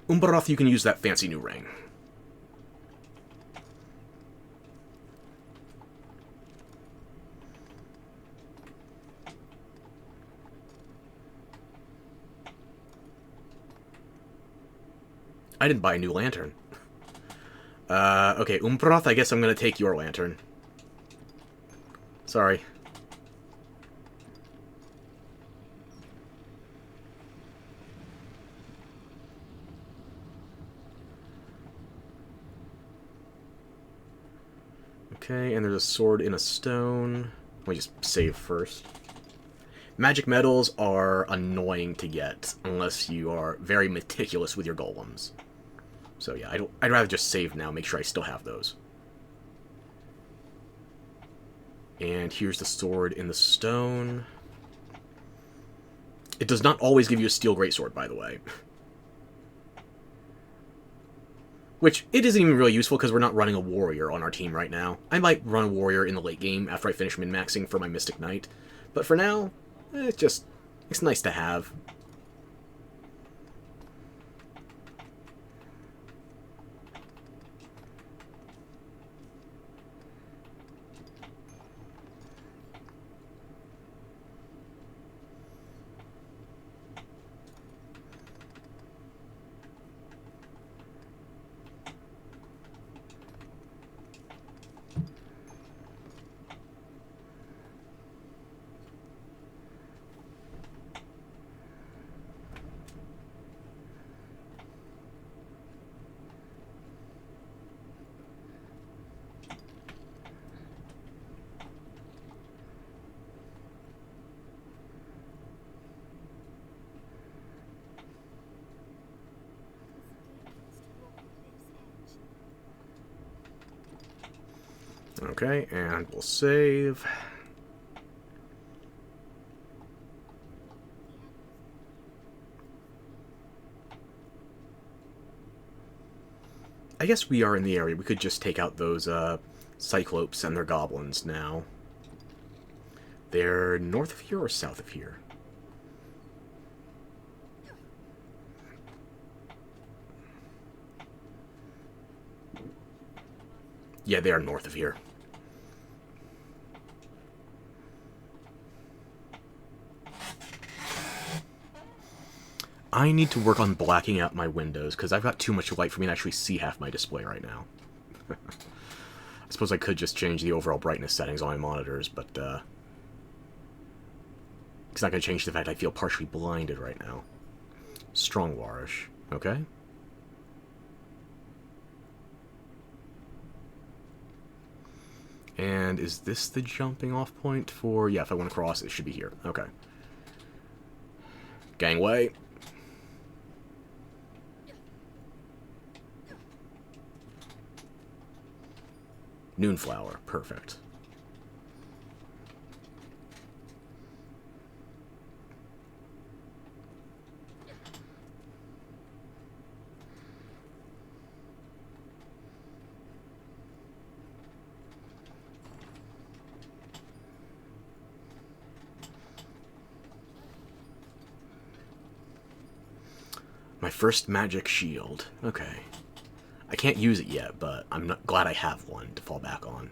Umbaroth, you can use that fancy new ring. I didn't buy a new lantern. Okay, Umbaroth, I guess I'm gonna take your lantern. Sorry. Okay, and there's a sword in a stone. Let me just save first. Magic metals are annoying to get unless you are very meticulous with your golems. So yeah, I'd rather just save now, make sure I still have those. And here's the sword in the stone. It does not always give you a steel greatsword, by the way. Which, it isn't even really useful because we're not running a warrior on our team right now. I might run a warrior in the late game after I finish min-maxing for my Mystic Knight. But for now, it's nice to have. Okay, and we'll save. I guess we are in the area. We could just take out those Cyclopes and their goblins now. They're north of here or south of here? Yeah, they are north of here. I need to work on blacking out my windows, because I've got too much light for me to actually see half my display right now. I suppose I could just change the overall brightness settings on my monitors, but it's not going to change the fact I feel partially blinded right now. Strong Warish, okay? And is this the jumping off point for... Yeah, if I want to cross, it should be here. Okay. Gangway. Noonflower. Perfect. My first magic shield. Okay. I can't use it yet, but I'm not glad I have one to fall back on.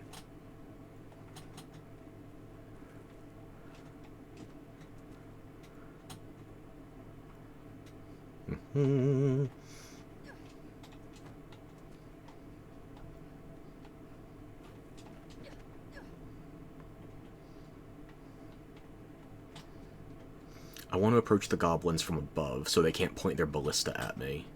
I want to approach the goblins from above so they can't point their ballista at me.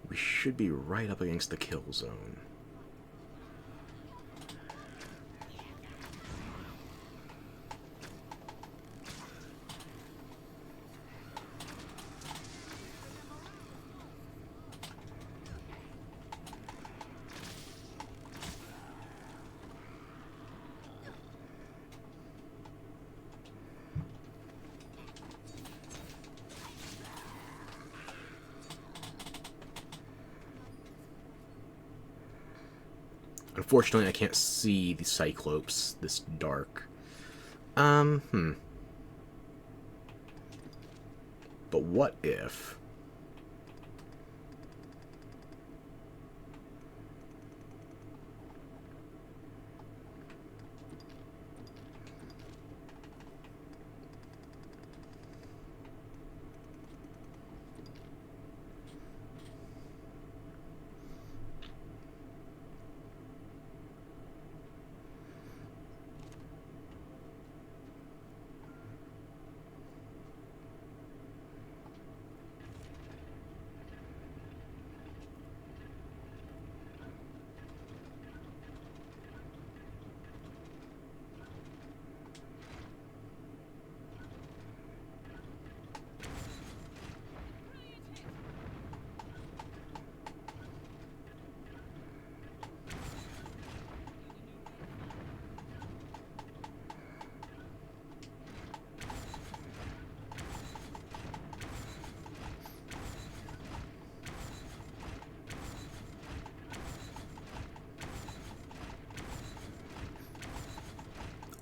We should be right up against the kill zone. Unfortunately, I can't see the Cyclops this dark. But what if...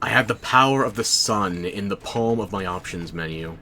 I have the power of the sun in the palm of my options menu.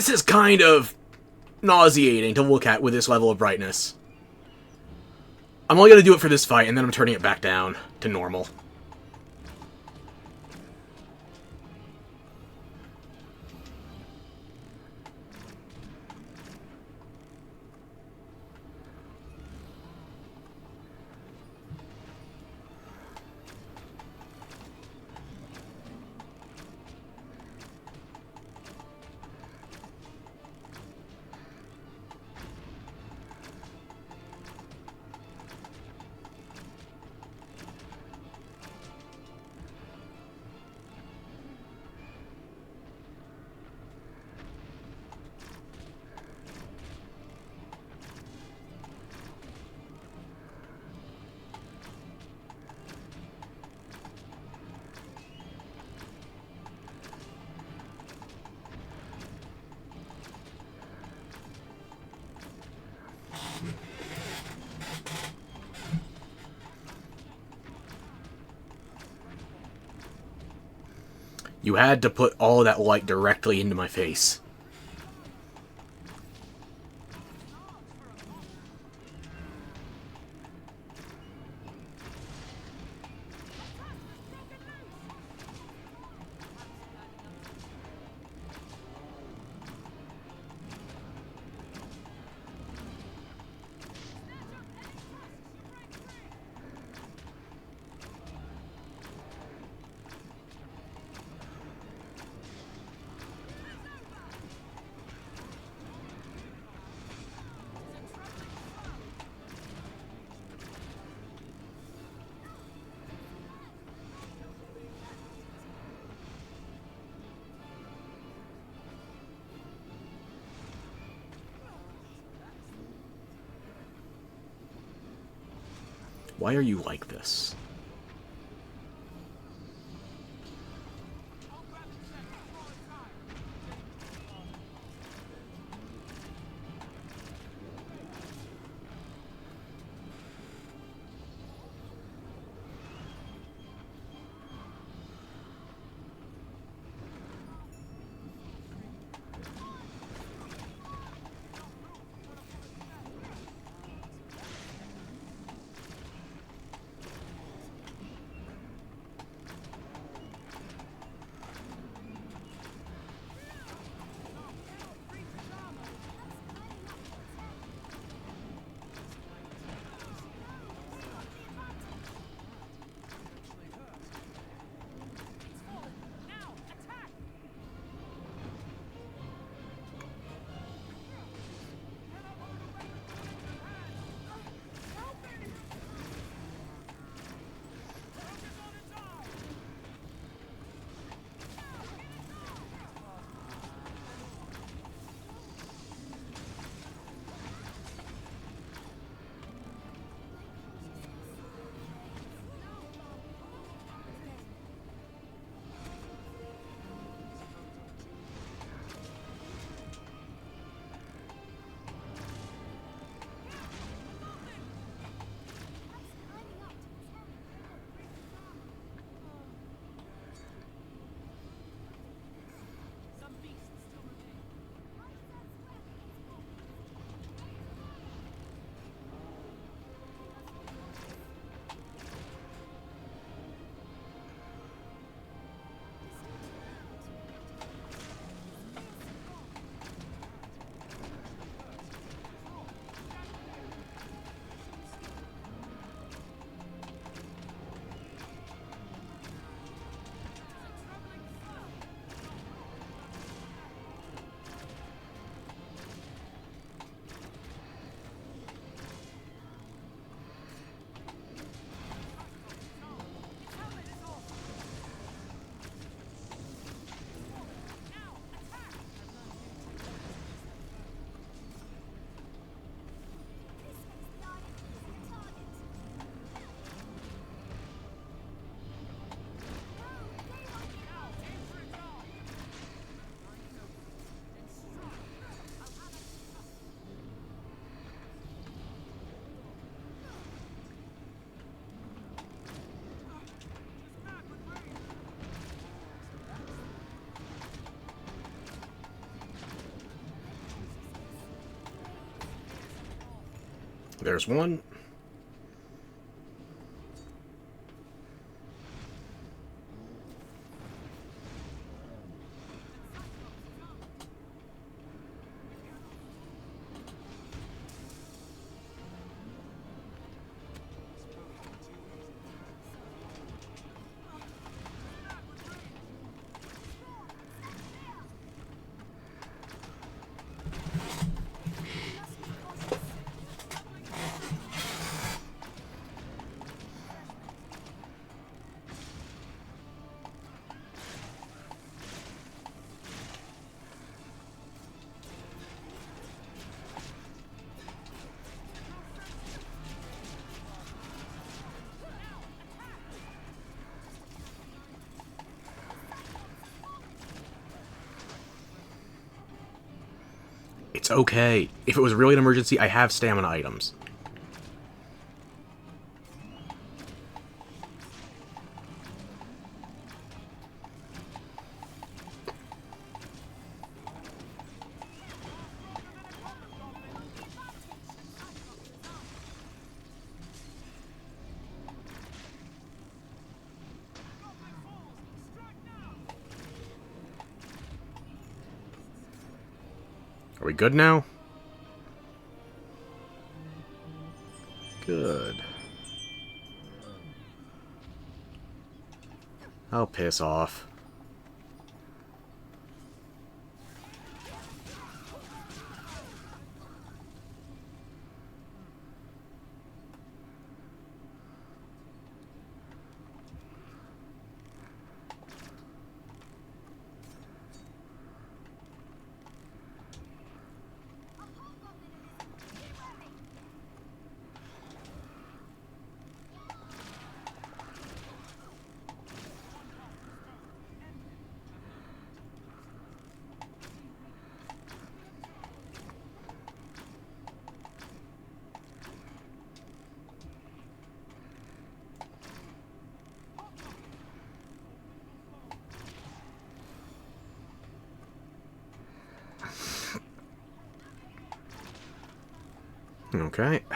This is kind of nauseating to look at with this level of brightness. I'm only going to do it for this fight, and then I'm turning it back down to normal. You had to put all of that light directly into my face. Why are you like this? There's one. It's okay. If it was really an emergency, I have stamina items. Are we good now? Good. I'll piss off. Okay. I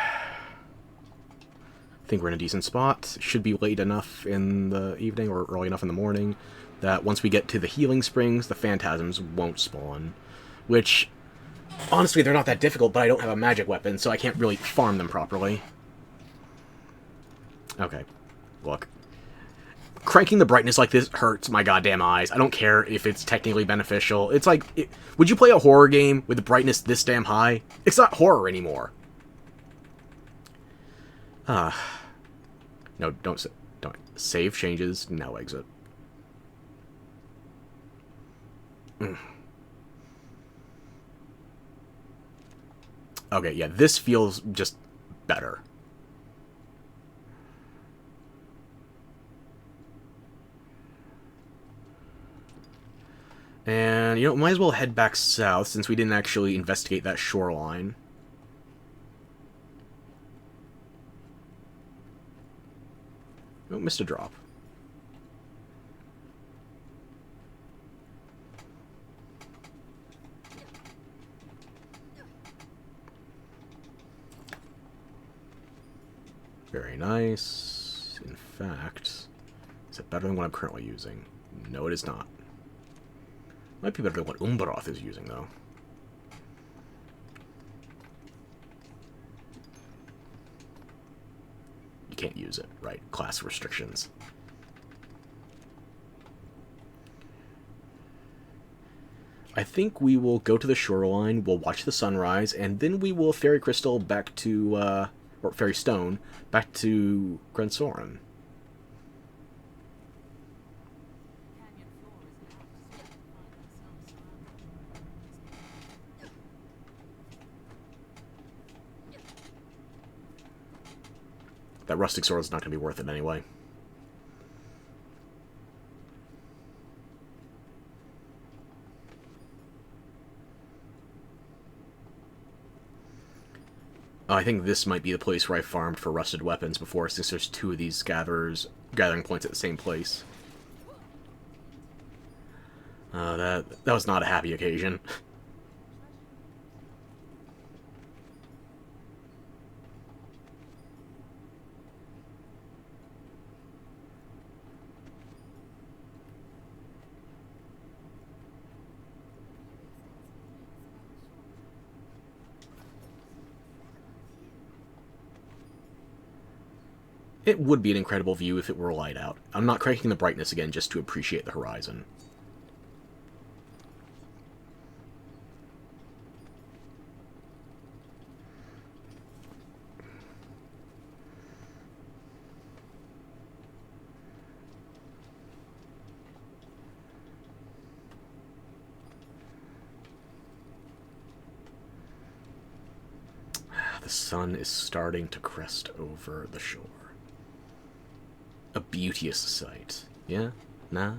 think we're in a decent spot. Should be late enough in the evening or early enough in the morning that once we get to the healing springs, the phantasms won't spawn. Which, honestly, they're not that difficult, but I don't have a magic weapon, so I can't really farm them properly. Okay. Look. Cranking the brightness like this hurts my goddamn eyes. I don't care if it's technically beneficial. It's like, would you play a horror game with the brightness this damn high? It's not horror anymore. No, don't save changes, now exit. Okay, yeah, this feels just better. And, you know, might as well head back south since we didn't actually investigate that shoreline. Oh, missed a drop. Very nice. In fact, is it better than what I'm currently using? No, it is not. Might be better than what Umbroth is using, though. You can't use it, right? Class restrictions. I think we will go to the shoreline, we'll watch the sunrise, and then we will Fairy Crystal back to, or Fairy Stone, back to Grensoren. That rustic sword is not going to be worth it anyway. I think this might be the place where I farmed for rusted weapons before, since there's two of these gathering points at the same place. That was not a happy occasion. It would be an incredible view if it were light out. I'm not cranking the brightness again just to appreciate the horizon. The sun is starting to crest over the shore. A beauteous sight. Yeah? Nah?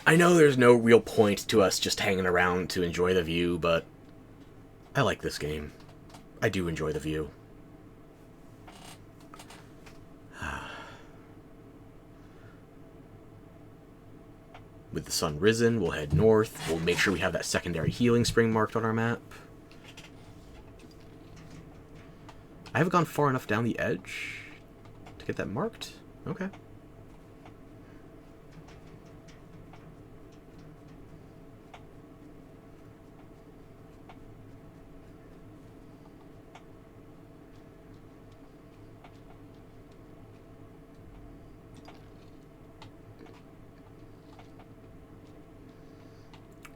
I know there's no real point to us just hanging around to enjoy the view, but I like this game. I do enjoy the view. With the sun risen, we'll head north. We'll make sure we have that secondary healing spring marked on our map. I haven't gone far enough down the edge to get that marked. Okay.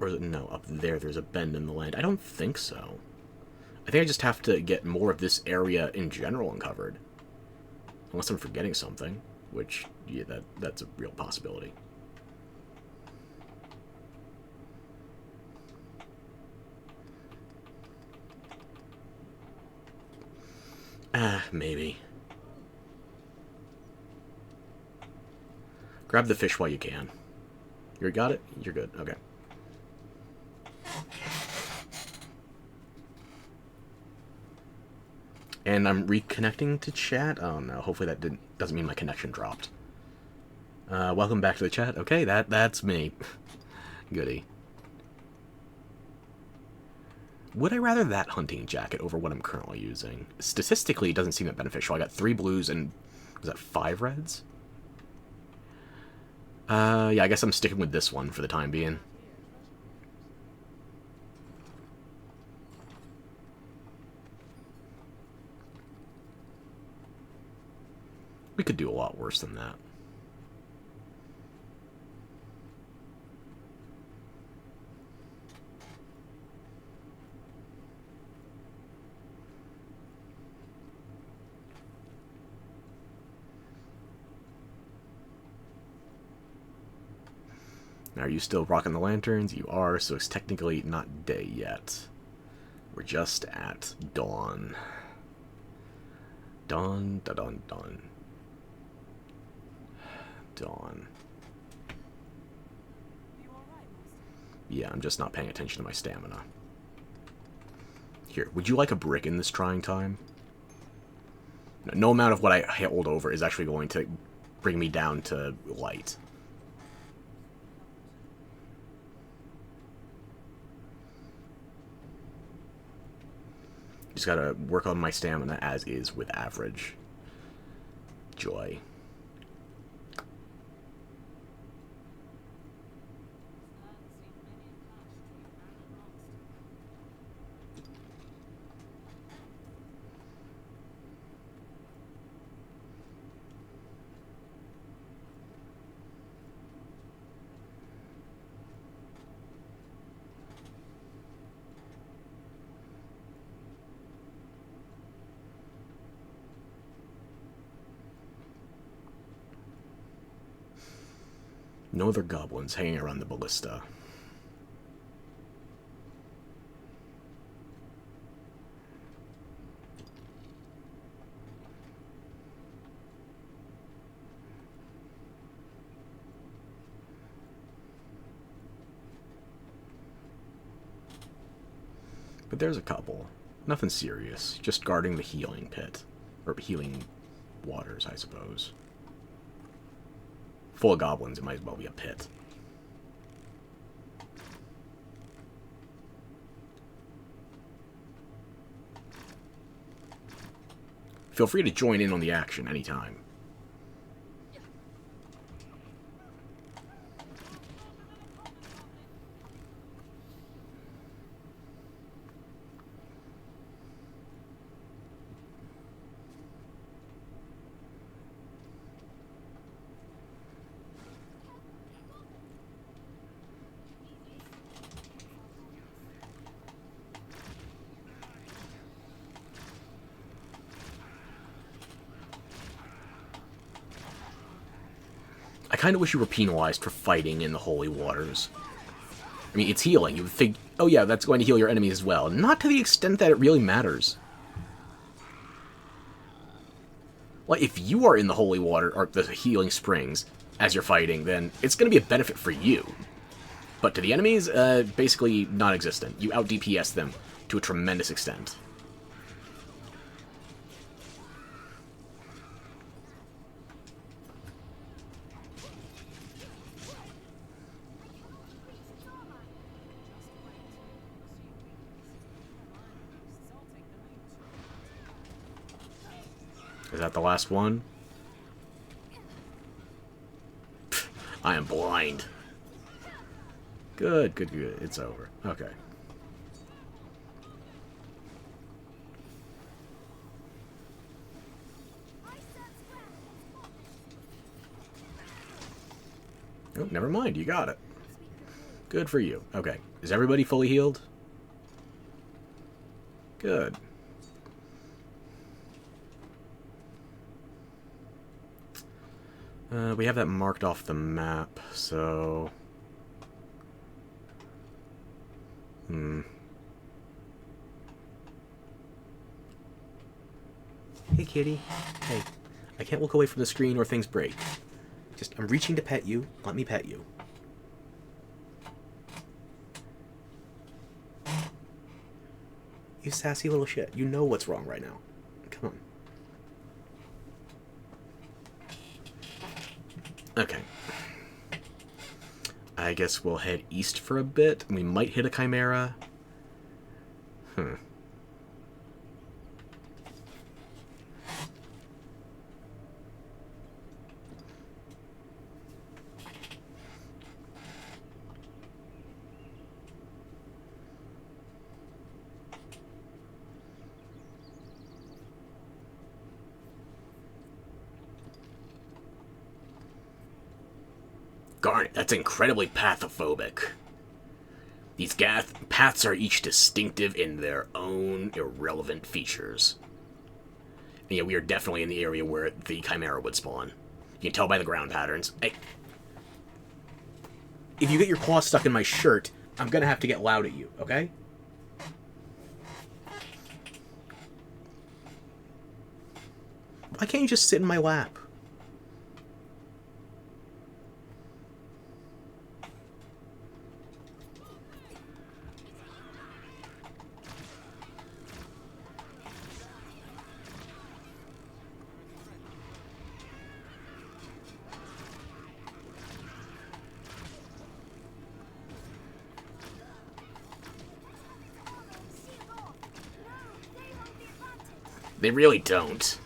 Or is it, no, up there's a bend in the land. I don't think so. I think I just have to get more of this area in general uncovered. Unless I'm forgetting something, which, yeah, that's a real possibility. Maybe. Grab the fish while you can. You got it? You're good. Okay. And I'm reconnecting to chat. Oh no, hopefully that doesn't mean my connection dropped. Welcome back to the chat. Okay, that's me. Goody. Would I rather that hunting jacket over what I'm currently using? Statistically, it doesn't seem that beneficial. I got 3 blues and, was that 5 reds? Yeah, I guess I'm sticking with this one for the time being. We could do a lot worse than that. Are you still rocking the lanterns? You are, so it's technically not day yet. We're just at dawn. Dawn, dawn, dawn. Dawn. Yeah, I'm just not paying attention to my stamina. Here, would you like a brick in this trying time? No amount of what I hold over is actually going to bring me down to light. Just gotta work on my stamina as is with average. Joy. No other goblins hanging around the ballista. But there's a couple. Nothing serious. Just guarding the healing pit. Or healing waters, I suppose. Full of goblins, it might as well be a pit. Feel free to join in on the action anytime. I kind of wish you were penalized for fighting in the holy waters. I mean, it's healing. You would think, oh yeah, that's going to heal your enemies as well. Not to the extent that it really matters. Like, if you are in the holy water, or the healing springs, as you're fighting, then it's going to be a benefit for you. But to the enemies, basically non-existent. You out-DPS them to a tremendous extent. Is that the last one? Pfft, I am blind. Good, good, good. It's over. Okay. Oh, never mind. You got it. Good for you. Okay. Is everybody fully healed? Good. We have that marked off the map, so... Hey, kitty. Hey. I can't look away from the screen or things break. Just, I'm reaching to pet you. Let me pet you. You sassy little shit. You know what's wrong right now. Come on. Okay. I guess we'll head east for a bit. We might hit a chimera. Garnet, that's incredibly pathophobic. These paths are each distinctive in their own irrelevant features. And yeah, we are definitely in the area where the chimera would spawn. You can tell by the ground patterns. Hey, if you get your claw stuck in my shirt, I'm gonna have to get loud at you, okay? Why can't you just sit in my lap? They really don't.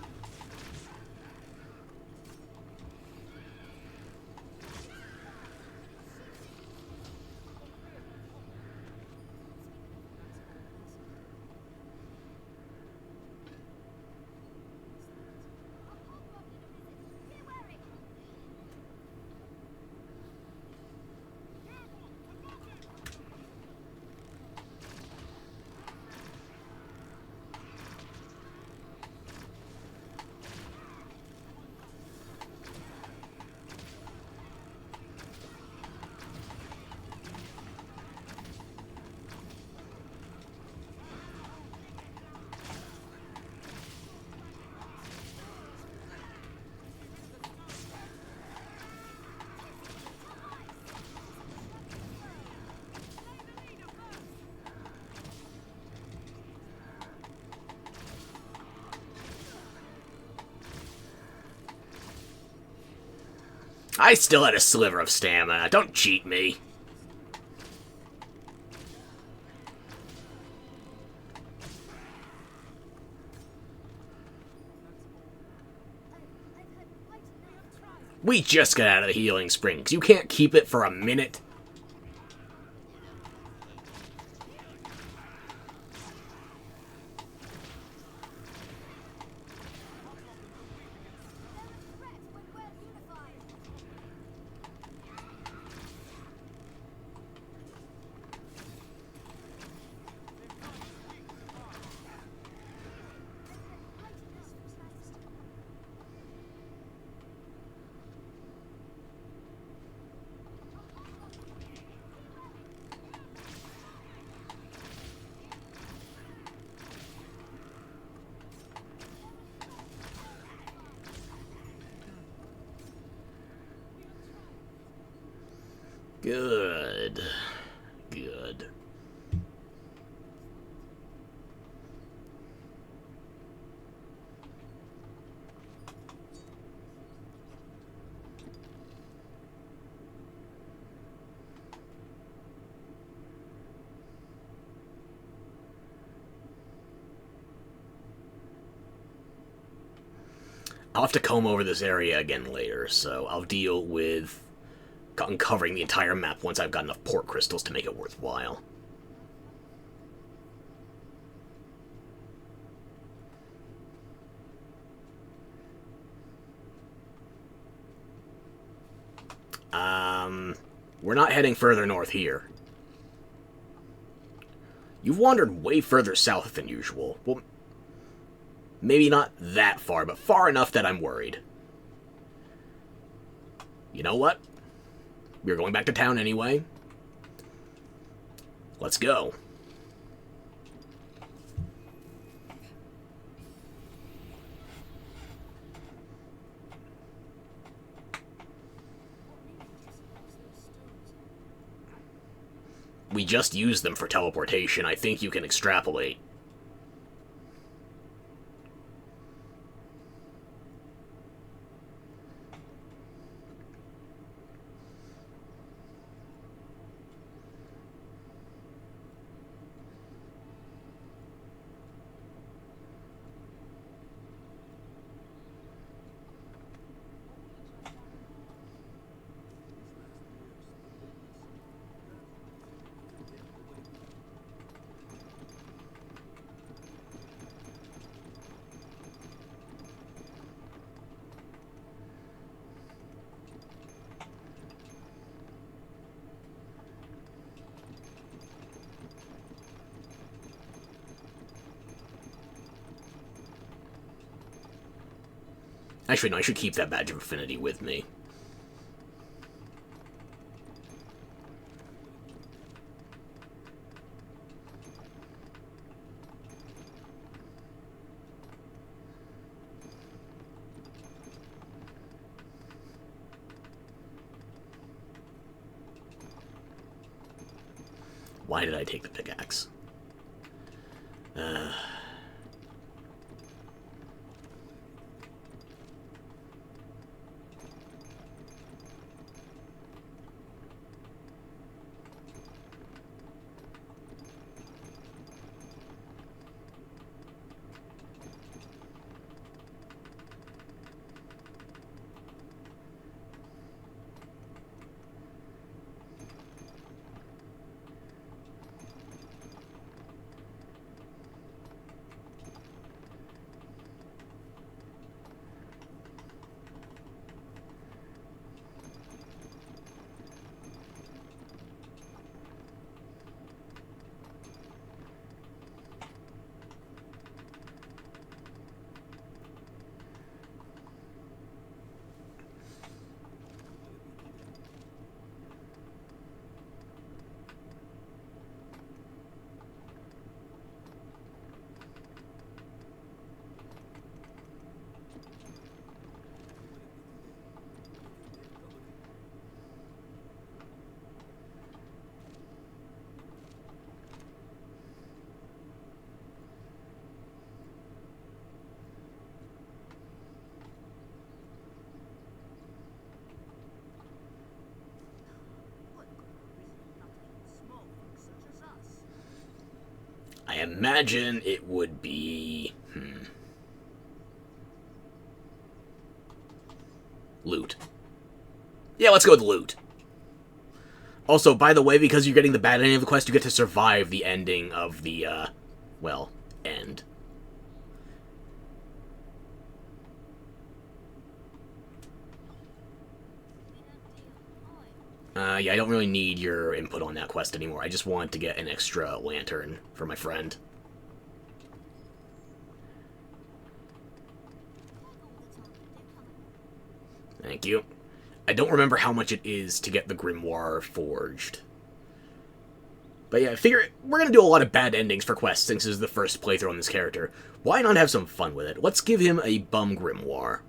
I still had a sliver of stamina. Don't cheat me. We just got out of the healing springs. You can't keep it for a minute. Good. Good. I'll have to comb over this area again later, so I'll deal with uncovering the entire map once I've got enough port crystals to make it worthwhile. We're not heading further north here. You've wandered way further south than usual. Well, maybe not that far, but far enough that I'm worried. You know what? We're going back to town anyway. Let's go. We just used them for teleportation. I think you can extrapolate. Actually, no, I should keep that badge of affinity with me. Why did I take the pickaxe? imagine it would be... Loot. Yeah, let's go with loot. Also, by the way, because you're getting the bad ending of the quest, you get to survive the ending of the, well, end. Yeah, I don't really need your input on that quest anymore. I just want to get an extra lantern for my friend. Thank you. I don't remember how much it is to get the grimoire forged. But yeah, I figure we're going to do a lot of bad endings for quests since this is the first playthrough on this character. Why not have some fun with it? Let's give him a bum grimoire.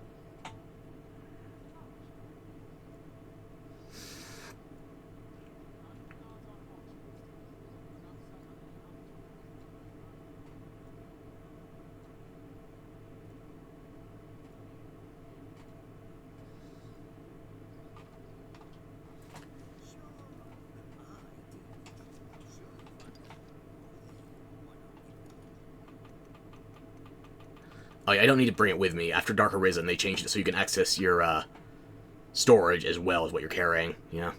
Oh, yeah, I don't need to bring it with me. After Dark Arisen, they changed it so you can access your storage as well as what you're carrying. Yeah.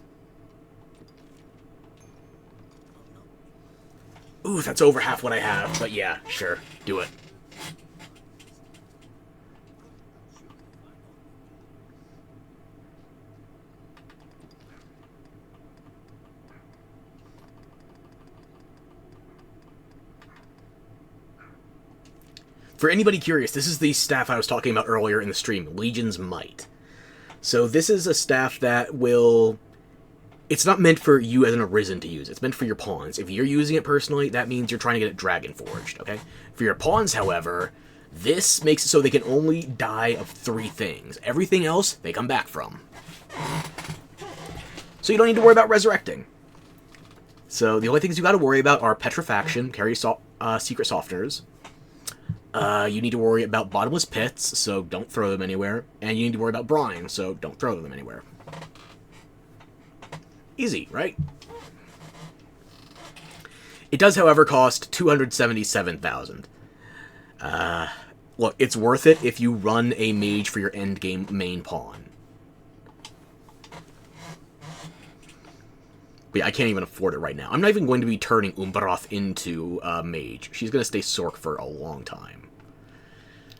Ooh, that's over half what I have. But yeah, sure. Do it. For anybody curious, this is the staff I was talking about earlier in the stream, Legion's Might. So this is a staff that will... It's not meant for you as an Arisen to use. It's meant for your pawns. If you're using it personally, that means you're trying to get it Dragon Forged, okay? For your pawns, however, this makes it so they can only die of 3 things. Everything else, they come back from. So you don't need to worry about resurrecting. So the only things you got to worry about are Petrifaction, carry secret softeners. You need to worry about bottomless pits, so don't throw them anywhere. And you need to worry about brine, so don't throw them anywhere. Easy, right? It does, however, cost 277,000. Look, it's worth it if you run a mage for your endgame main pawn. But yeah, I can't even afford it right now. I'm not even going to be turning Umbaroth into a mage. She's going to stay Sork for a long time.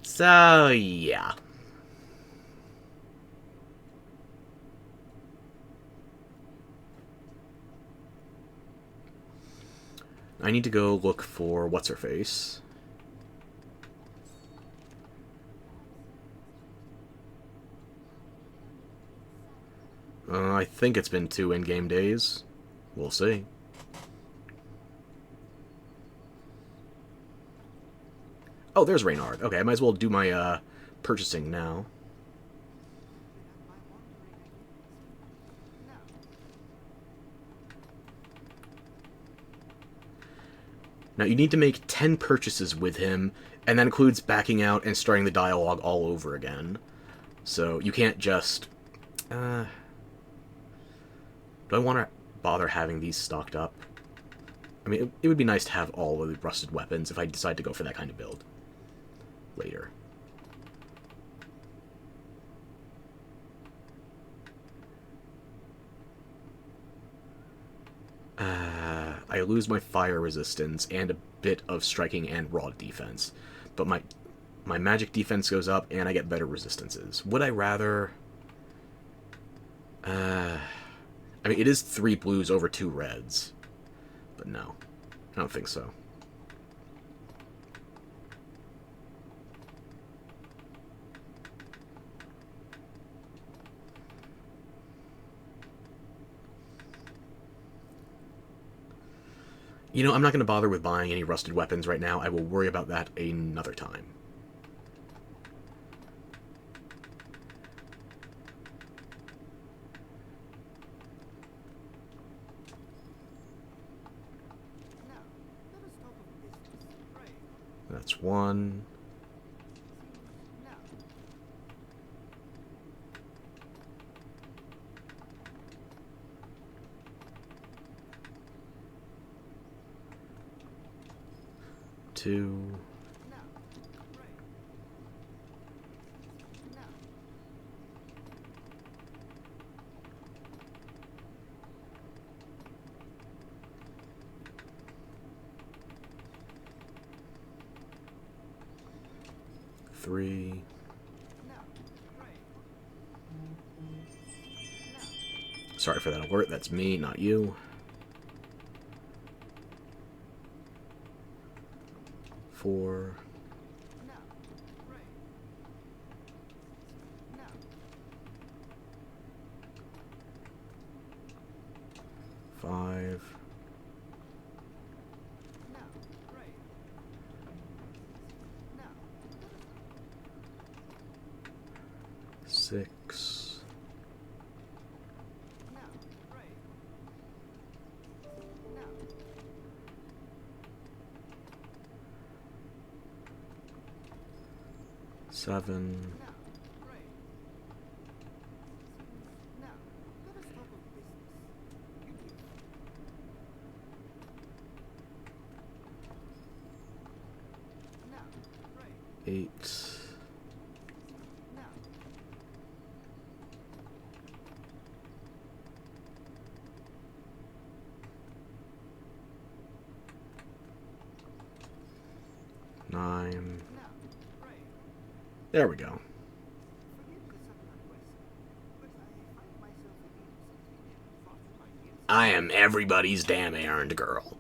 So, yeah. I need to go look for What's-Her-Face. I think it's been 2 in-game days. We'll see. Oh, there's Reynard. Okay, I might as well do my purchasing now. Now, you need to make 10 purchases with him, and that includes backing out and starting the dialogue all over again. So, you can't just... do I want to bother having these stocked up? I mean, it would be nice to have all of the rusted weapons if I decide to go for that kind of build later. I lose my fire resistance and a bit of striking and raw defense, but my magic defense goes up and I get better resistances. Would I rather... I mean, it is 3 blues over 2 reds, but no, I don't think so. You know, I'm not going to bother with buying any rusted weapons right now. I will worry about that another time. That's 1. 2. No. Right. No. 3. No. Right. No. Sorry for that alert. That's me, not you. 4. No. Right. No. 5. No. Right. No. 6. No. Right. No. 7. No. Right. No. Let us talk of business. You do. No. Right. 8. No. 9. No. Right. There we go. Forgive the sudden request, but I find myself again since we fought for my years. I am everybody's damn errand girl.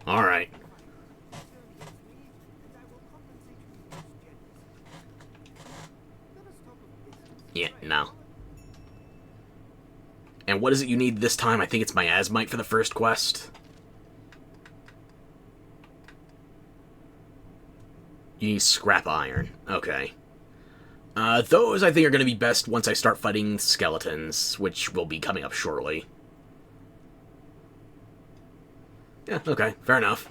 Alright. Fine. Turn against me, and I will compensate you most generously. Now, let us talk of business. Yeah, Right, no. Golly? And what is it you need this time? I think it's miasmite for the first quest. You need scrap iron. Okay. Those I think are going to be best once I start fighting skeletons, which will be coming up shortly. Yeah, okay. Fair enough.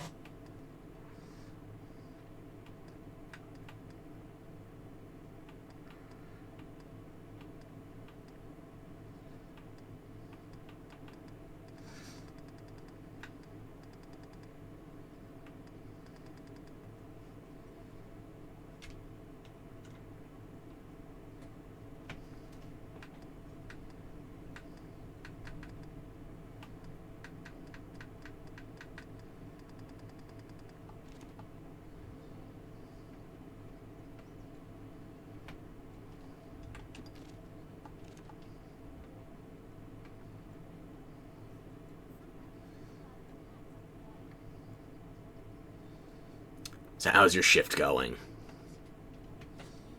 So how's your shift going? You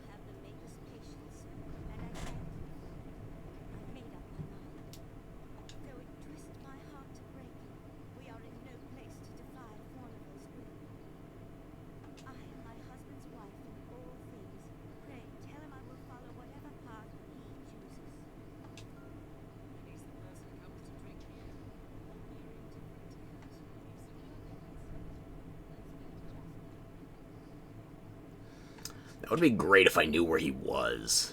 have the latest patience, and I thank you. I've made up my mind. Though it twists my heart to break, we are in no place to defy Fornival's will. I am my husband's wife in all things. Pray, tell him I will follow whatever path he chooses. He's the person who comes to drink here. We're in different towns. We've secured their consent. Let's meet Jasper. That would be great if I knew where he was.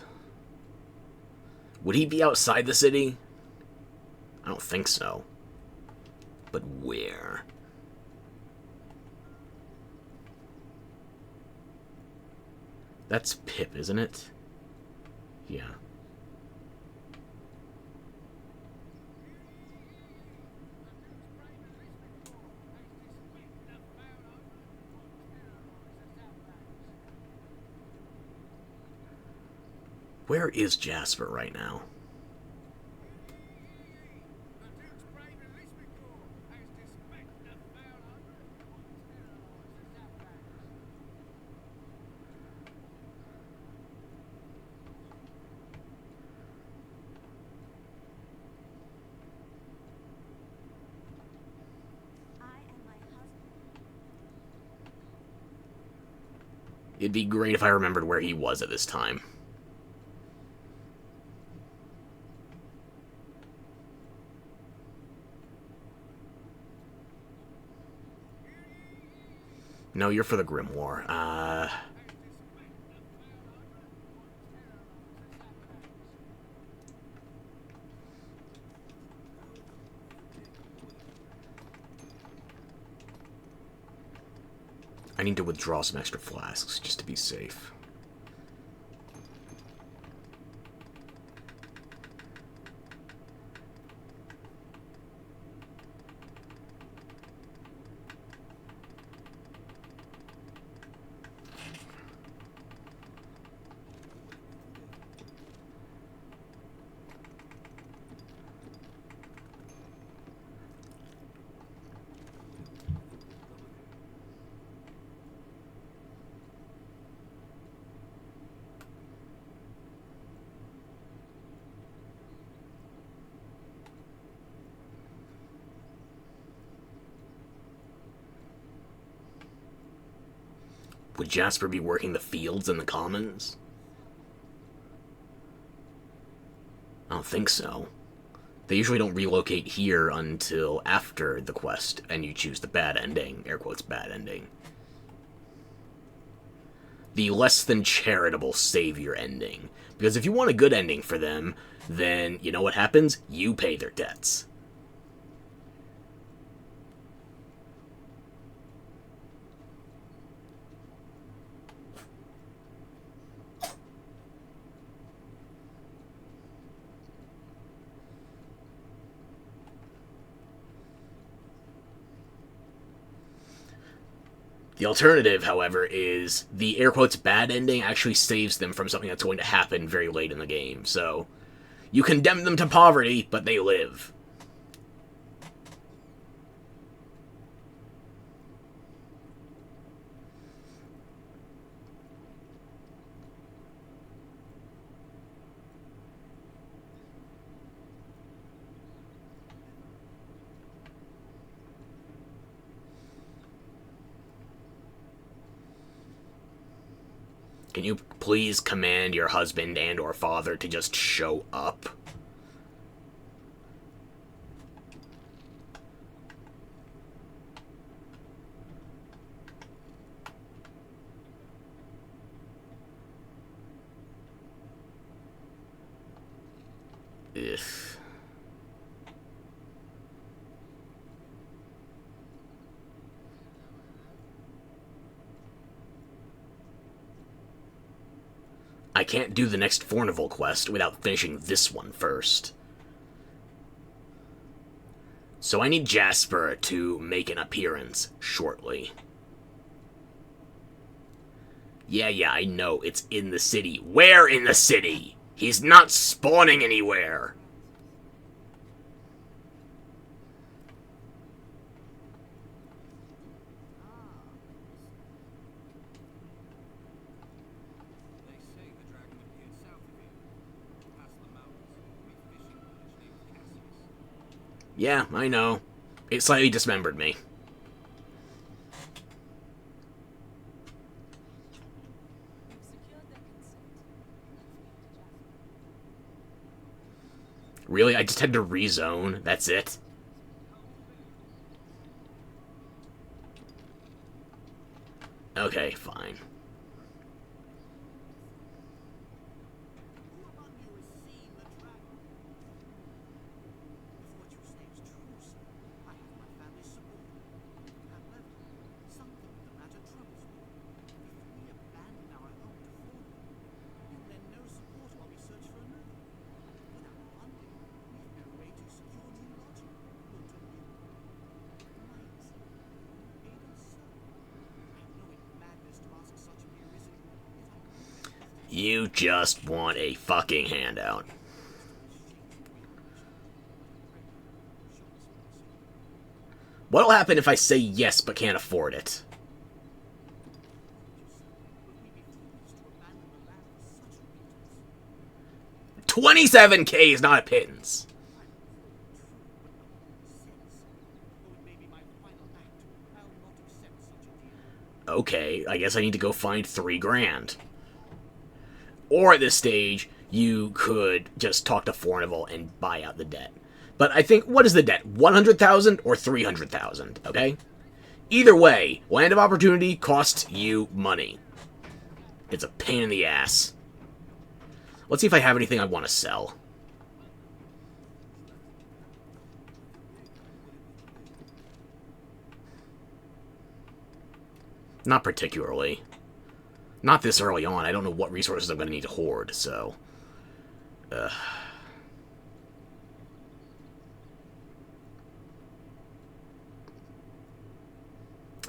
Would he be outside the city? I don't think so. But where? That's Pip, isn't it? Yeah. Where is Jasper right now? I and my husband. It'd be great if I remembered where he was at this time. No, you're for the Grimoire. I need to withdraw some extra flasks, just to be safe. Would Jasper be working the fields and the commons? I don't think so. They usually don't relocate here until after the quest, and you choose the bad ending. Air quotes, bad ending. The less than charitable savior ending. Because if you want a good ending for them, then you know what happens? You pay their debts. The alternative, however, is the air quotes bad ending actually saves them from something that's going to happen very late in the game. So, you condemn them to poverty, but they live. Can you please command your husband and or father to just show up? Ugh. I can't do the next Fornival quest without finishing this one first. So I need Jasper to make an appearance shortly. Yeah, I know, it's in the city. Where in the city? He's not spawning anywhere. Yeah, I know. It slightly dismembered me. Really? I just had to rezone? That's it? Okay, fine. You just want a fucking handout. What'll happen if I say yes but can't afford it? $27K is not a pittance. Okay, I guess I need to go find $3,000. Or at this stage, you could just talk to Fornival and buy out the debt. But I think, what is the debt? 100,000 or 300,000, okay? Either way, Land of Opportunity costs you money. It's a pain in the ass. Let's see if I have anything I want to sell. Not particularly. Not this early on. I don't know what resources I'm going to need to hoard, so... I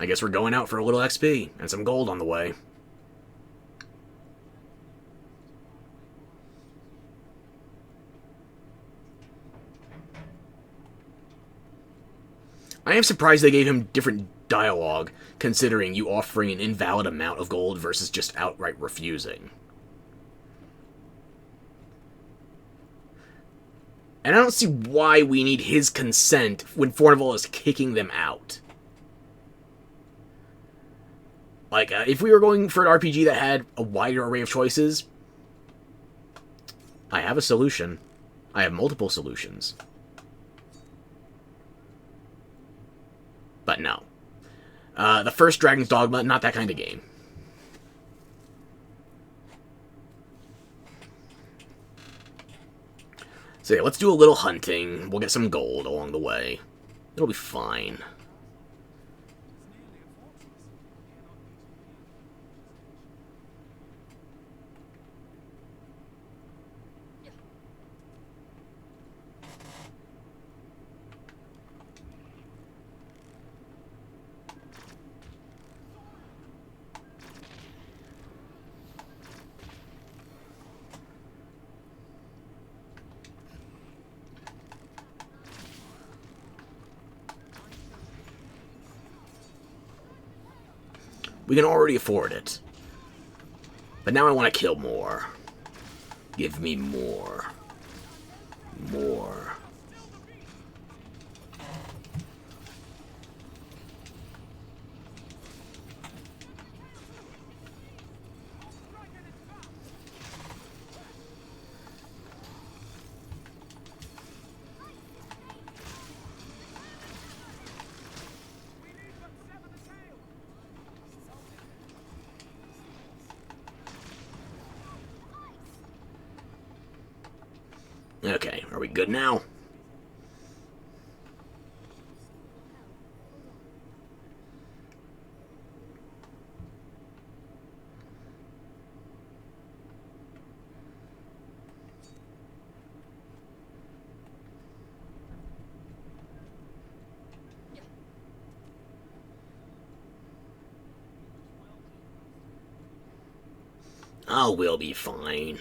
guess we're going out for a little XP, and some gold on the way. I am surprised they gave him different dialogue, considering you offering an invalid amount of gold versus just outright refusing. And I don't see why we need his consent when Fornival is kicking them out. Like, if we were going for an RPG that had a wider array of choices, I have a solution. I have multiple solutions. But no. The first Dragon's Dogma, not that kind of game. So yeah, let's do a little hunting. We'll get some gold along the way. It'll be fine. We can already afford it. But now I want to kill more. Give me more. More. Okay, are we good now? Oh, we'll be fine.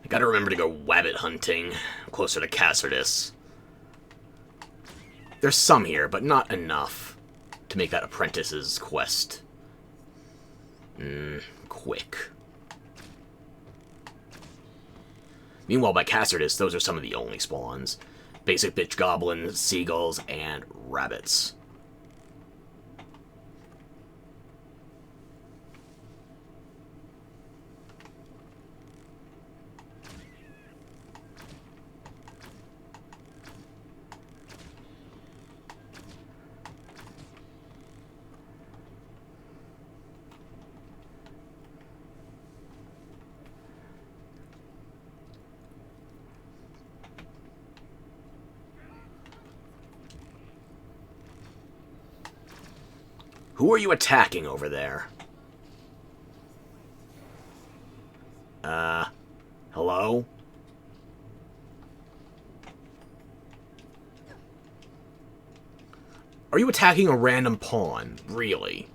I gotta remember to go wabbit hunting closer to Cassardus. There's some here, but not enough to make that apprentice's quest quick. Meanwhile, by Cassardus, those are some of the only spawns. Basic bitch goblins, seagulls, and rabbits. Who are you attacking over there? Hello? Are you attacking a random pawn? Really?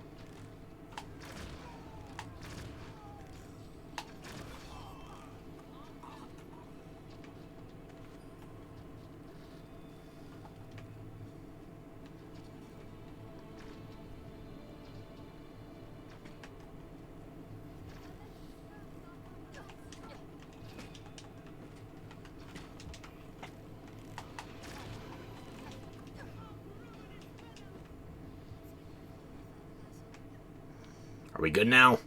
Are we good now?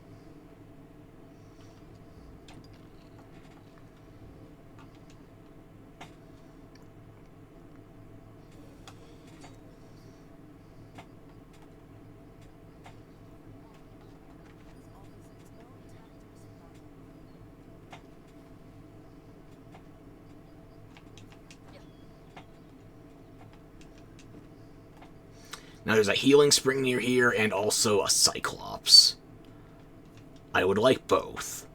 Now there's a healing spring near here and also a Cyclops. I would like both.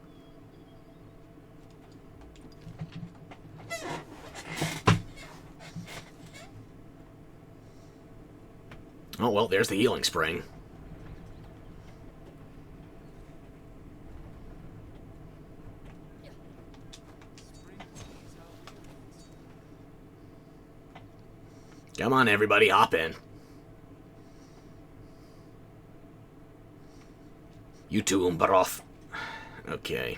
Oh, well, there's the healing spring. Come on, everybody, hop in. You too, Umbarov. Okay.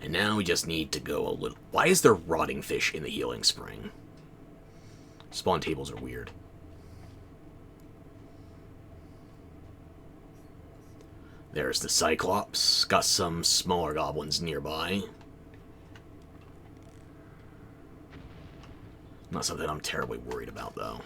And now we just need to go a little... Why is there rotting fish in the healing spring? Spawn tables are weird. There's the Cyclops. Got some smaller goblins nearby. Not something I'm terribly worried about, though.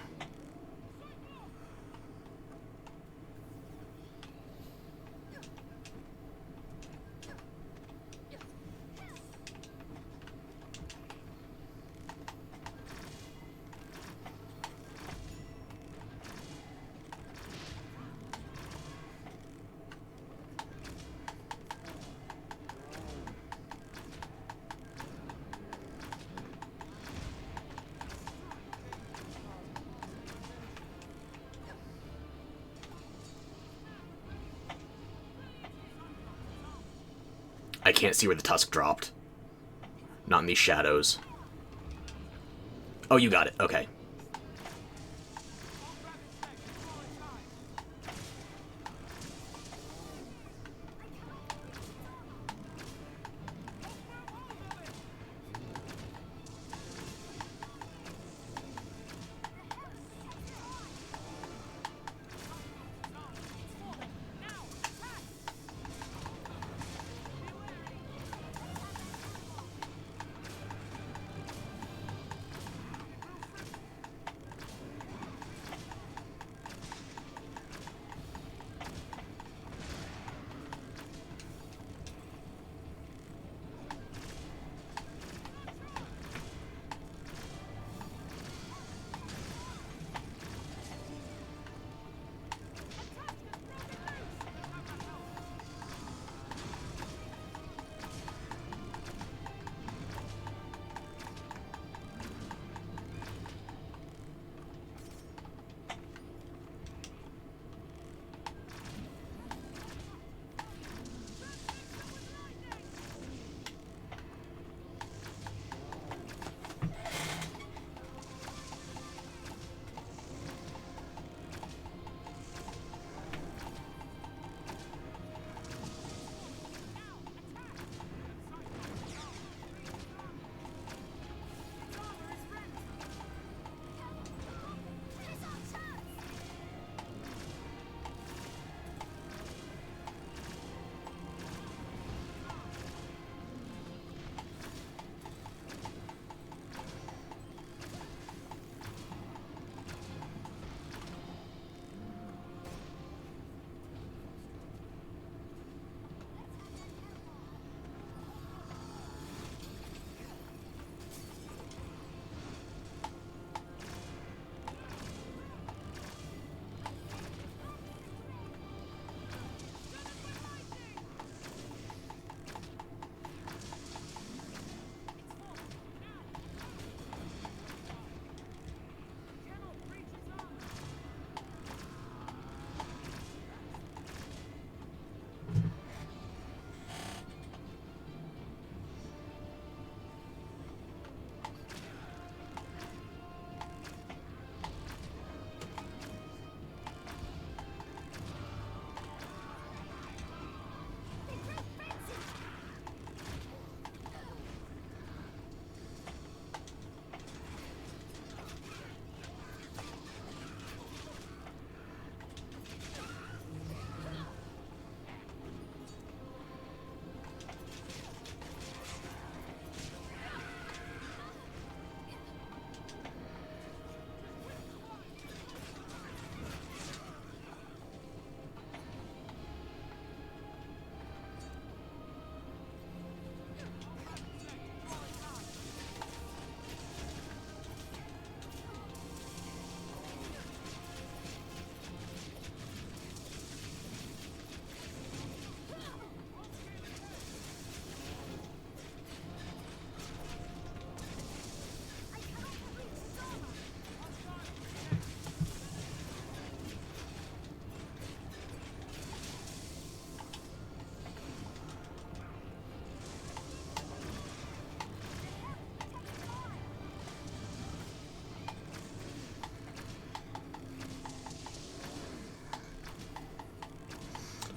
I can't see where the tusk dropped. Not in these shadows. Oh, you got it. Okay.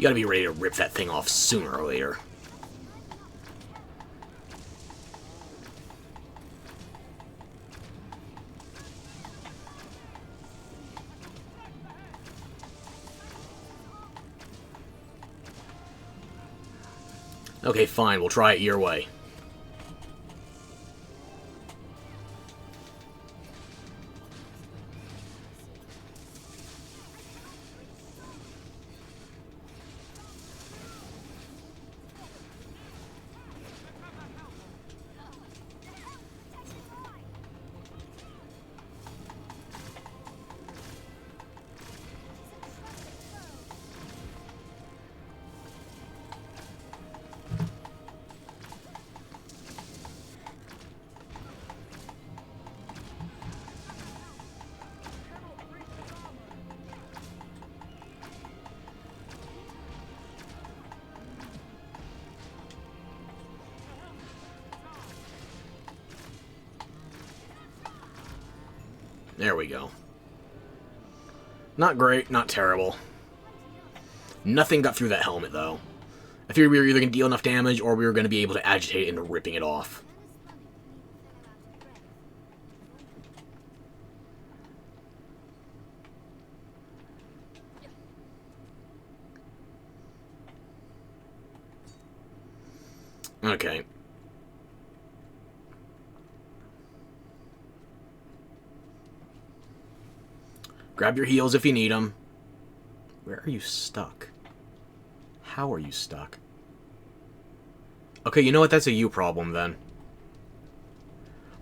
You gotta be ready to rip that thing off sooner or later. Okay, fine, we'll try it your way. There we go. Not great, not terrible. Nothing got through that helmet, though. I figured we were either going to deal enough damage, or we were going to be able to agitate it into ripping it off. Okay. Grab your heals if you need them. Where are you stuck? How are you stuck? Okay, you know what? That's a you problem, then.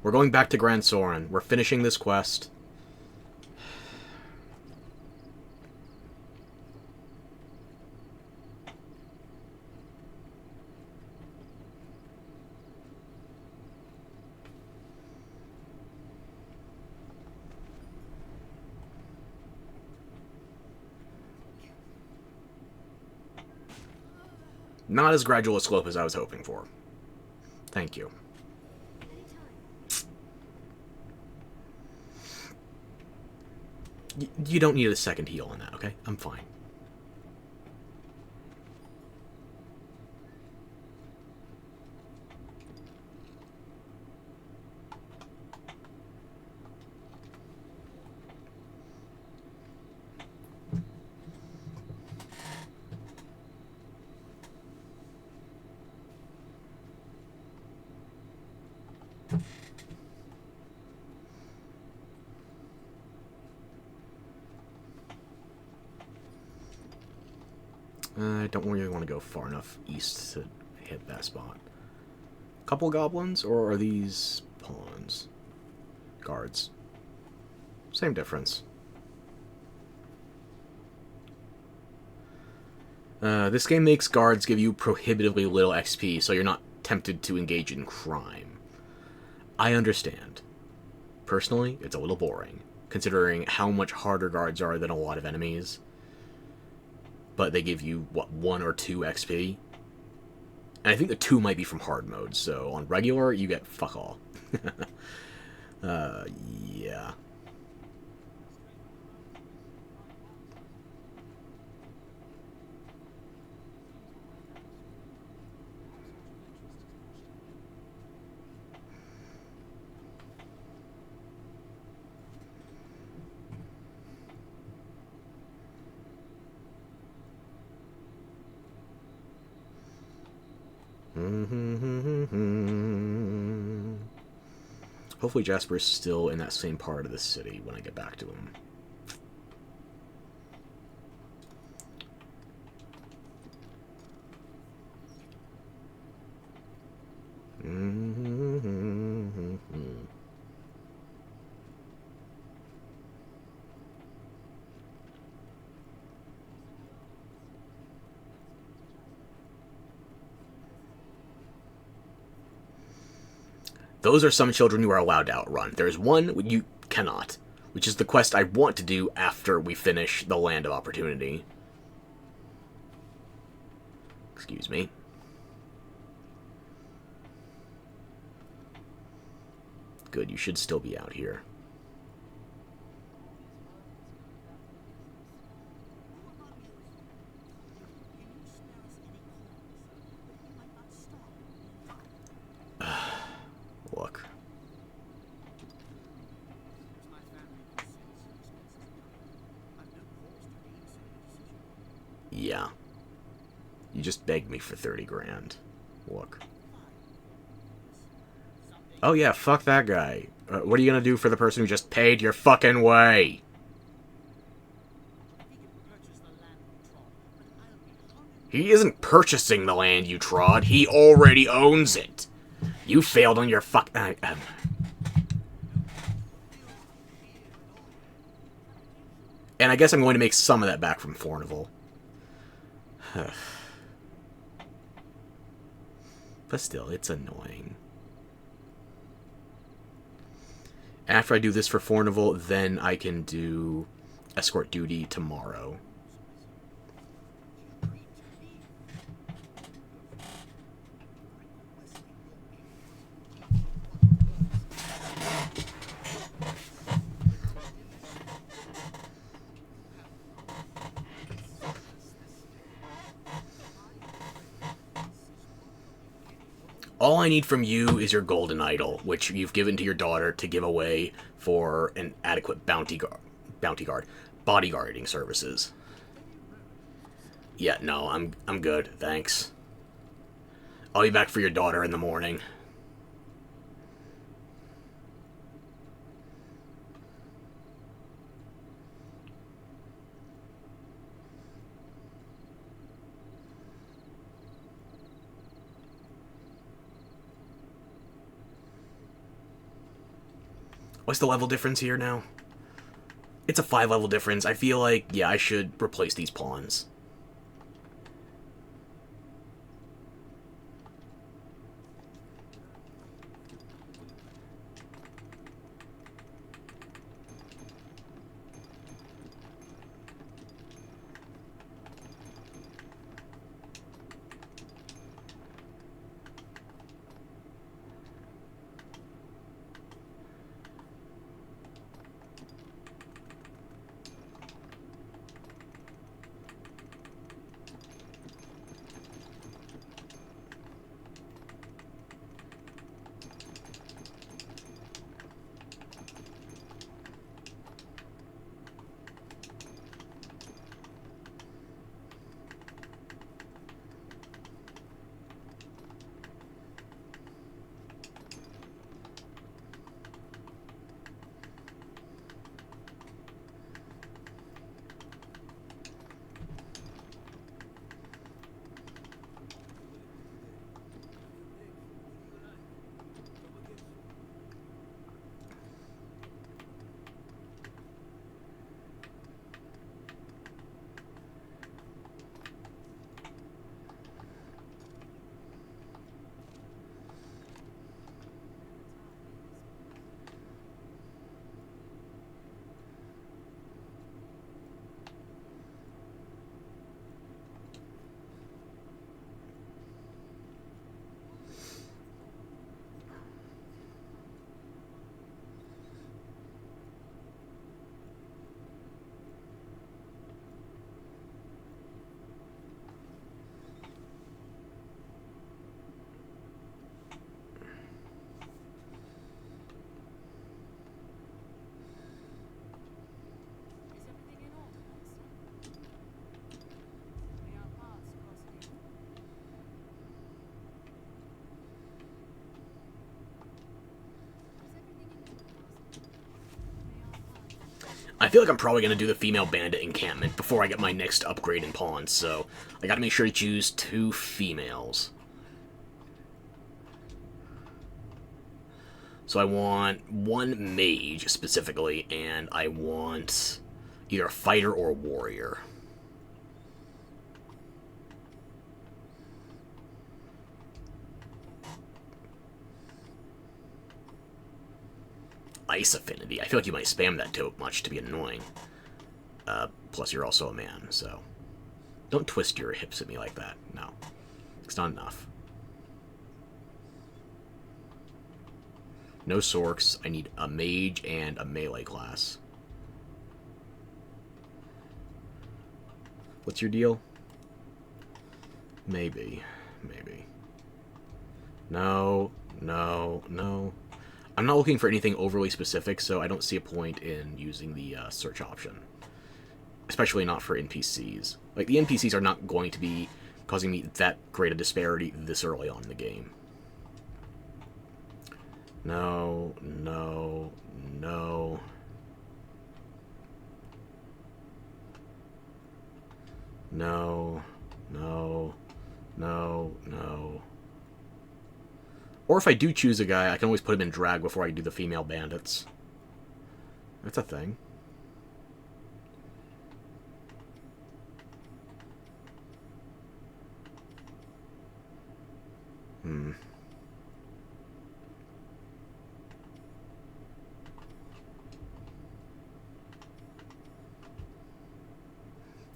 We're going back to Grand Soren. We're finishing this quest. Not as gradual a slope as I was hoping for. Thank you. You don't need a second heal on that, okay? I'm fine. I don't really want to go far enough east to hit that spot. Couple goblins, or are these pawns? Guards. Same difference. This game makes guards give you prohibitively little XP, so you're not tempted to engage in crime. I understand. Personally, it's a little boring, considering how much harder guards are than a lot of enemies. But they give you, what, 1 or 2 XP? And I think the 2 might be from hard mode, so on regular, you get fuck all. Yeah. Hopefully Jasper's still in that same part of the city when I get back to him. Those are some children you are allowed to outrun. There's one you cannot, which is the quest I want to do after we finish the Land of Opportunity. Excuse me. Good, you should still be out here. Yeah. You just begged me for 30 grand. Look. Oh yeah, fuck that guy. What are you gonna do for the person who just paid your fucking way? He isn't purchasing the land you trod. He already owns it. You failed on your fuck... And I guess I'm going to make some of that back from Fornival. But still, it's annoying. After I do this for Fornival, then I can do escort duty tomorrow. All I need from you is your golden idol, which you've given to your daughter to give away for an adequate bodyguarding services. Yeah, no, I'm good, thanks. I'll be back for your daughter in the morning. What's the level difference here now? It's a 5-level difference. I feel like, yeah, I should replace these pawns. I feel like I'm probably going to do the female bandit encampment before I get my next upgrade in pawns, so I got to make sure to choose 2 females. So I want 1 mage, specifically, and I want either a fighter or a warrior. Ice affinity. I feel like you might spam that too much to be annoying. Plus, you're also a man, so... Don't twist your hips at me like that. No. It's not enough. No sorks. I need a mage and a melee class. What's your deal? Maybe. Maybe. No. No. No. I'm not looking for anything overly specific, so I don't see a point in using the search option. Especially not for NPCs. Like, the NPCs are not going to be causing me that great a disparity this early on in the game. No, no, no. No, no, no, no. Or if I do choose a guy, I can always put him in drag before I do the female bandits. That's a thing.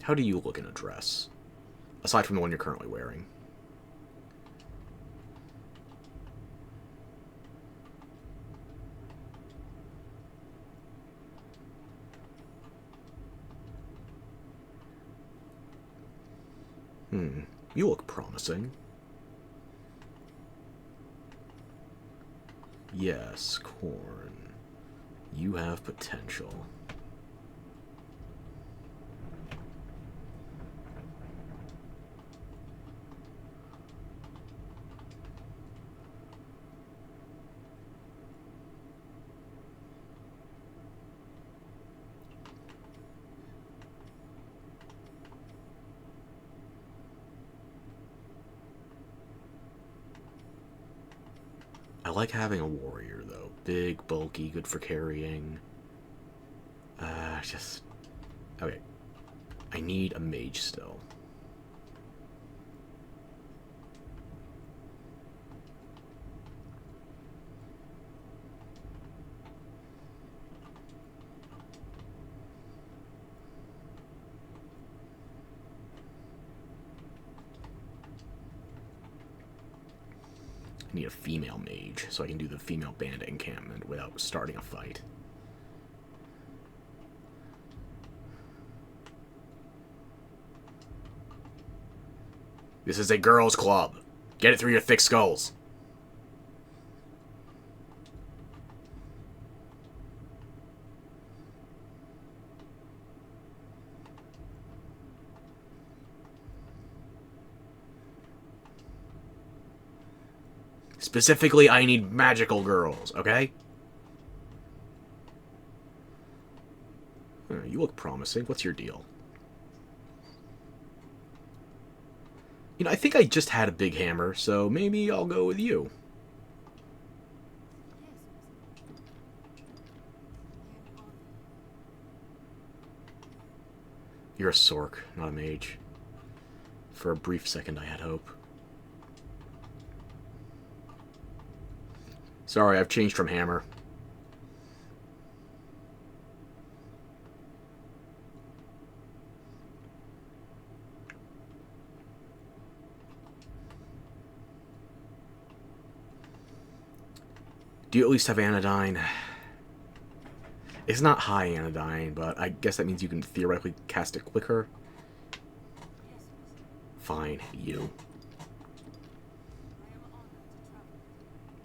How do you look in a dress? Aside from the one you're currently wearing. You look promising. Yes, Corn. You have potential. I like having a warrior, though. Big, bulky, good for carrying. Just... Okay. I need a mage still. I need a female mage so I can do the female bandit encampment without starting a fight. This is a girls' club. Get it through your thick skulls. Specifically, I need magical girls, okay? You look promising. What's your deal? You know, I think I just had a big hammer, so maybe I'll go with you. You're a sork, not a mage. For a brief second, I had hope. Sorry, I've changed from hammer. Do you at least have anodyne? It's not high anodyne, but I guess that means you can theoretically cast it quicker. Fine, you.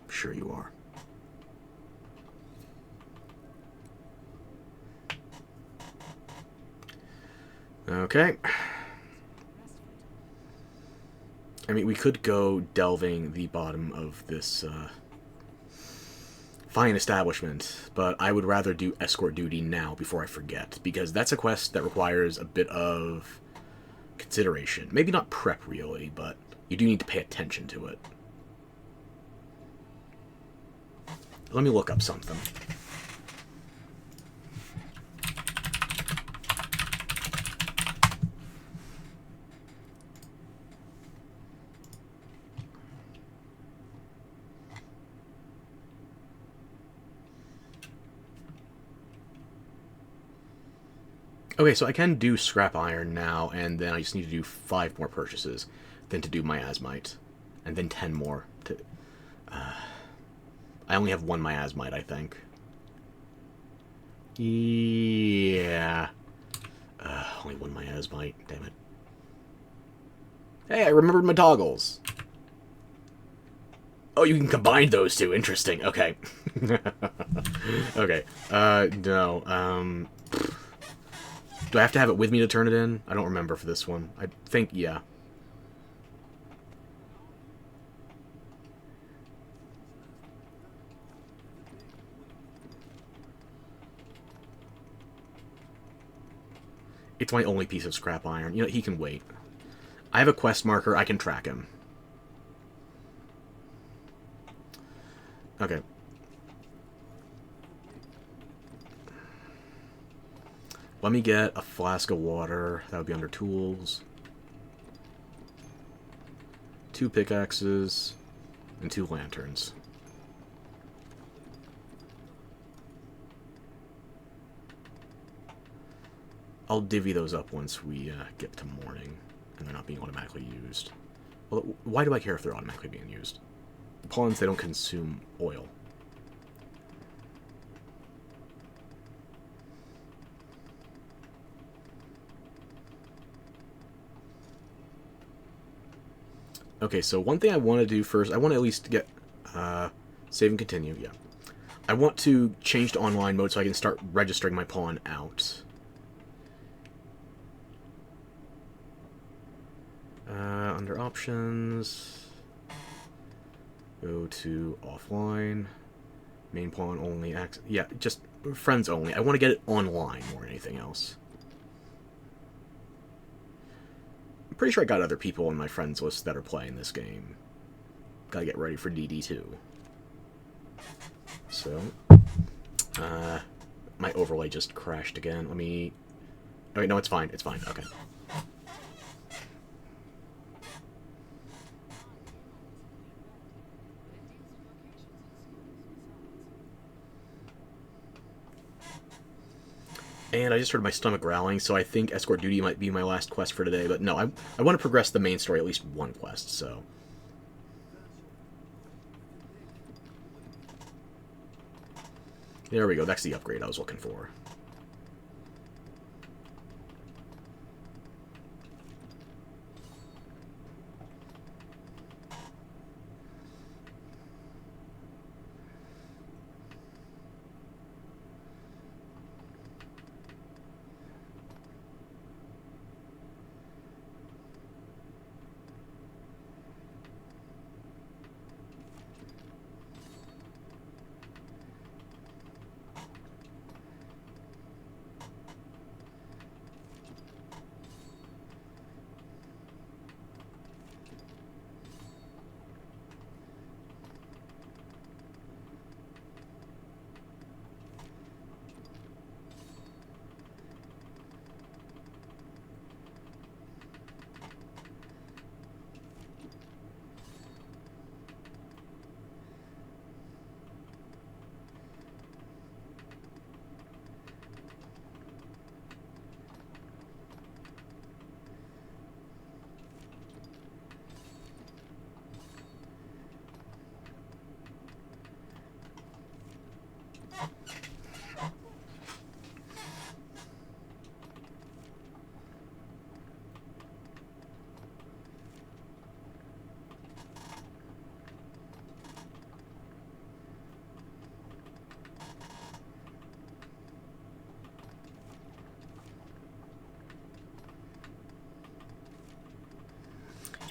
Sure you are. Okay. I mean, we could go delving the bottom of this fine establishment, but I would rather do escort duty now before I forget, because that's a quest that requires a bit of consideration. Maybe not prep, really, but you do need to pay attention to it. Let me look up something. Okay, so I can do scrap iron now, and then I just need to do 5 more purchases, then to do miasmite, and then 10 more to... I only have 1 miasmite, I think. Yeah. Only 1 miasmite, damn it. Hey, I remembered my toggles. Oh, you can combine those two, interesting, okay. Okay, no, Do I have to have it with me to turn it in? I don't remember for this one. I think, yeah. It's my only piece of scrap iron. You know, he can wait. I have a quest marker. I can track him. Okay. Let me get a flask of water. That would be under tools. 2 pickaxes. And 2 lanterns. I'll divvy those up once we get to morning. And they're not being automatically used. Well, why do I care if they're automatically being used? The pawns, they don't consume oil. Okay, so one thing I want to do first, I want to at least get save and continue, yeah. I want to change to online mode so I can start registering my pawn out. Under options, go to offline, main pawn only, yeah, just friends only. I want to get it online more than anything else. I'm pretty sure I got other people on my friends list that are playing this game. Gotta get ready for DD2. So, my overlay just crashed again. Let me... Oh, wait, no, it's fine. It's fine. Okay. And I just heard my stomach growling, so I think escort duty might be my last quest for today. But no, I want to progress the main story at least one quest, so... There we go, that's the upgrade I was looking for.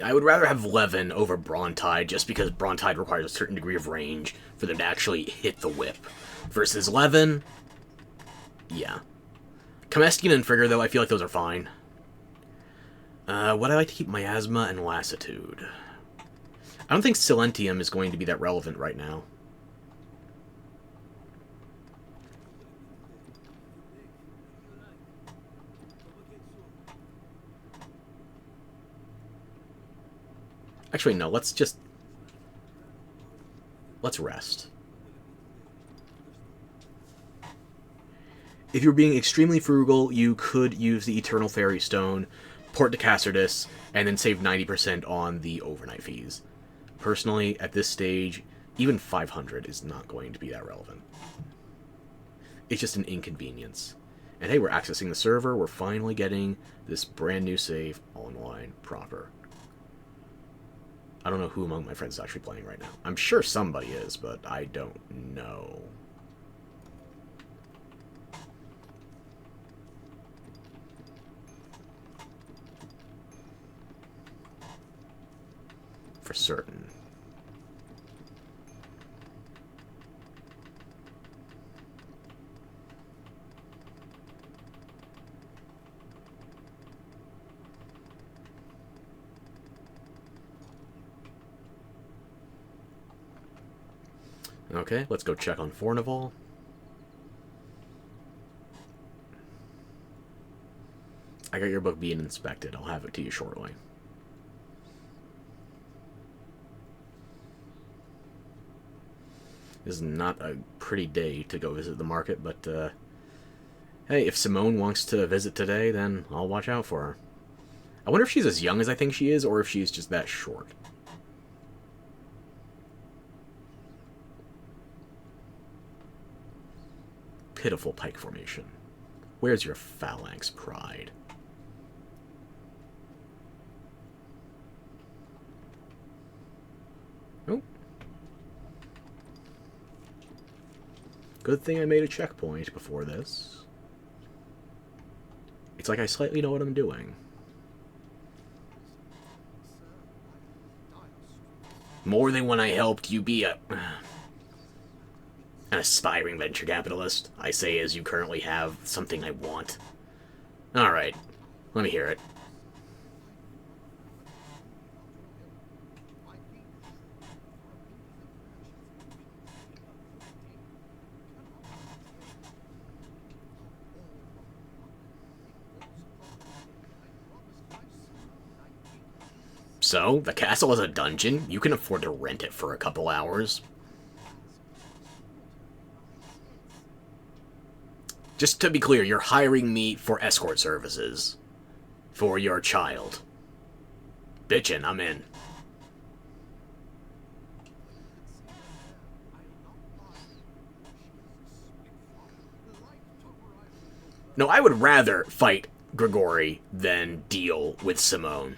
I would rather have Levin over Brontide, just because Brontide requires a certain degree of range for them to actually hit the whip. Versus Levin, yeah. Kamestian and Frigger, though, I feel like those are fine. Would I like to keep Miasma and Lassitude? I don't think Silentium is going to be that relevant right now. Actually, no, let's rest. If you're being extremely frugal, you could use the Eternal Fairy Stone, port to Cassardus, and then save 90% on the overnight fees. Personally, at this stage, even 500 is not going to be that relevant. It's just an inconvenience. And hey, we're accessing the server, we're finally getting this brand new save online proper. I don't know who among my friends is actually playing right now. I'm sure somebody is, but I don't know. for certain. Okay, let's go check on Fornival. I got your book being inspected. I'll have it to you shortly. This is not a pretty day to go visit the market, but hey, if Simone wants to visit today, then I'll watch out for her. I wonder if she's as young as I think she is, or if she's just that short. Pitiful pike formation. Where's your phalanx pride? Oh. Good thing I made a checkpoint before this. It's like I slightly know what I'm doing. More than when I helped you be an aspiring venture capitalist, I say, as you currently have something I want. Alright, let me hear it. So, the castle is a dungeon? You can afford to rent it for a couple hours. Just to be clear, you're hiring me for escort services. For your child. Bitchin', I'm in. No, I would rather fight Grigori than deal with Simone.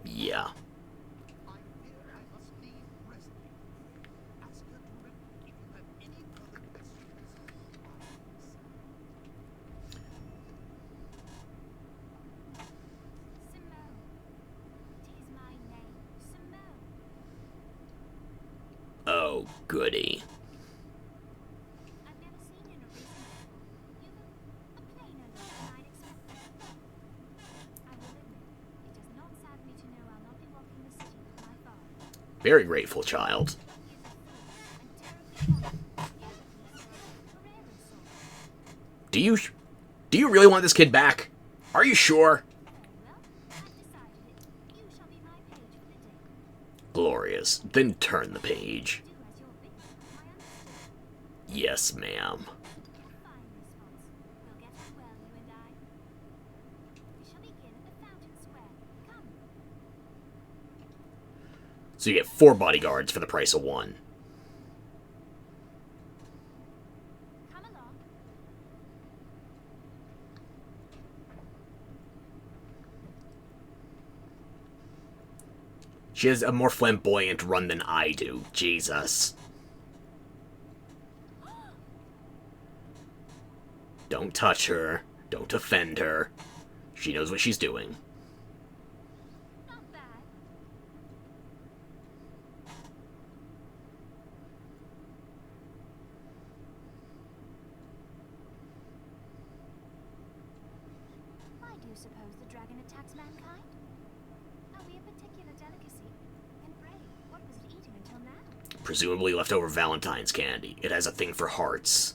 Yeah. Oh, goody. I've never seen an Arisen before. You look a plainer look than I'd expected. I will admit, it does not sadden me to know I'll not be walking the city with my father. Very grateful, child. He is a fool and terribly fond of Herrera's sword. Do you really want this kid back? Are you sure? Very well, I've decided it. You shall be my page for the day. Glorious. Then turn the page. Do as you're bidden, I understood. Yes, ma'am. Fine response. We'll get on well, you and I. We shall begin at the Fountain Square. Come. So you get 4 bodyguards for the price of 1. Come along. She has a more flamboyant run than I do. Jesus. Don't touch her. Don't offend her. She knows what she's doing. Not bad. Why do you suppose the dragon attacks mankind? Are we a particular delicacy? And pray, what was it eating until now? Presumably leftover Valentine's candy. It has a thing for hearts.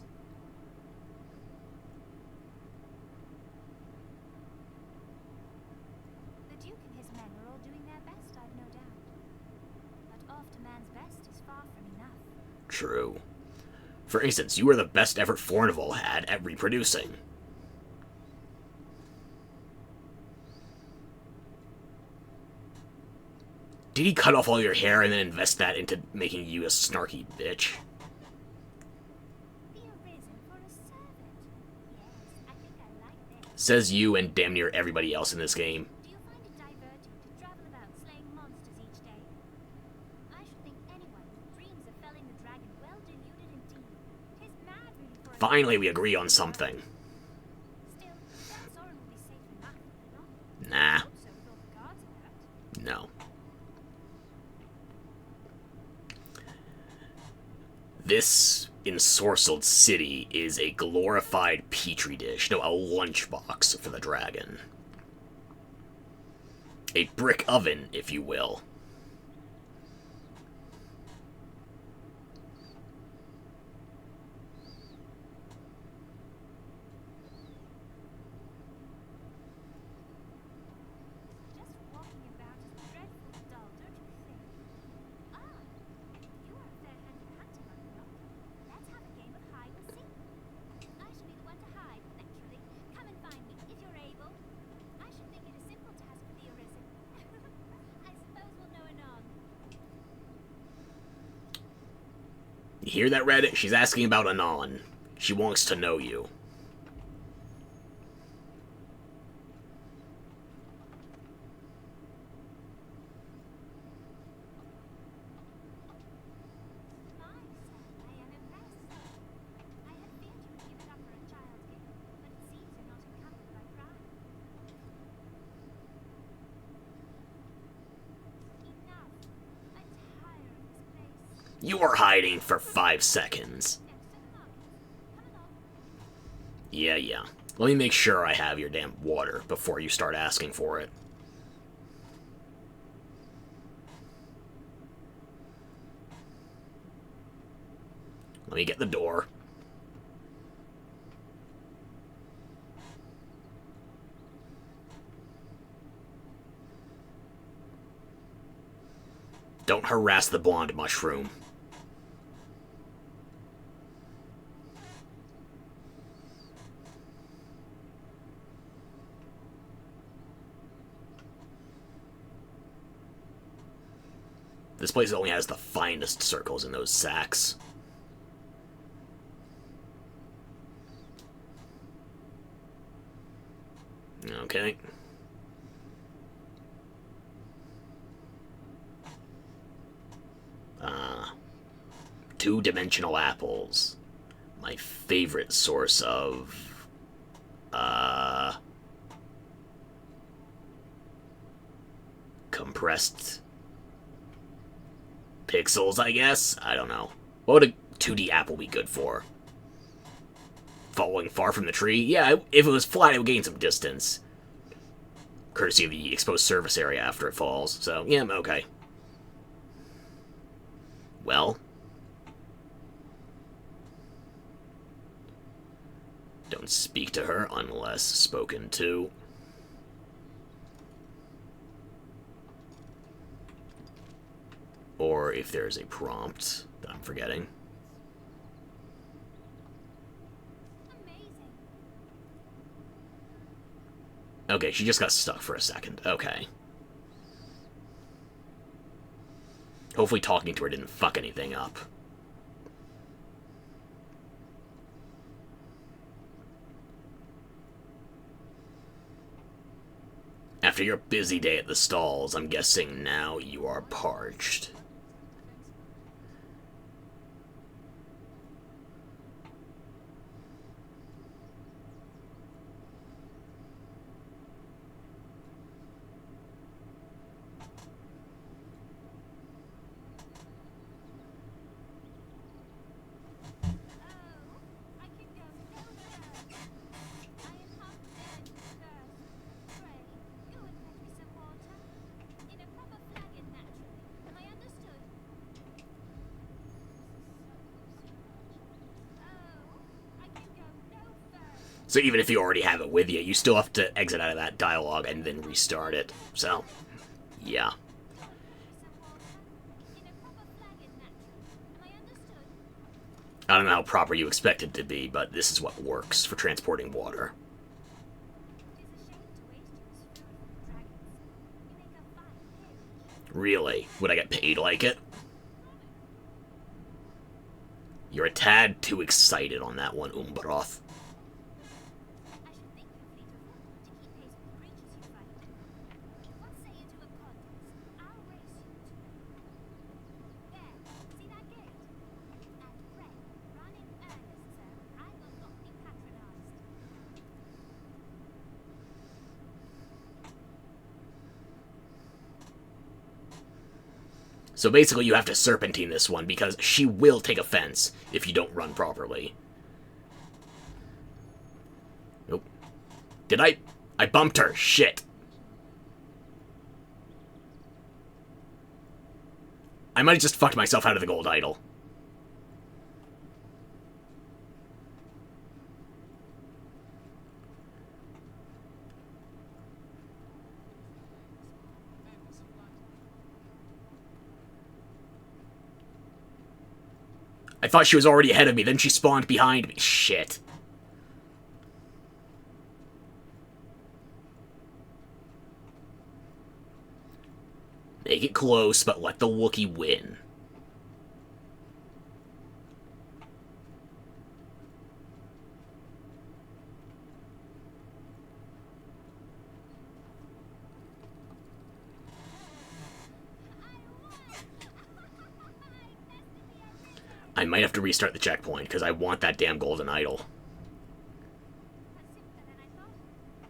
The Duke and his men are all doing their best, I've no doubt. But oft a man's best is far from enough. True. For instance, you were the best effort Fornival had at reproducing. Did he cut off all your hair and then invest that into making you a snarky bitch? Be arisen for a servant. Yes, I think I like this. Says you and damn near everybody else in this game. Do you find it diverting to travel about slaying monsters each day? I should think anyone who dreams of felling the dragon well deluded indeed. 'Tis mad really for a Finally, we agree on something. Still, that Soren will be safe enough. Nah. So with all the guards about. No. This ensorcelled city is a glorified petri dish. No, a lunchbox for the dragon. A brick oven, if you will. Just walking about is dreadful dull, don't you think? Ah, you are a fair-handed hunter, are you not? Let's have a game of hide and seek. I shall be the one to hide, naturally. Come and find me, if you're able. I should think it a simple task for the Arisen. I suppose we'll know anon. You hear that, Red? She's asking about Anon. She wants to know you. My, sir, I am impressed. I had feared you would give it up for a child's game, but it seems you're not encumbered by pride. Enough. I tire of this place. You are hiding for 5 seconds. Next to the market. Come along. Yeah. Let me make sure I have your damn water before you start asking for it. Let me get the door. Don't harass the blonde mushroom. This place only has the finest circles in those sacks. Okay. Two-dimensional apples. My favorite source of... compressed... pixels, I guess? I don't know. What would a 2D apple be good for? Falling far from the tree? Yeah, if it was flat, it would gain some distance. Courtesy of the exposed surface area after it falls. So, yeah, okay. Well. Don't speak to her unless spoken to. Or if there's a prompt that I'm forgetting. Amazing. Okay, she just got stuck for a second. Okay. Hopefully talking to her didn't fuck anything up. After your busy day at the stalls, I'm guessing now you are parched. I can go no further. I am half dead with thirst. Pray, go and fetch me some water. In a proper flagon, naturally. Am I understood? I can go no further. So even if you already have it with you, you still have to exit out of that dialogue and then restart it. So, yeah. Some water. In a proper flagon, naturally. Am I understood? I don't know how proper you expect it to be, but this is what works for transporting water. It is a shame to waste you as food for the dragons. You make a fine pig. Really? Would I get paid like it? You're a tad too excited on that one, Umbroth. I should think you're fleet of foot to keep pace with the creatures you fight. What say you to a contest? I'll race you to them. There, see that gate? And pray, run in earnest, sir. I will not be patronized. So basically you have to serpentine this one, because she will take offense if you don't run properly. Nope. Did I? I bumped her. Shit. I might have just fucked myself out of the gold idol. I thought she was already ahead of me, then she spawned behind me. Shit. Make it close, but let the Wookiee win. I might have to restart the checkpoint, because I want that damn golden idol. That's simpler than I thought.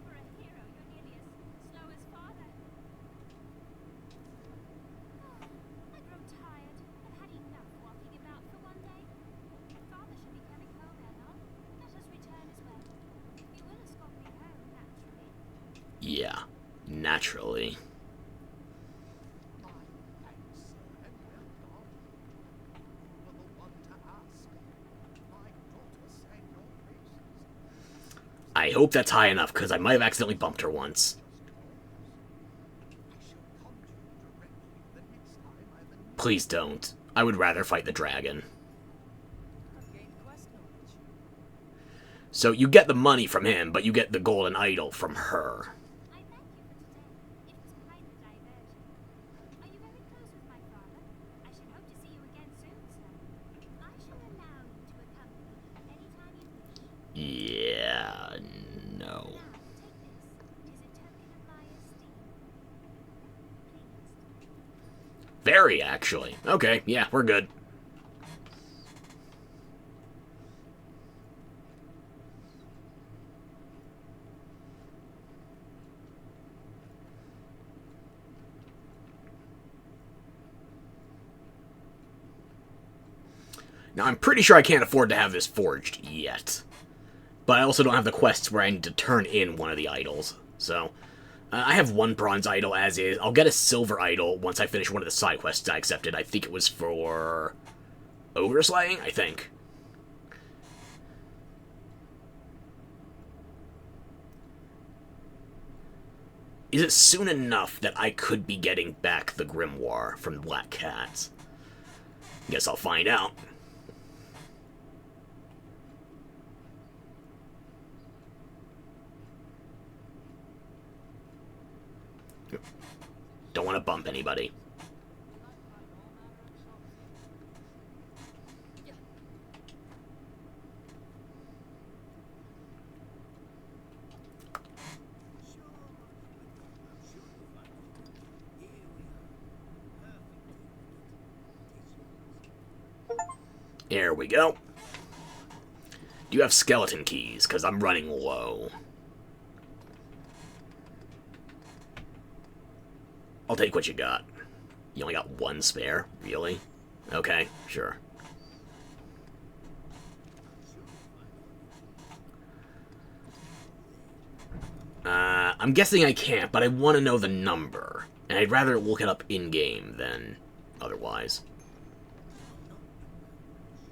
For a hero, you're nearly as slow as father. I grow tired. I've had enough walking about for one day. Father should be coming home ere long. Let us return as well. You will escort me home, naturally. Yeah, naturally. I hope that's high enough, because I might have accidentally bumped her once. Please don't. I would rather fight the dragon. So you get the money from him, but you get the golden idol from her. I thank you for today. It was quite a diversion. Are you very close with my father? I should hope to see you again soon, sir. I shall allow you to accompany me anytime you wish. Yeah, no. Now, take this. It is a token of my esteem. Please. Very, actually. Okay, yeah, we're good. Now, I'm pretty sure I can't afford to have this forged yet. But I also don't have the quests where I need to turn in one of the idols. So, I have one bronze idol as is. I'll get a silver idol once I finish one of the side quests I accepted. I think it was for ogre slaying, I think. Is it soon enough that I could be getting back the grimoire from the Black Cat? Guess I'll find out. Don't want to bump anybody. There we go. Do you have skeleton keys? Because I'm running low. I'll take what you got. You only got one spare? Really? Okay, sure. I'm guessing I can't, but I want to know the number. And I'd rather look it up in-game than otherwise.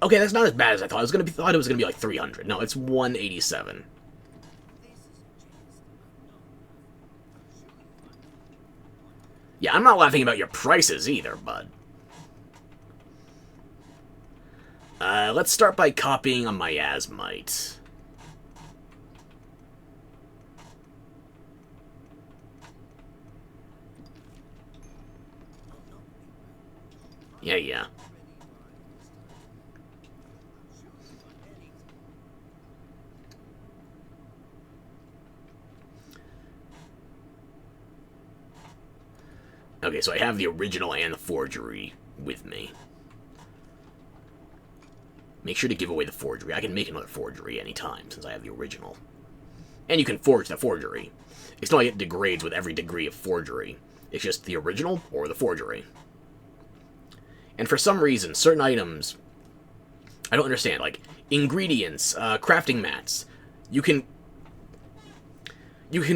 Okay, that's not as bad as I thought. Thought it was gonna be like 300. No, it's 187. Yeah, I'm not laughing about your prices either, bud. Let's start by copying a miasmite. Yeah. Okay, so I have the original and the forgery with me. Make sure to give away the forgery. I can make another forgery anytime, since I have the original. And you can forge the forgery. It's not like it degrades with every degree of forgery. It's just the original or the forgery. And for some reason, certain items, I don't understand, like ingredients, crafting mats, you can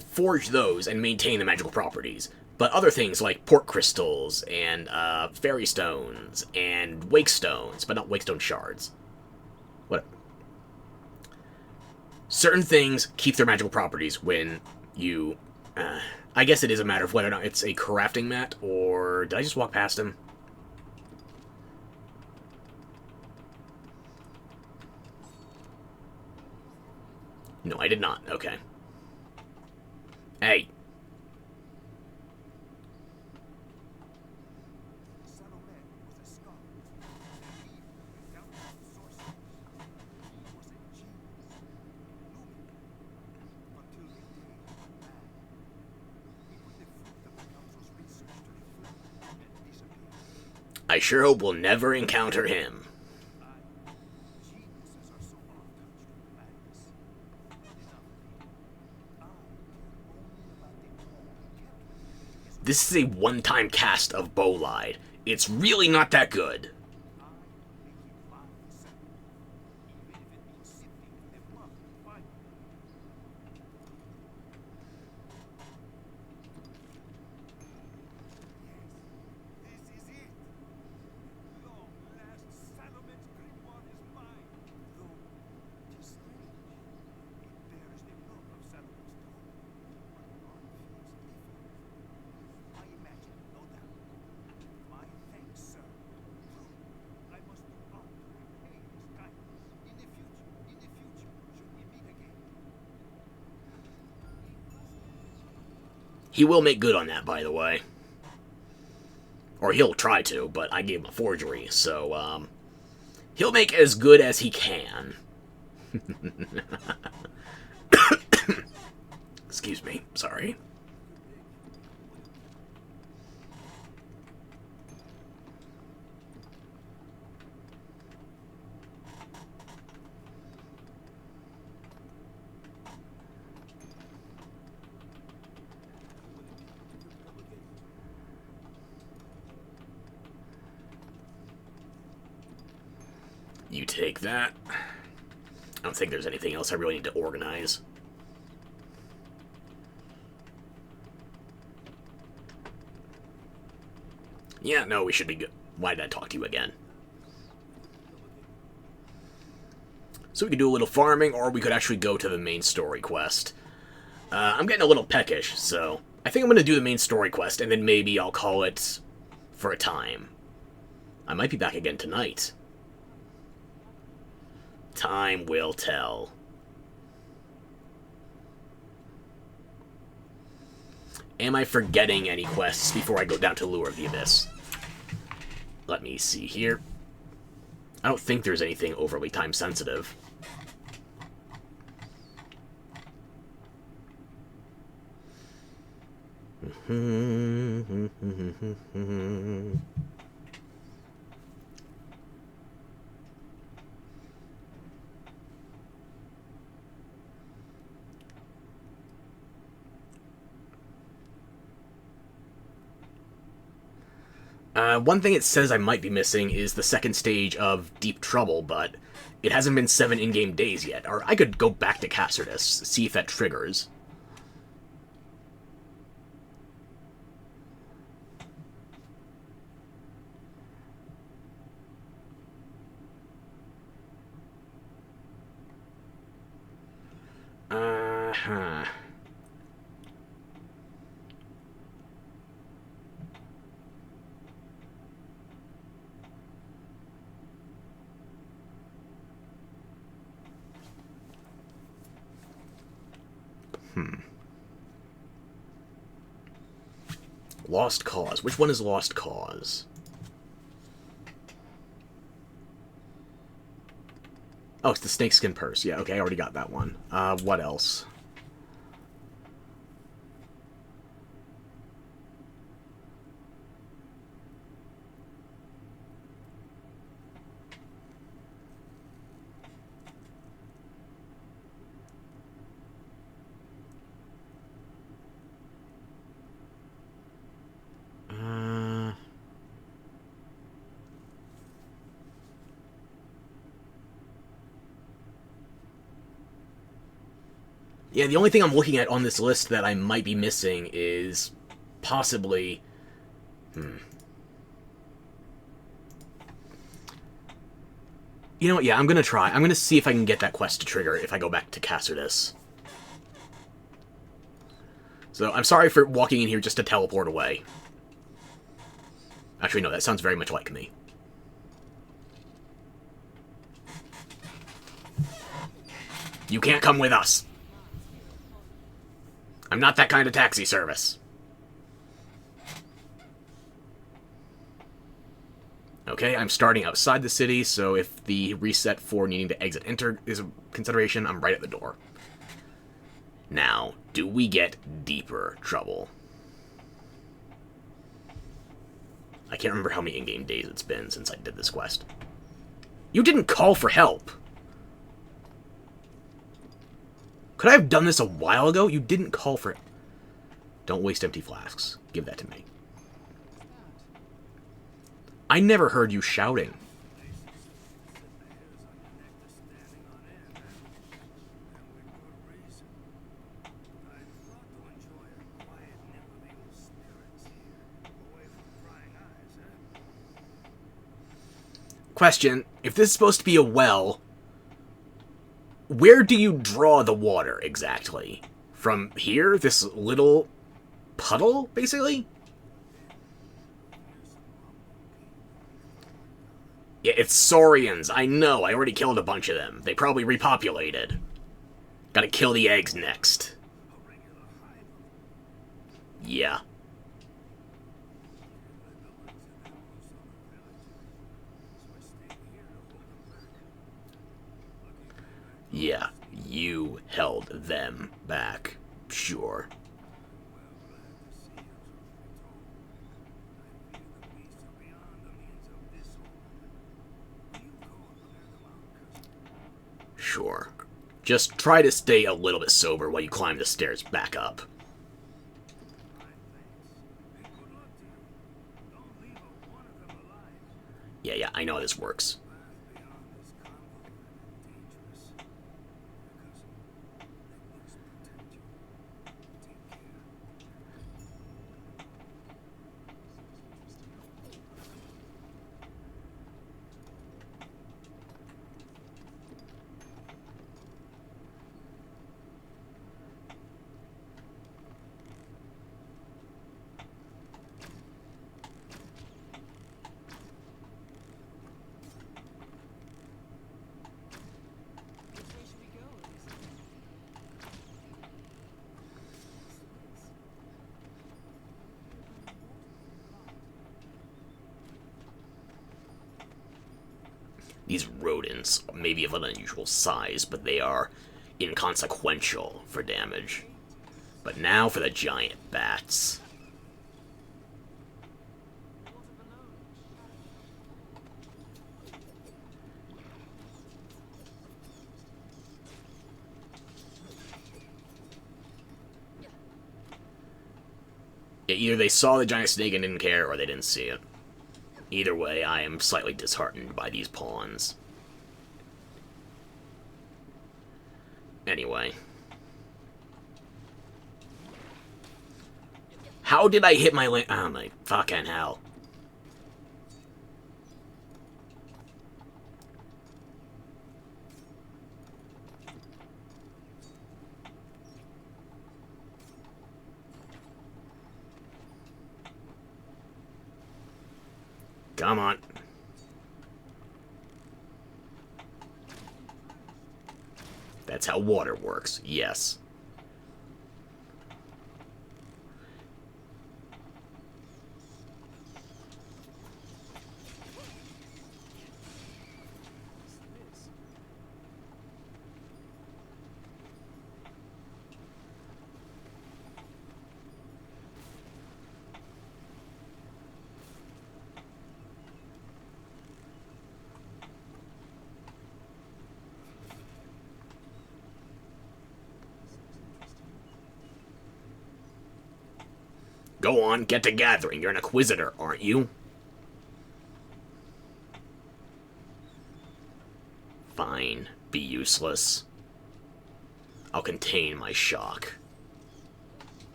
forge those and maintain the magical properties. But other things like port crystals and fairy stones and wake stones, but not wake stone shards. Whatever. Certain things keep their magical properties when you... I guess it is a matter of whether or not it's a crafting mat, or... Did I just walk past him? No, I did not. Okay. Hey. I sure hope we'll never encounter him. This is a one-time cast of Bolide. It's really not that good. He will make good on that, by the way. Or he'll try to, but I gave him a forgery, so, he'll make as good as he can. Excuse me, sorry. You take that. I don't think there's anything else I really need to organize. Yeah, no, we should be good. Why did I talk to you again? So we could do a little farming, or we could actually go to the main story quest. I'm getting a little peckish, so I think I'm going to do the main story quest, and then maybe I'll call it for a time. I might be back again tonight. Time will tell. Am I forgetting any quests before I go down to Lure of the Abyss? Let me see here. I don't think there's anything overly time sensitive. One thing it says I might be missing is the second stage of Deep Trouble, but it hasn't been 7 in-game days yet. Or I could go back to Cassardus, see if that triggers. Uh-huh. Lost Cause. Which one is Lost Cause? Oh, it's the Snakeskin Purse. Yeah, okay, I already got that one. What else? Yeah, the only thing I'm looking at on this list that I might be missing is possibly... You know what, yeah, I'm gonna try. I'm gonna see if I can get that quest to trigger if I go back to Cassardus. So, I'm sorry for walking in here just to teleport away. Actually, no, that sounds very much like me. You can't come with us. I'm not that kind of taxi service. Okay, I'm starting outside the city, so if the reset for needing to exit enter is a consideration, I'm right at the door. Now, do we get deeper trouble? I can't remember how many in-game days it's been since I did this quest. You didn't call for help! Could I have done this a while ago? You didn't call for it. Don't waste empty flasks. Give that to me. I never heard you shouting. Question, if this is supposed to be a well, where do you draw the water exactly? From here? This little puddle, basically? Yeah, it's Saurians. I know. I already killed a bunch of them. They probably repopulated. Gotta kill the eggs next. Yeah. Yeah, you held them back. Sure. Sure. Just try to stay a little bit sober while you climb the stairs back up. Yeah, I know how this works. These rodents may be of an unusual size, but they are inconsequential for damage. But now for the giant bats. Yeah, either they saw the giant snake and didn't care, or they didn't see it. Either way, I am slightly disheartened by these pawns. Anyway. How did I hit my oh my fucking hell. Come on. That's how water works, yes. Go on, get to gathering. You're an Inquisitor, aren't you? Fine. Be useless. I'll contain my shock.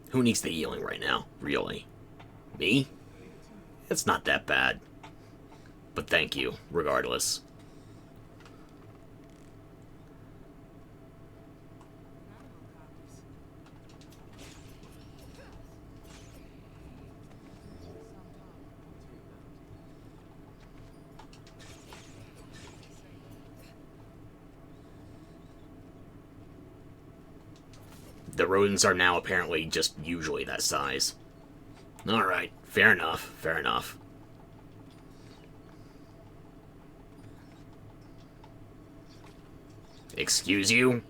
Who needs the healing right now? Really? Me? It's not that bad. But thank you, regardless. The rodents are now apparently just usually that size. Alright, fair enough, fair enough. Excuse you?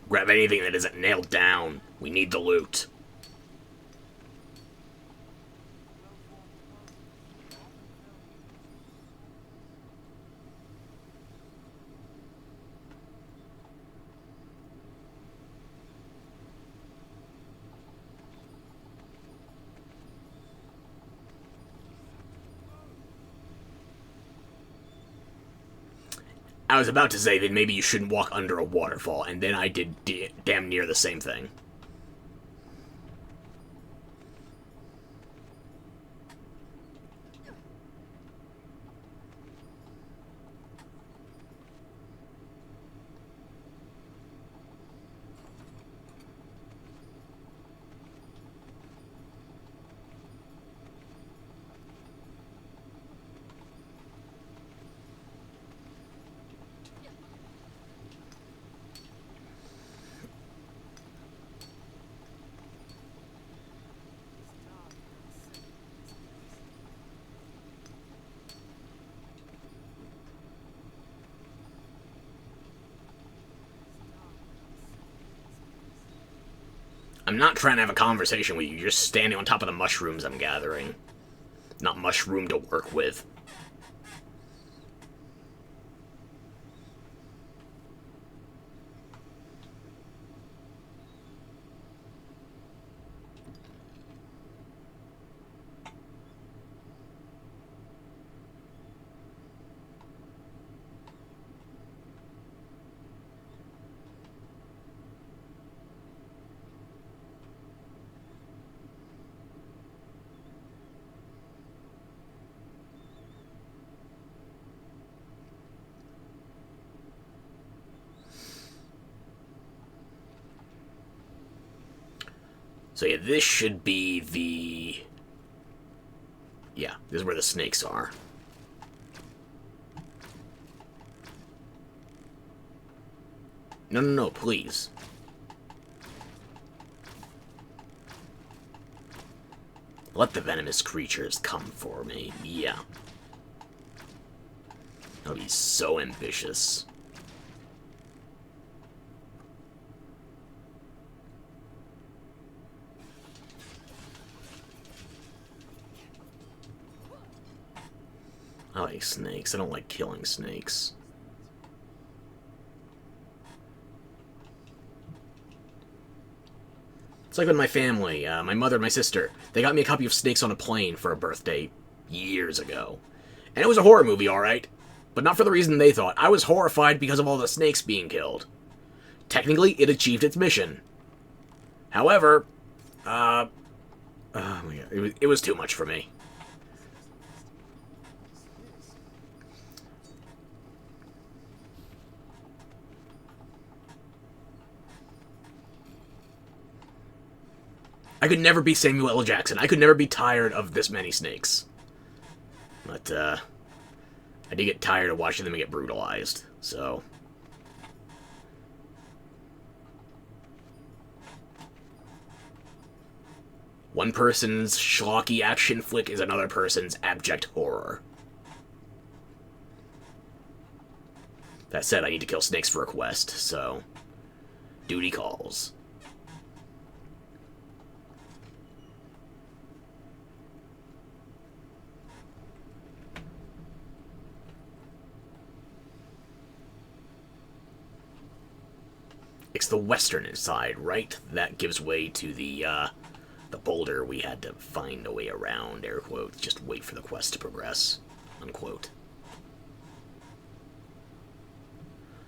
Grab anything that isn't nailed down. We need the loot. I was about to say that maybe you shouldn't walk under a waterfall, and then I did damn near the same thing. I'm not trying to have a conversation with you. You're just standing on top of the mushrooms I'm gathering. Not mushroom to work with. So yeah, this should be the... Yeah, this is where the snakes are. No, please. Let the venomous creatures come for me. Yeah. I'll be so ambitious. I like snakes. I don't like killing snakes. It's like with my family, my mother and my sister. They got me a copy of Snakes on a Plane for a birthday years ago. And it was a horror movie, alright. But not for the reason they thought. I was horrified because of all the snakes being killed. Technically, it achieved its mission. However, oh my god, it was too much for me. I could never be Samuel L. Jackson. I could never be tired of this many snakes. But, I do get tired of watching them get brutalized, so... One person's schlocky action flick is another person's abject horror. That said, I need to kill snakes for a quest, so... Duty calls. It's the western side, right? That gives way to the boulder we had to find a way around, air quotes. Just wait for the quest to progress, unquote.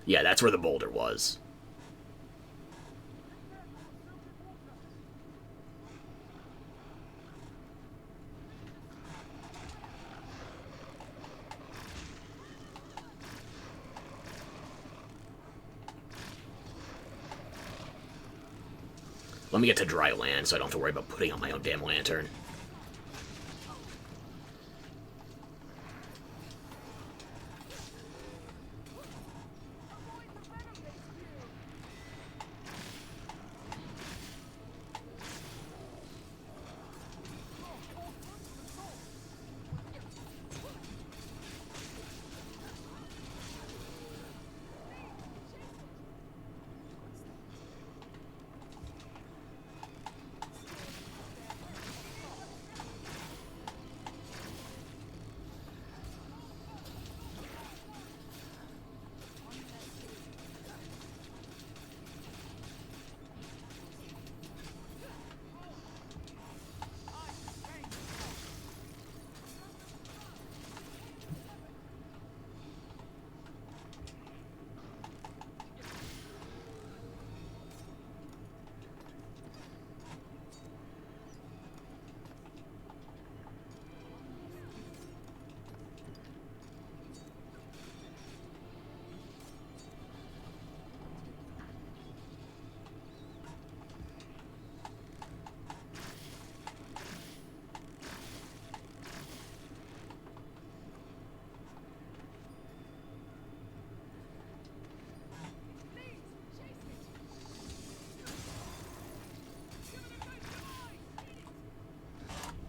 Yeah, that's where the boulder was. Let me get to dry land so I don't have to worry about putting on my own damn lantern.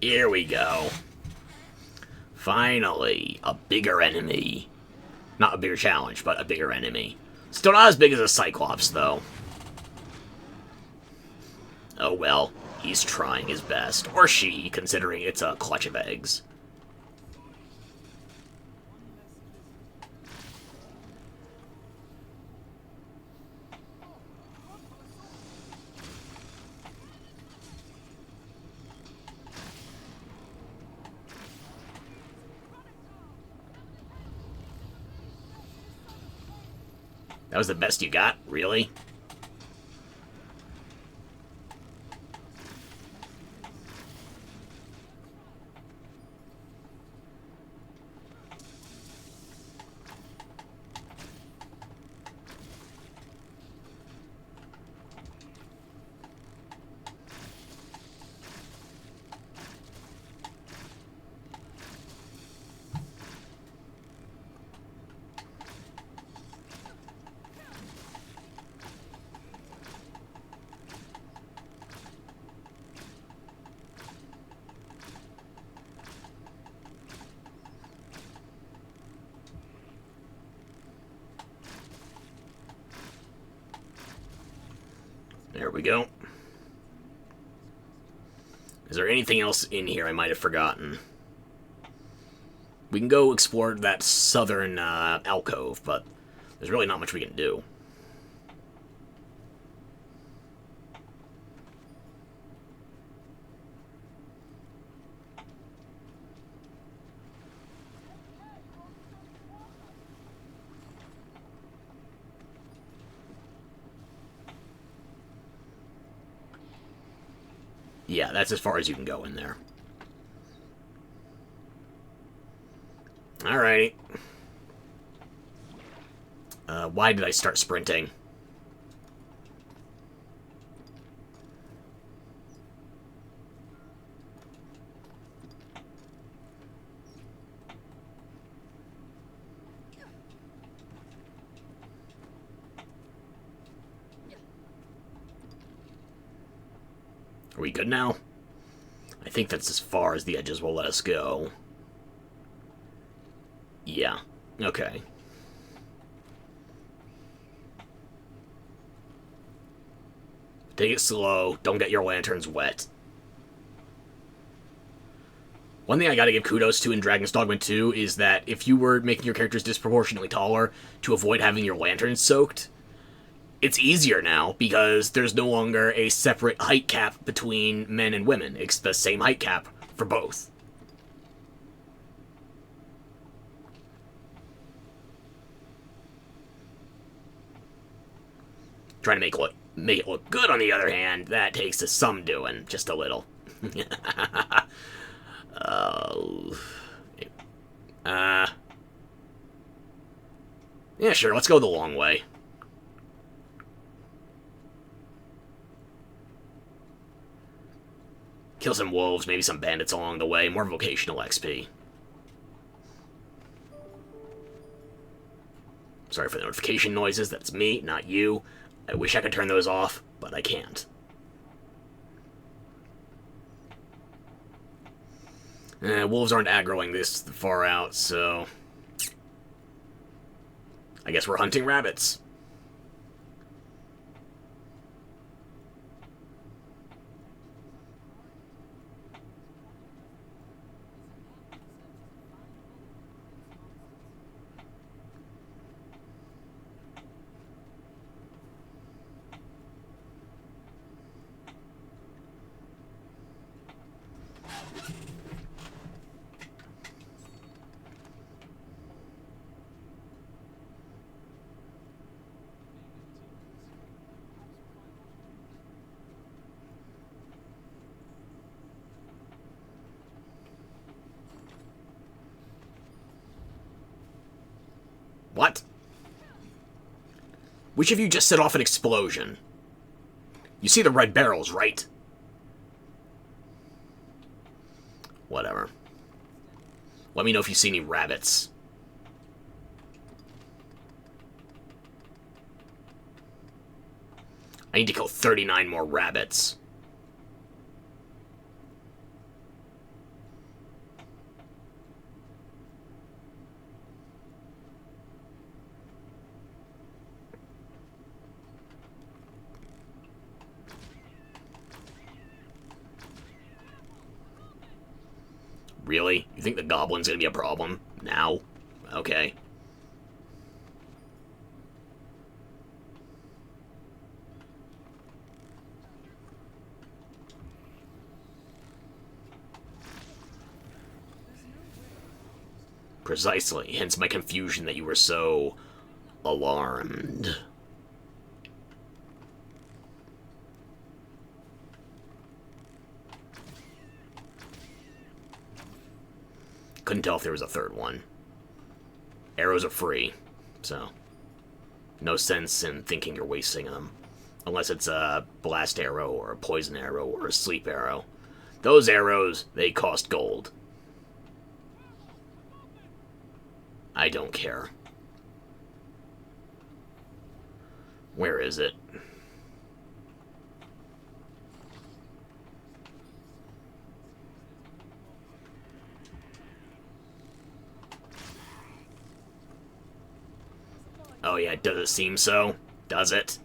Here we go. Finally, a bigger enemy. Not a bigger challenge, but a bigger enemy. Still not as big as a Cyclops, though. Oh well, he's trying his best. Or she, considering it's a clutch of eggs. That was the best you got? Really? There we go. Is there anything else in here I might have forgotten? We can go explore that southern alcove, but there's really not much we can do. Yeah, that's as far as you can go in there. Alrighty. Why did I start sprinting? Are we good now? I think that's as far as the edges will let us go. Yeah. Okay. Take it slow. Don't get your lanterns wet. One thing I gotta give kudos to in Dragon's Dogma 2 is that if you were making your characters disproportionately taller to avoid having your lanterns soaked, it's easier now because there's no longer a separate height cap between men and women. It's the same height cap for both. Trying to make it look good, on the other hand, that takes some doing, just a little. Yeah, sure, let's go the long way. Kill some wolves, maybe some bandits along the way, more vocational XP. Sorry for the notification noises, that's me, not you. I wish I could turn those off, but I can't. Wolves aren't aggroing this far out, so... I guess we're hunting rabbits. What? Which of you just set off an explosion? You see the red barrels, right? Whatever. Let me know if you see any rabbits. I need to kill 39 more rabbits. Really? You think the goblin's gonna be a problem? Now? Okay. Precisely, hence my confusion that you were so... alarmed. Couldn't tell if there was a third one. Arrows are free, so no sense in thinking you're wasting them. Unless it's a blast arrow, or a poison arrow, or a sleep arrow. Those arrows, they cost gold. I don't care. Where is it? Oh yeah, does it seem so? Does it?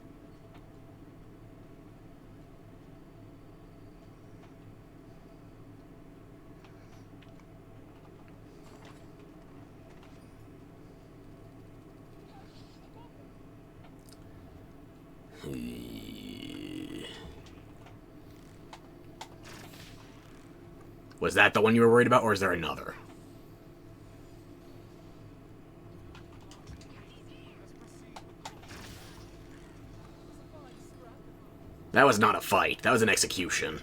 Was that the one you were worried about, or is there another? That was not a fight. That was an execution.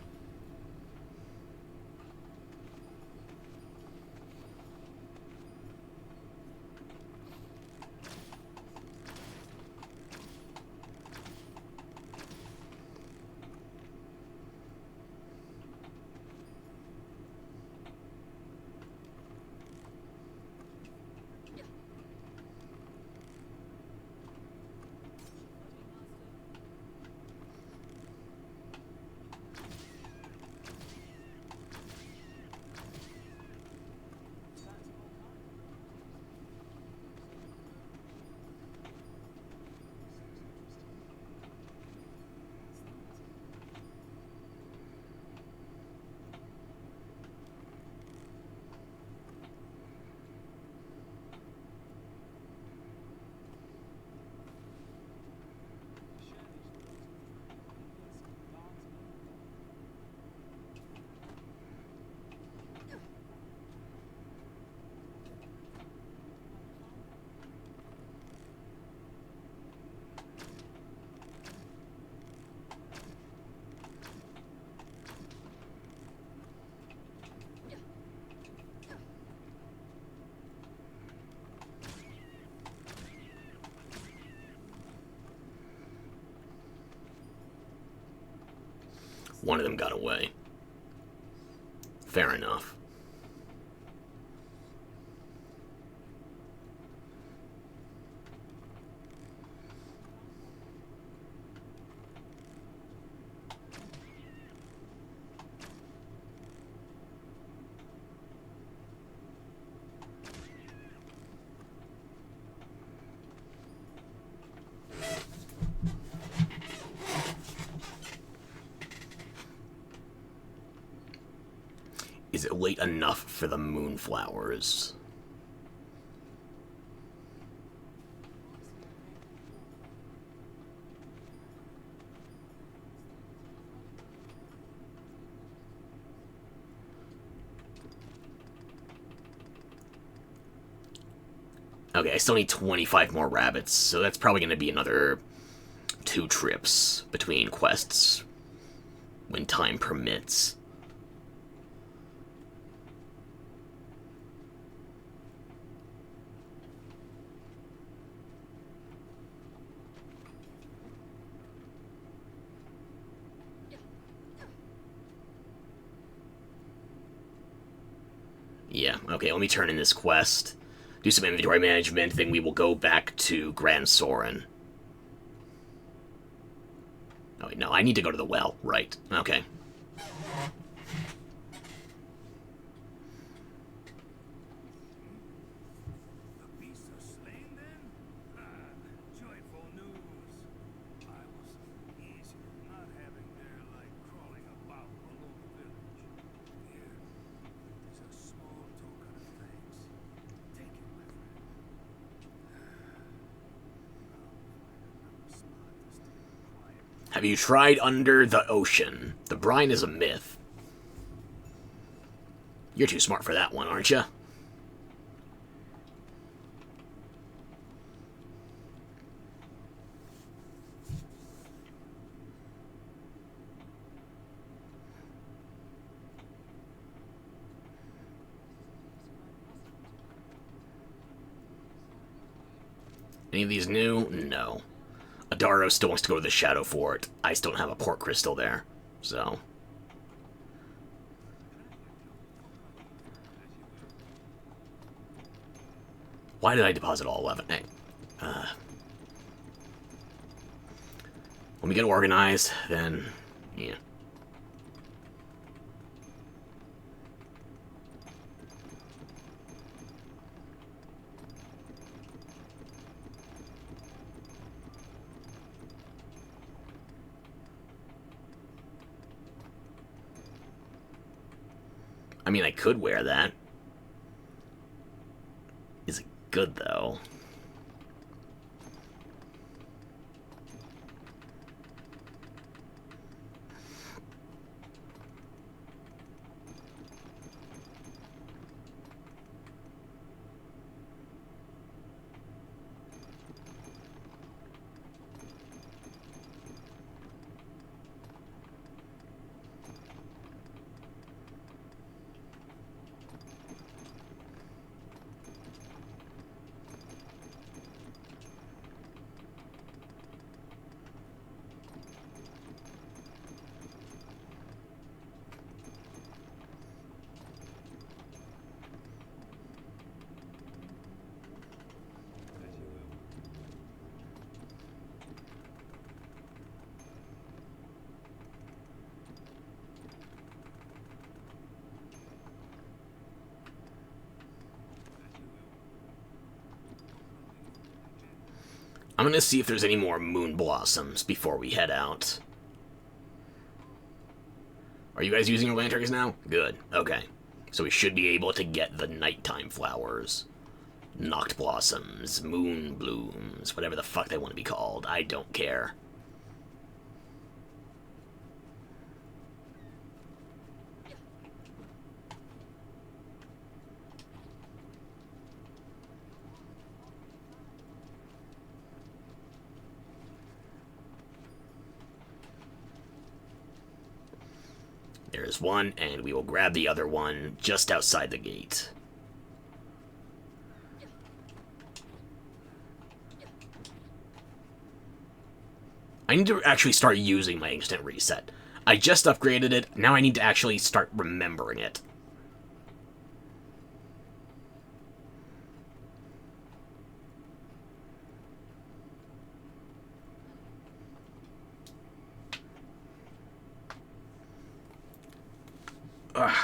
One of them got away. Fair enough. Is it late enough for the moonflowers? Okay, I still need 25 more rabbits, so that's probably going to be another 2 trips between quests when time permits. Yeah, okay, let me turn in this quest. Do some inventory management, then we will go back to Grand Soren. Oh, wait, no, I need to go to the well. Right, okay. The beasts are slain then? Ah, joyful news. I was easy not having their like crawling about below the village. Here is a small token of thanks. Take it, my friend. I'll find another spot to stay quiet. Have you tried under the ocean? The brine is a myth. You're too smart for that one, aren't you? Any of these new? No. Adaro still wants to go to the Shadow Fort. I still don't have a port crystal there, so... Why did I deposit all 11? Hey. When we get organized, then... yeah. I mean, I could wear that. Is it good, though? I'm gonna see if there's any more moon blossoms before we head out. Are you guys using your lanterns now? Good. Okay. So we should be able to get the nighttime flowers. Noct blossoms, moon blooms, whatever the fuck they want to be called. I don't care. There's one, and we will grab the other one just outside the gate. I need to actually start using my instant reset. I just upgraded it. Now I need to actually start remembering it. Ugh.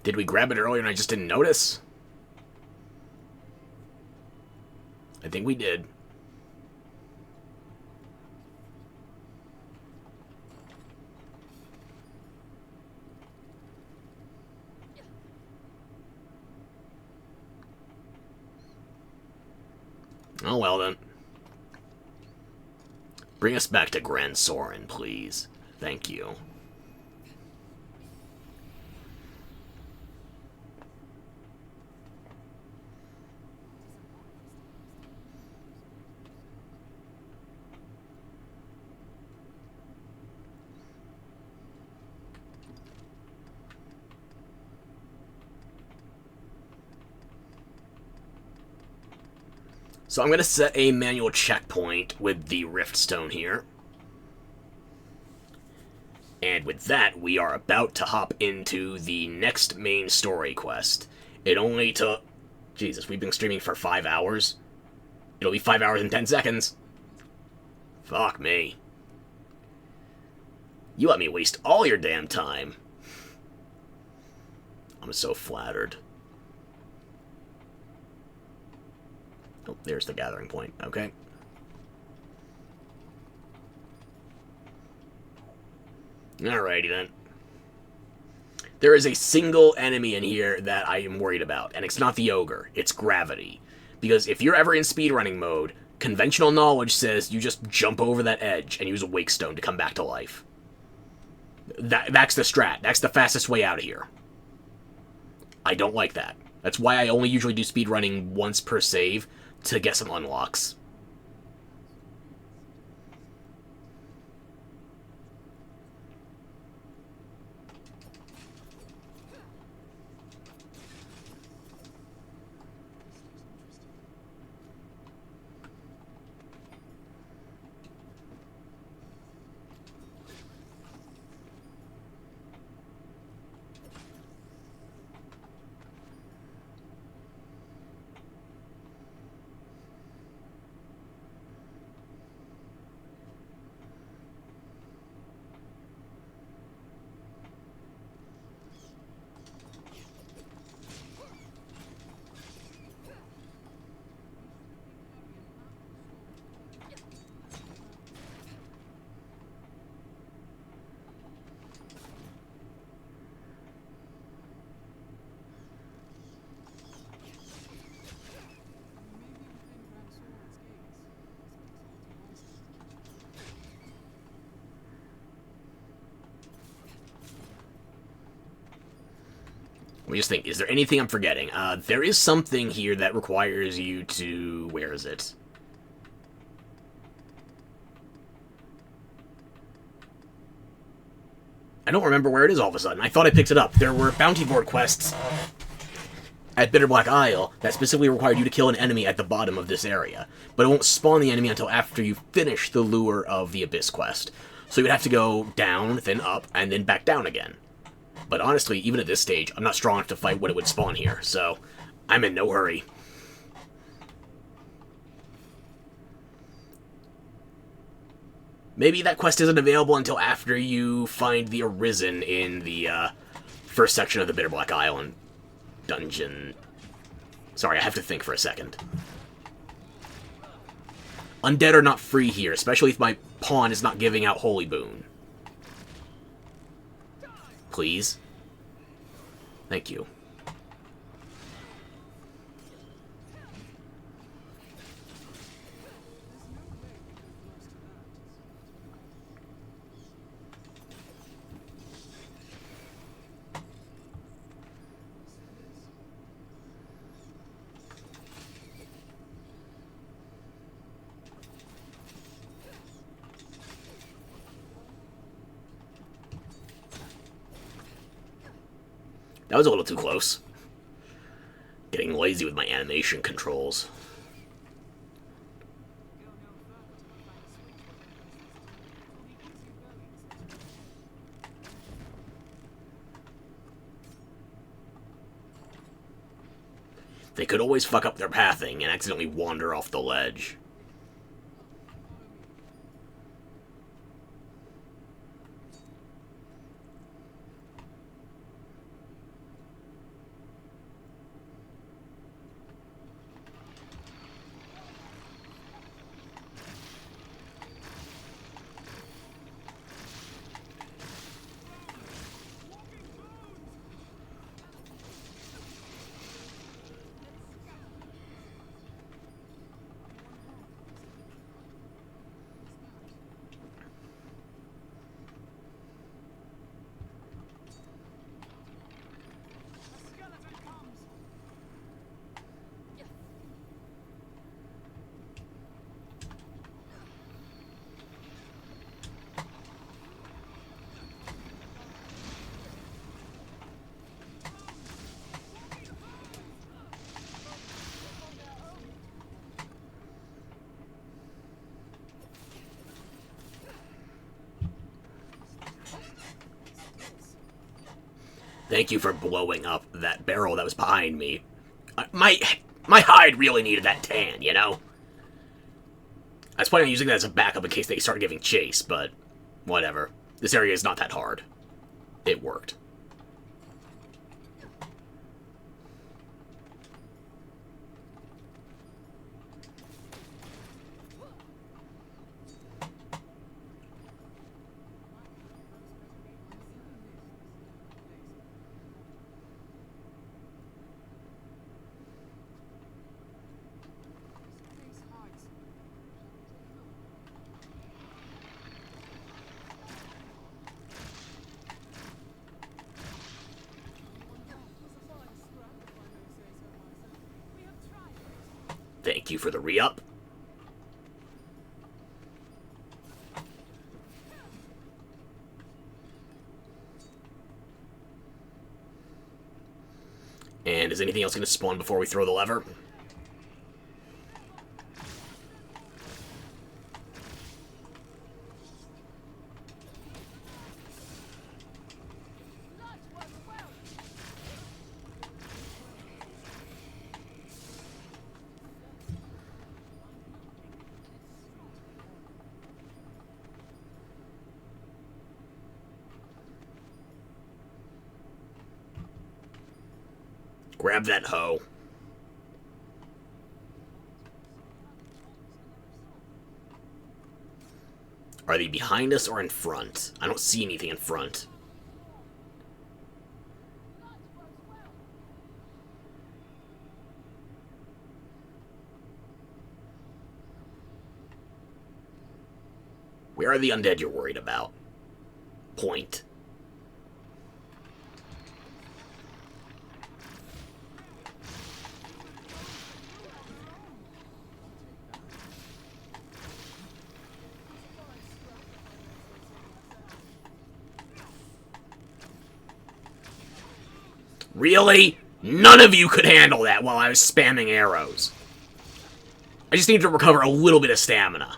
Did we grab it earlier and I just didn't notice? I think we did. Oh, well then. Bring us back to Grand Soren, please. Thank you. So I'm going to set a manual checkpoint with the Rift Stone here. And with that, we are about to hop into the next main story quest. It only took... Jesus, we've been streaming for 5 hours. It'll be 5 hours and 10 seconds. Fuck me. You let me waste all your damn time. I'm so flattered. Oh, there's the gathering point. Okay. Alrighty then. There is a single enemy in here that I am worried about, and it's not the ogre, it's gravity. Because if you're ever in speedrunning mode, conventional knowledge says you just jump over that edge and use a wake stone to come back to life. That's the strat. That's the fastest way out of here. I don't like that. That's why I only usually do speedrunning once per save, to get some unlocks. Let me just think, is there anything I'm forgetting? There is something here that requires you to... Where is it? I don't remember where it is all of a sudden. I thought I picked it up. There were bounty board quests at Bitterblack Isle that specifically required you to kill an enemy at the bottom of this area. But it won't spawn the enemy until after you finish the Lure of the Abyss quest. So you would have to go down, then up, and then back down again. But honestly, even at this stage, I'm not strong enough to fight what it would spawn here, so I'm in no hurry. Maybe that quest isn't available until after you find the Arisen in the first section of the Bitterblack Island dungeon. Sorry, I have to think for a second. Undead are not free here, especially if my pawn is not giving out Holy Boon. Please. Thank you. That was a little too close. Getting lazy with my animation controls. Go no further till I find a switch that opens this tunnel. It will be easier going since They could always fuck up their pathing and accidentally wander off the ledge. Thank you for blowing up that barrel that was behind me. My hide really needed that tan, you know? I was planning on using that as a backup in case they start giving chase, but whatever. This area is not that hard. It worked. Thank you for the re-up. And is anything else going to spawn before we throw the lever? Grab that hoe. Are they behind us or in front? I don't see anything in front. Where are the undead you're worried about? Point. Really? None of you could handle that while I was spamming arrows. I just need to recover a little bit of stamina.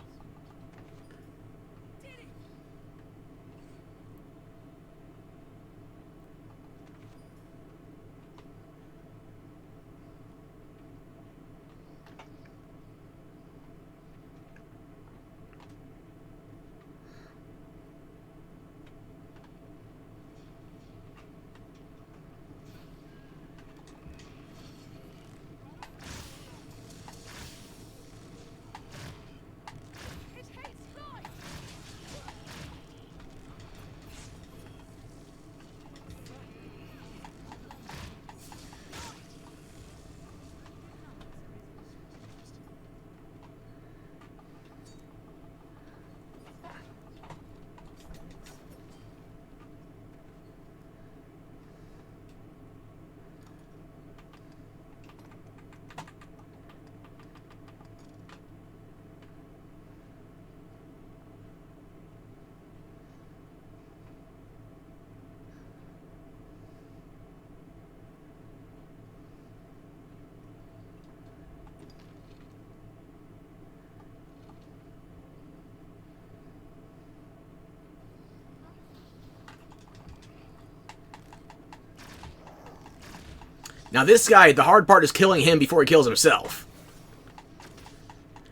Now this guy, the hard part is killing him before he kills himself.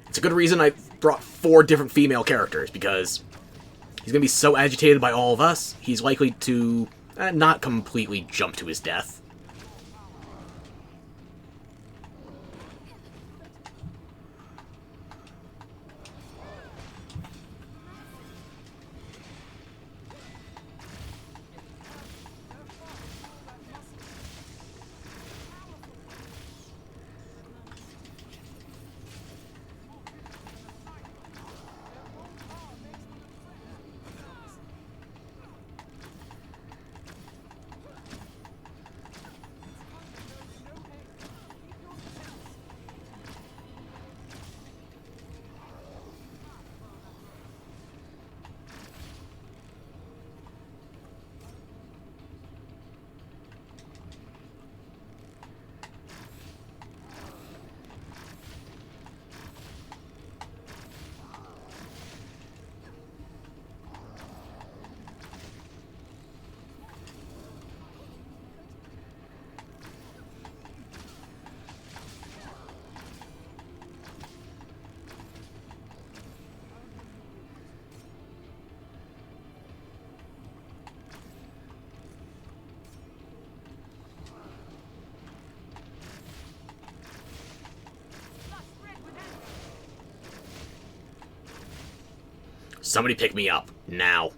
It's a good reason I brought 4 different female characters, because he's going to be so agitated by all of us, he's likely to not completely jump to his death. Somebody pick me up, now.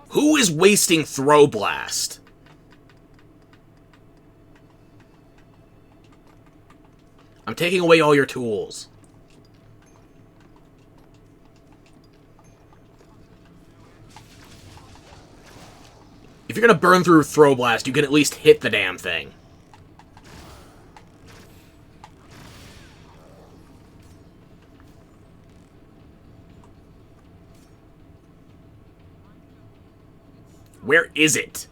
Who is wasting Throw Blast? I'm taking away all your tools. If you're gonna burn through Throw Blast, you can at least hit the damn thing. Where is it?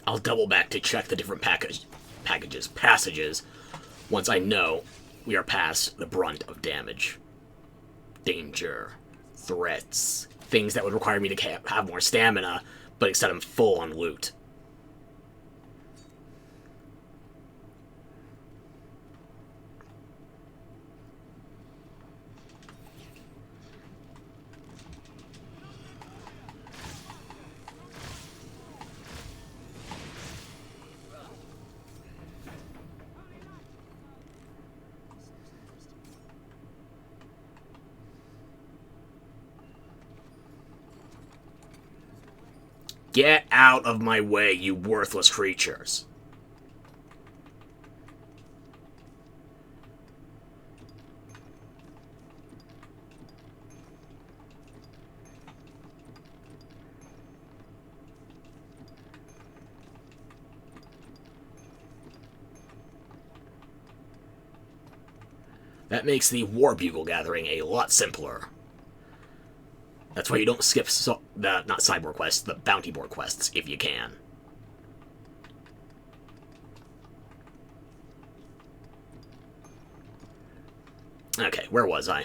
I'll double back to check the different passages, once I know we are past the brunt of damage. Danger, threats, things that would require me to have more stamina, but instead I'm full on loot. Get out of my way, you worthless creatures. That makes the War Bugle gathering a lot simpler. That's why you don't skip not Cyborg quests, the Bounty Board quests, if you can. Okay, where was I?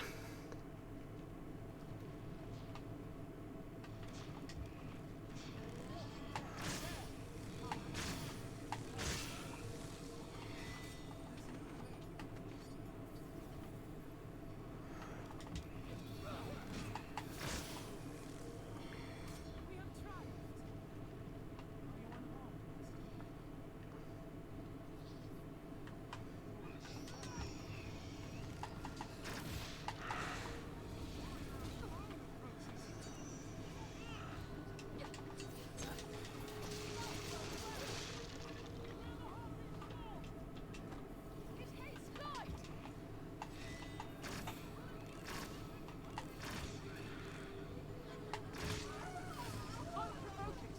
We have triumphed. Are you unharmed, It hates light! Can't provoke it!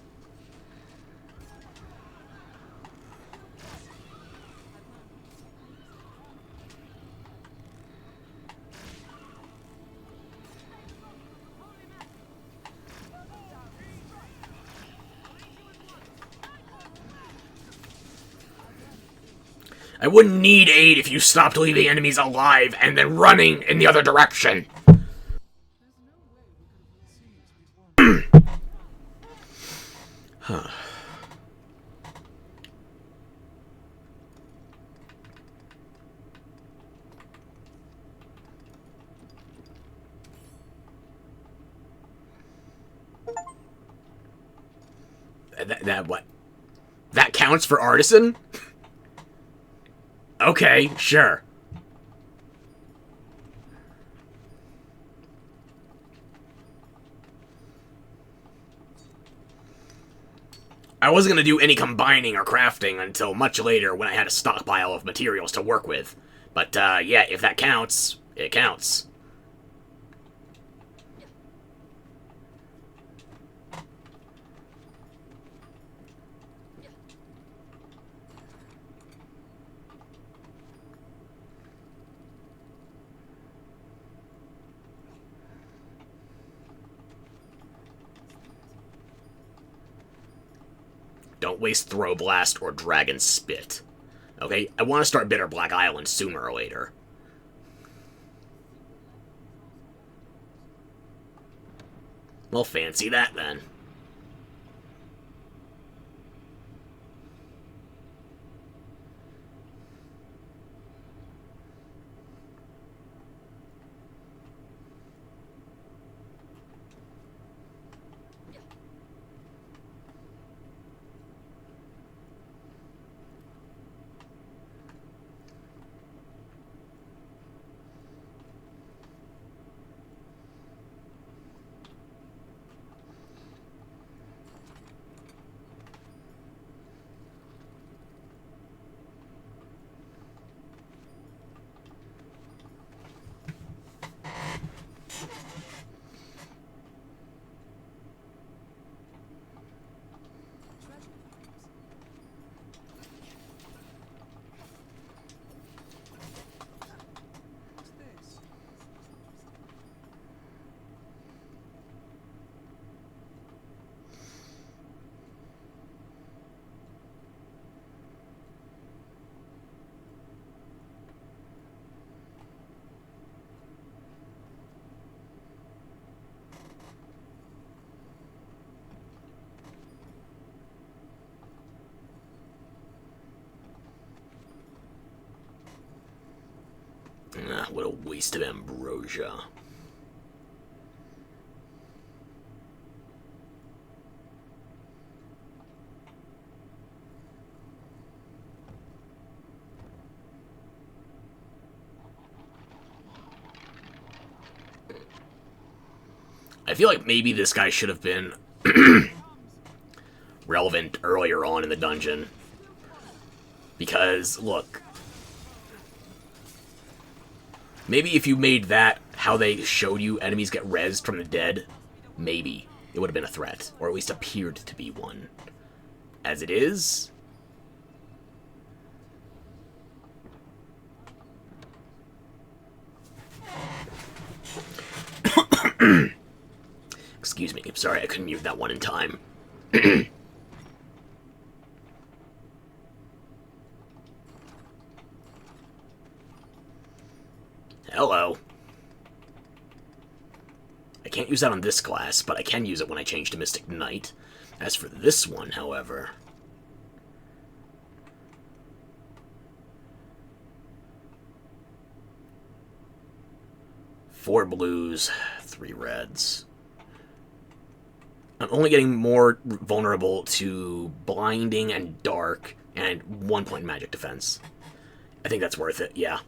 I wouldn't need aid if you stopped leaving enemies alive and then running in the other direction. There's no way we could have foreseen to be one. That what? That counts for Arisen? Okay, sure. I wasn't going to do any combining or crafting until much later when I had a stockpile of materials to work with. But, yeah, if that counts, it counts. Don't waste Throw Blast or Dragon Spit. Okay? I want to start Bitter Black Island sooner or later. Well, fancy that then. What's this? Ah, what a waste of ambrosia. I feel like maybe this guy should have been relevant earlier on in the dungeon. Because, look, maybe if you made that how they showed you enemies get rezzed from the dead, maybe it would have been a threat, or at least appeared to be one. As it is... Excuse me, sorry I couldn't mute that one in time. Hello. I can't use that on this class, but I can use it when I change to Mystic Knight. As for this one, however... 4 blues, 3 reds. I'm only getting more vulnerable to blinding and dark and 1 point magic defense. I think that's worth it, yeah.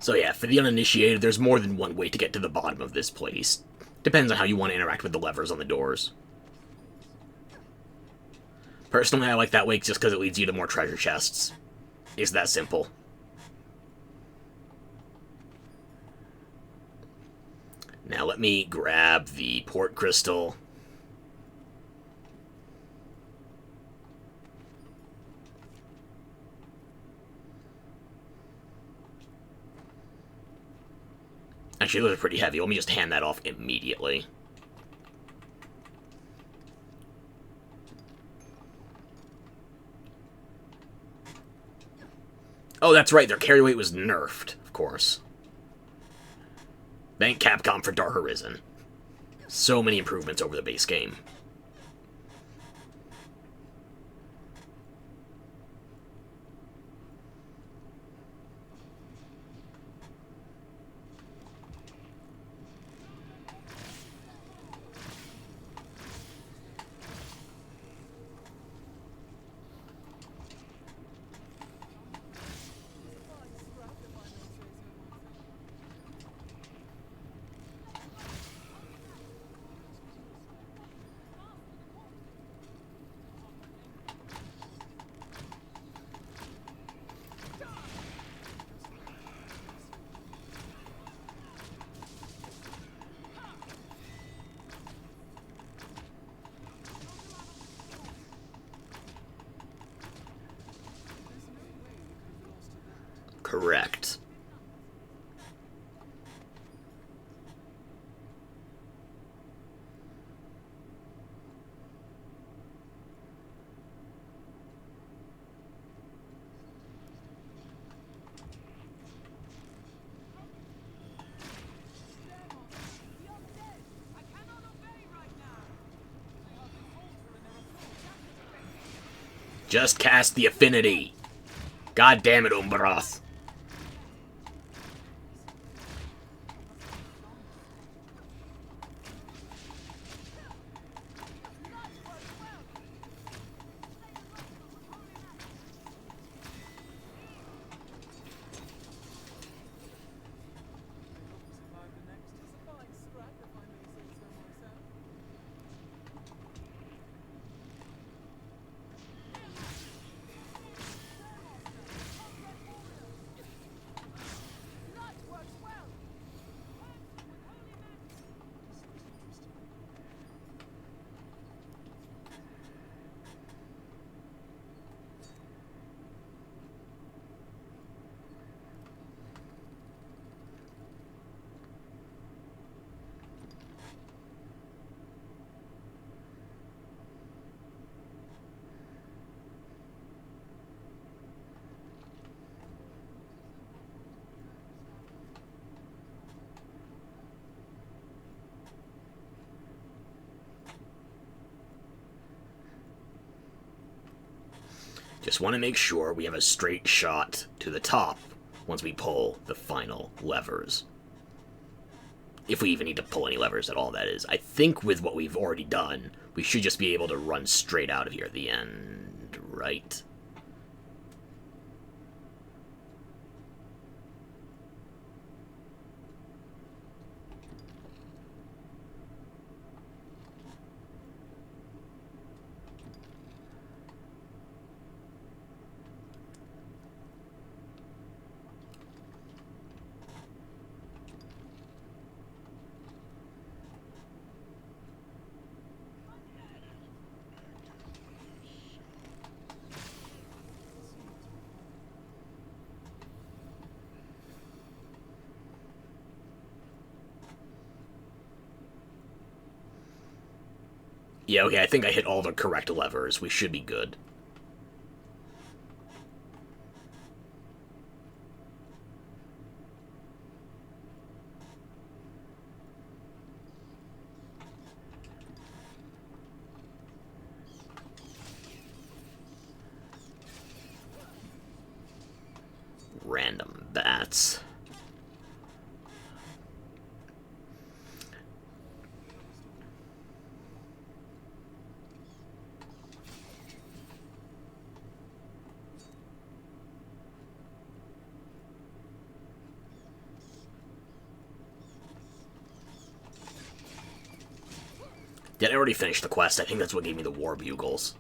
So yeah, for the uninitiated, there's more than one way to get to the bottom of this place. Depends on how you want to interact with the levers on the doors. Personally, I like that way just because it leads you to more treasure chests. It's that simple. Now let me grab the port crystal. Actually, those are pretty heavy. Let me just hand that off immediately. Oh, that's right. Their carry weight was nerfed, of course. Thank Capcom for Dark Arisen. So many improvements over the base game. Correct. Just cast the affinity. God damn it, Umbroth. Just want to make sure we have a straight shot to the top once we pull the final levers. If we even need to pull any levers at all, that is. I think with what we've already done, we should just be able to run straight out of here at the end, right? Yeah, okay, I think I hit all the correct levers. We should be good. Random bats. Did I already finish the quest? I think that's what gave me the war bugles.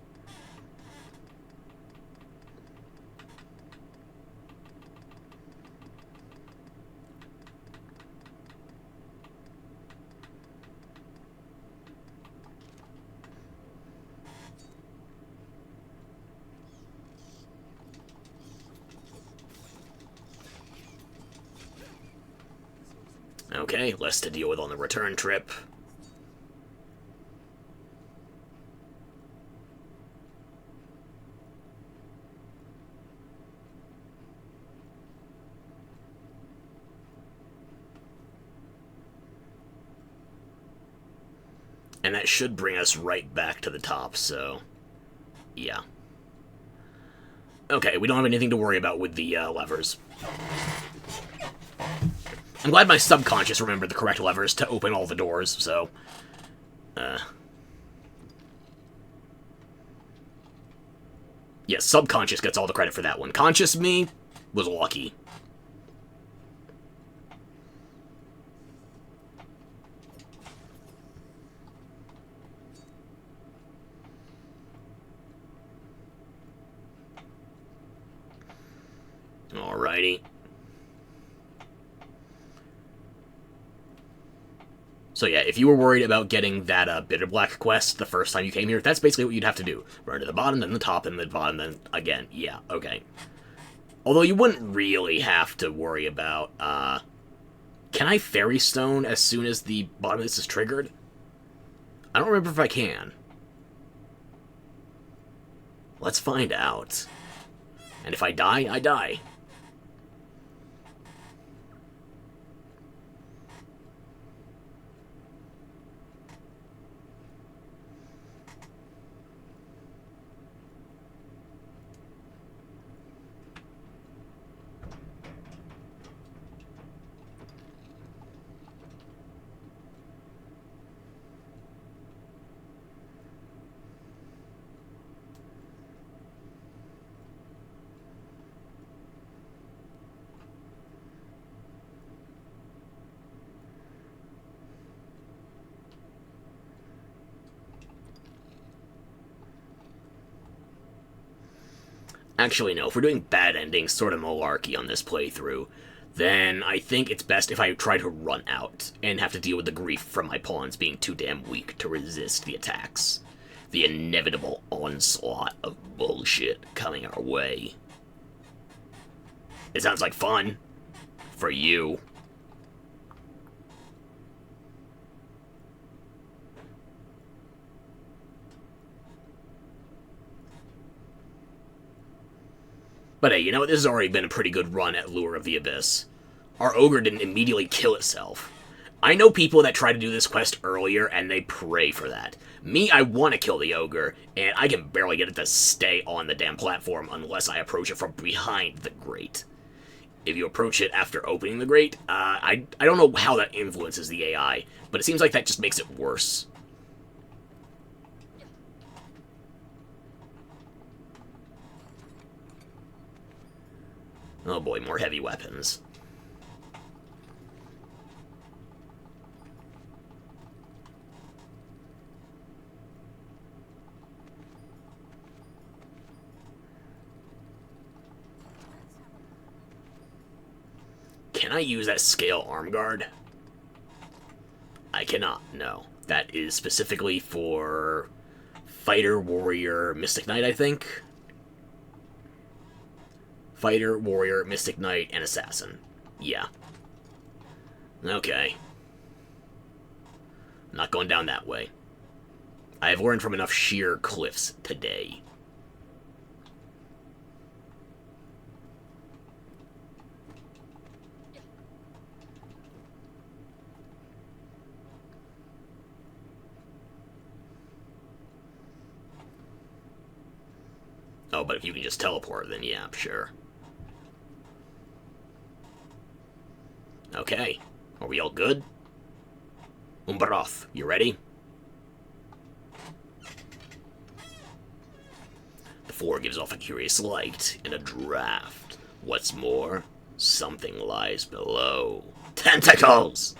Okay, less to deal with on the return trip. And that should bring us right back to the top, so... yeah. Okay, we don't have anything to worry about with the levers. I'm glad my subconscious remembered the correct levers to open all the doors, so... yeah, subconscious gets all the credit for that one. Conscious me was lucky. Alrighty. So yeah, if you were worried about getting that Bitter Black quest the first time you came here, that's basically what you'd have to do. Run to the bottom, then the top, and the bottom, then again. Yeah, okay. Although you wouldn't really have to worry about, can I Fairy Stone as soon as the bottom of this is triggered? I don't remember if I can. Let's find out. And if I die, I die. Actually, no. If we're doing bad endings, sort of malarkey on this playthrough, then I think it's best if I try to run out and have to deal with the grief from my pawns being too damn weak to resist the attacks. The inevitable onslaught of bullshit coming our way. It sounds like fun. For you. But hey, you know what? This has already been a pretty good run at Lure of the Abyss. Our ogre didn't immediately kill itself. I know people that try to do this quest earlier, and they pray for that. Me, I want to kill the ogre, and I can barely get it to stay on the damn platform unless I approach it from behind the grate. If you approach it after opening the grate, I don't know how that influences the AI, but it seems like that just makes it worse. Oh boy, more heavy weapons. Can I use that scale arm guard? I cannot, no. That is specifically for Fighter, Warrior, Mystic Knight, I think. Fighter, Warrior, Mystic Knight, and Assassin. Yeah. Okay. I'm not going down that way. I have learned from enough sheer cliffs today. Oh, but if you can just teleport, then yeah, sure. Okay. Are we all good? Umbroth, you ready? The floor gives off a curious light in a draft. What's more, something lies below. Tentacles!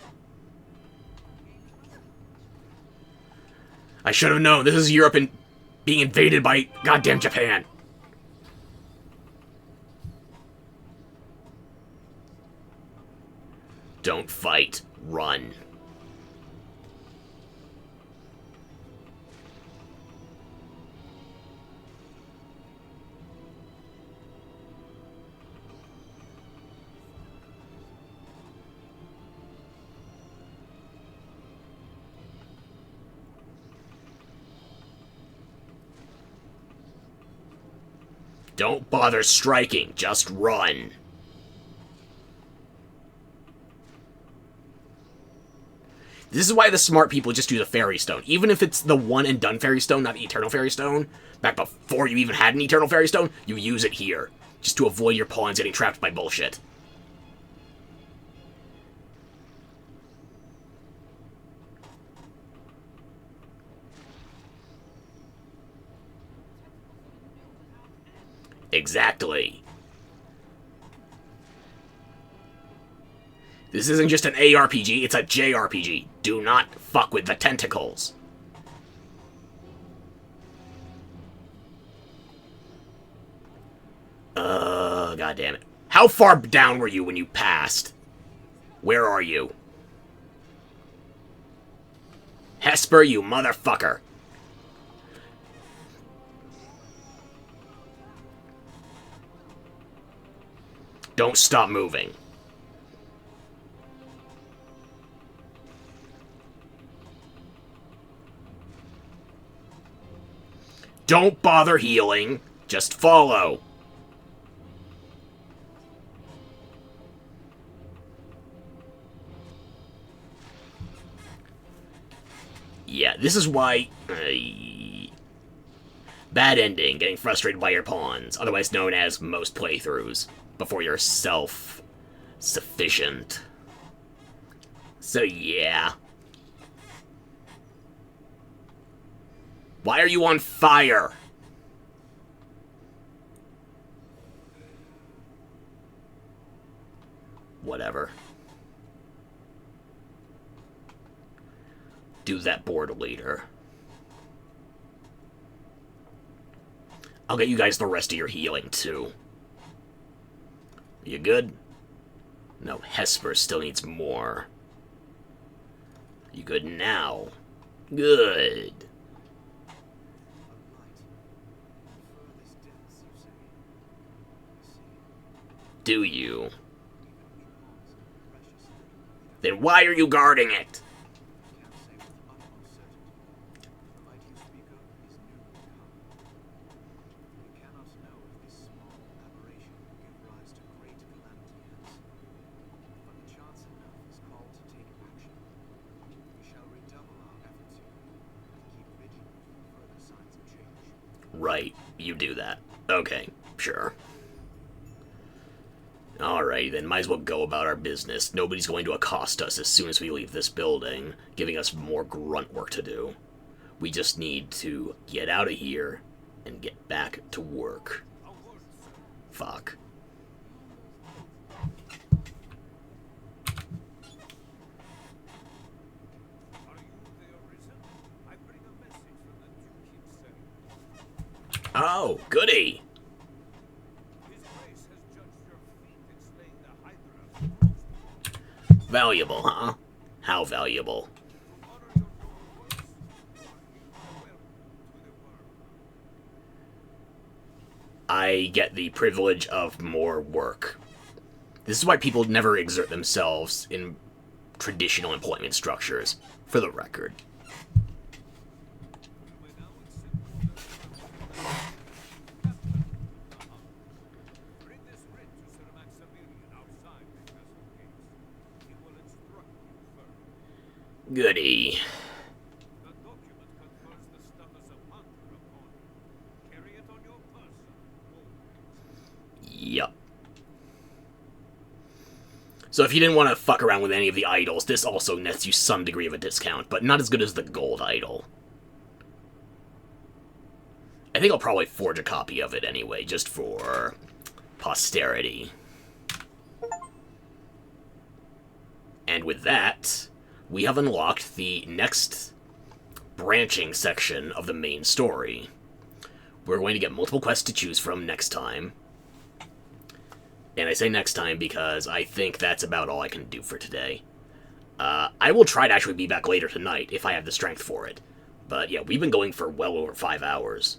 I should have known. This is Europe being invaded by goddamn Japan. Don't fight. Run. Don't bother striking. Just run. This is why the smart people just do the Fairy Stone. Even if it's the one and done Fairy Stone, not the Eternal Fairy Stone, back before you even had an Eternal Fairy Stone, you use it here. Just to avoid your pawns getting trapped by bullshit. Exactly. This isn't just an ARPG, it's a JRPG. Do not fuck with the tentacles. God damn it. How far down were you when you passed? Where are you? Hesper, you motherfucker. Don't stop moving. Don't bother healing. Just follow. Yeah, this is why... bad ending, getting frustrated by your pawns, otherwise known as most playthroughs, before you're self-sufficient. So yeah. Why are you on fire? Whatever. Do that board later. I'll get you guys the rest of your healing, too. You good? No, Hesper still needs more. You good now? Good. Do you? Then why are you guarding it? you do that. Okay, sure. Alright, then might as well go about our business. Nobody's going to accost us as soon as we leave this building, giving us more grunt work to do. We just need to get out of here and get back to work. Fuck. Are you the Arisen? I bring a message from the Duke himself. Oh, goody! His Grace has judged your feat in slaying the Hydra. Valuable, huh? How valuable? To honor your noble works, you are welcome to the world. I get the privilege of more work. This is why people never exert themselves in traditional employment structures, for the record. We now accept orders from the Captain. Bring this writ to Sir Maximilian outside the castle gates. He will instruct you further. Goody. The document confers the status of hunter upon you. Carry it on your person. Yup. So if you didn't want to fuck around with any of the idols, this also nets you some degree of a discount, but not as good as the gold idol. I think I'll probably forge a copy of it anyway, just for posterity. And with that, we have unlocked the next branching section of the main story. We're going to get multiple quests to choose from next time. And I say next time because I think that's about all I can do for today. I will try to actually be back later tonight if I have the strength for it. But yeah, we've been going for well over 5 hours.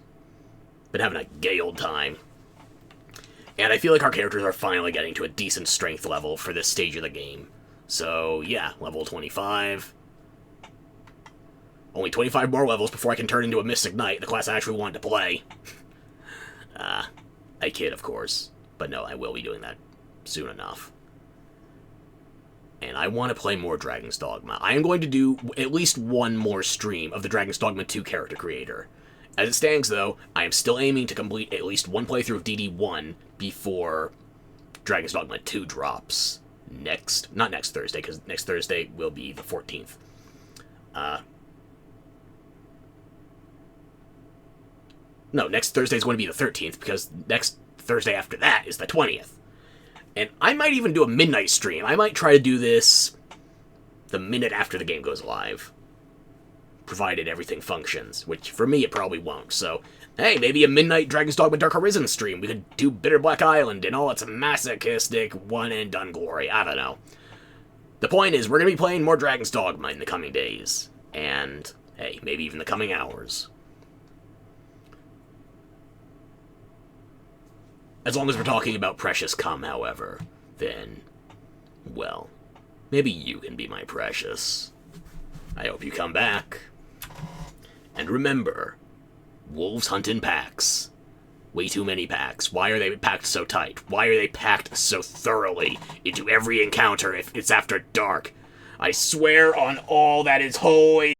Been having a gay old time. And I feel like our characters are finally getting to a decent strength level for this stage of the game. So yeah, level 25. Only 25 more levels before I can turn into a Mystic Knight, the class I actually wanted to play. I kid, of course. But no, I will be doing that soon enough. And I want to play more Dragon's Dogma. I am going to do at least one more stream of the Dragon's Dogma 2 character creator. As it stands, though, I am still aiming to complete at least one playthrough of DD1 before Dragon's Dogma 2 drops not next Thursday, because next Thursday will be the 14th. No, next Thursday is going to be the 13th, because next Thursday after that is the 20th. And I might even do a midnight stream. I might try to do this the minute after the game goes live. Provided everything functions, which for me it probably won't. So, hey, maybe a midnight Dragon's Dogma Dark Arisen stream. We could do Bitter Black Island in all its masochistic one-and-done glory. I don't know. The point is, we're going to be playing more Dragon's Dogma in the coming days. And, hey, maybe even the coming hours. As long as we're talking about Precious Come, however, then, well, maybe you can be my Precious. I hope you come back. And remember, wolves hunt in packs. Way too many packs. Why are they packed so tight? Why are they packed so thoroughly into every encounter if it's after dark? I swear on all that is holy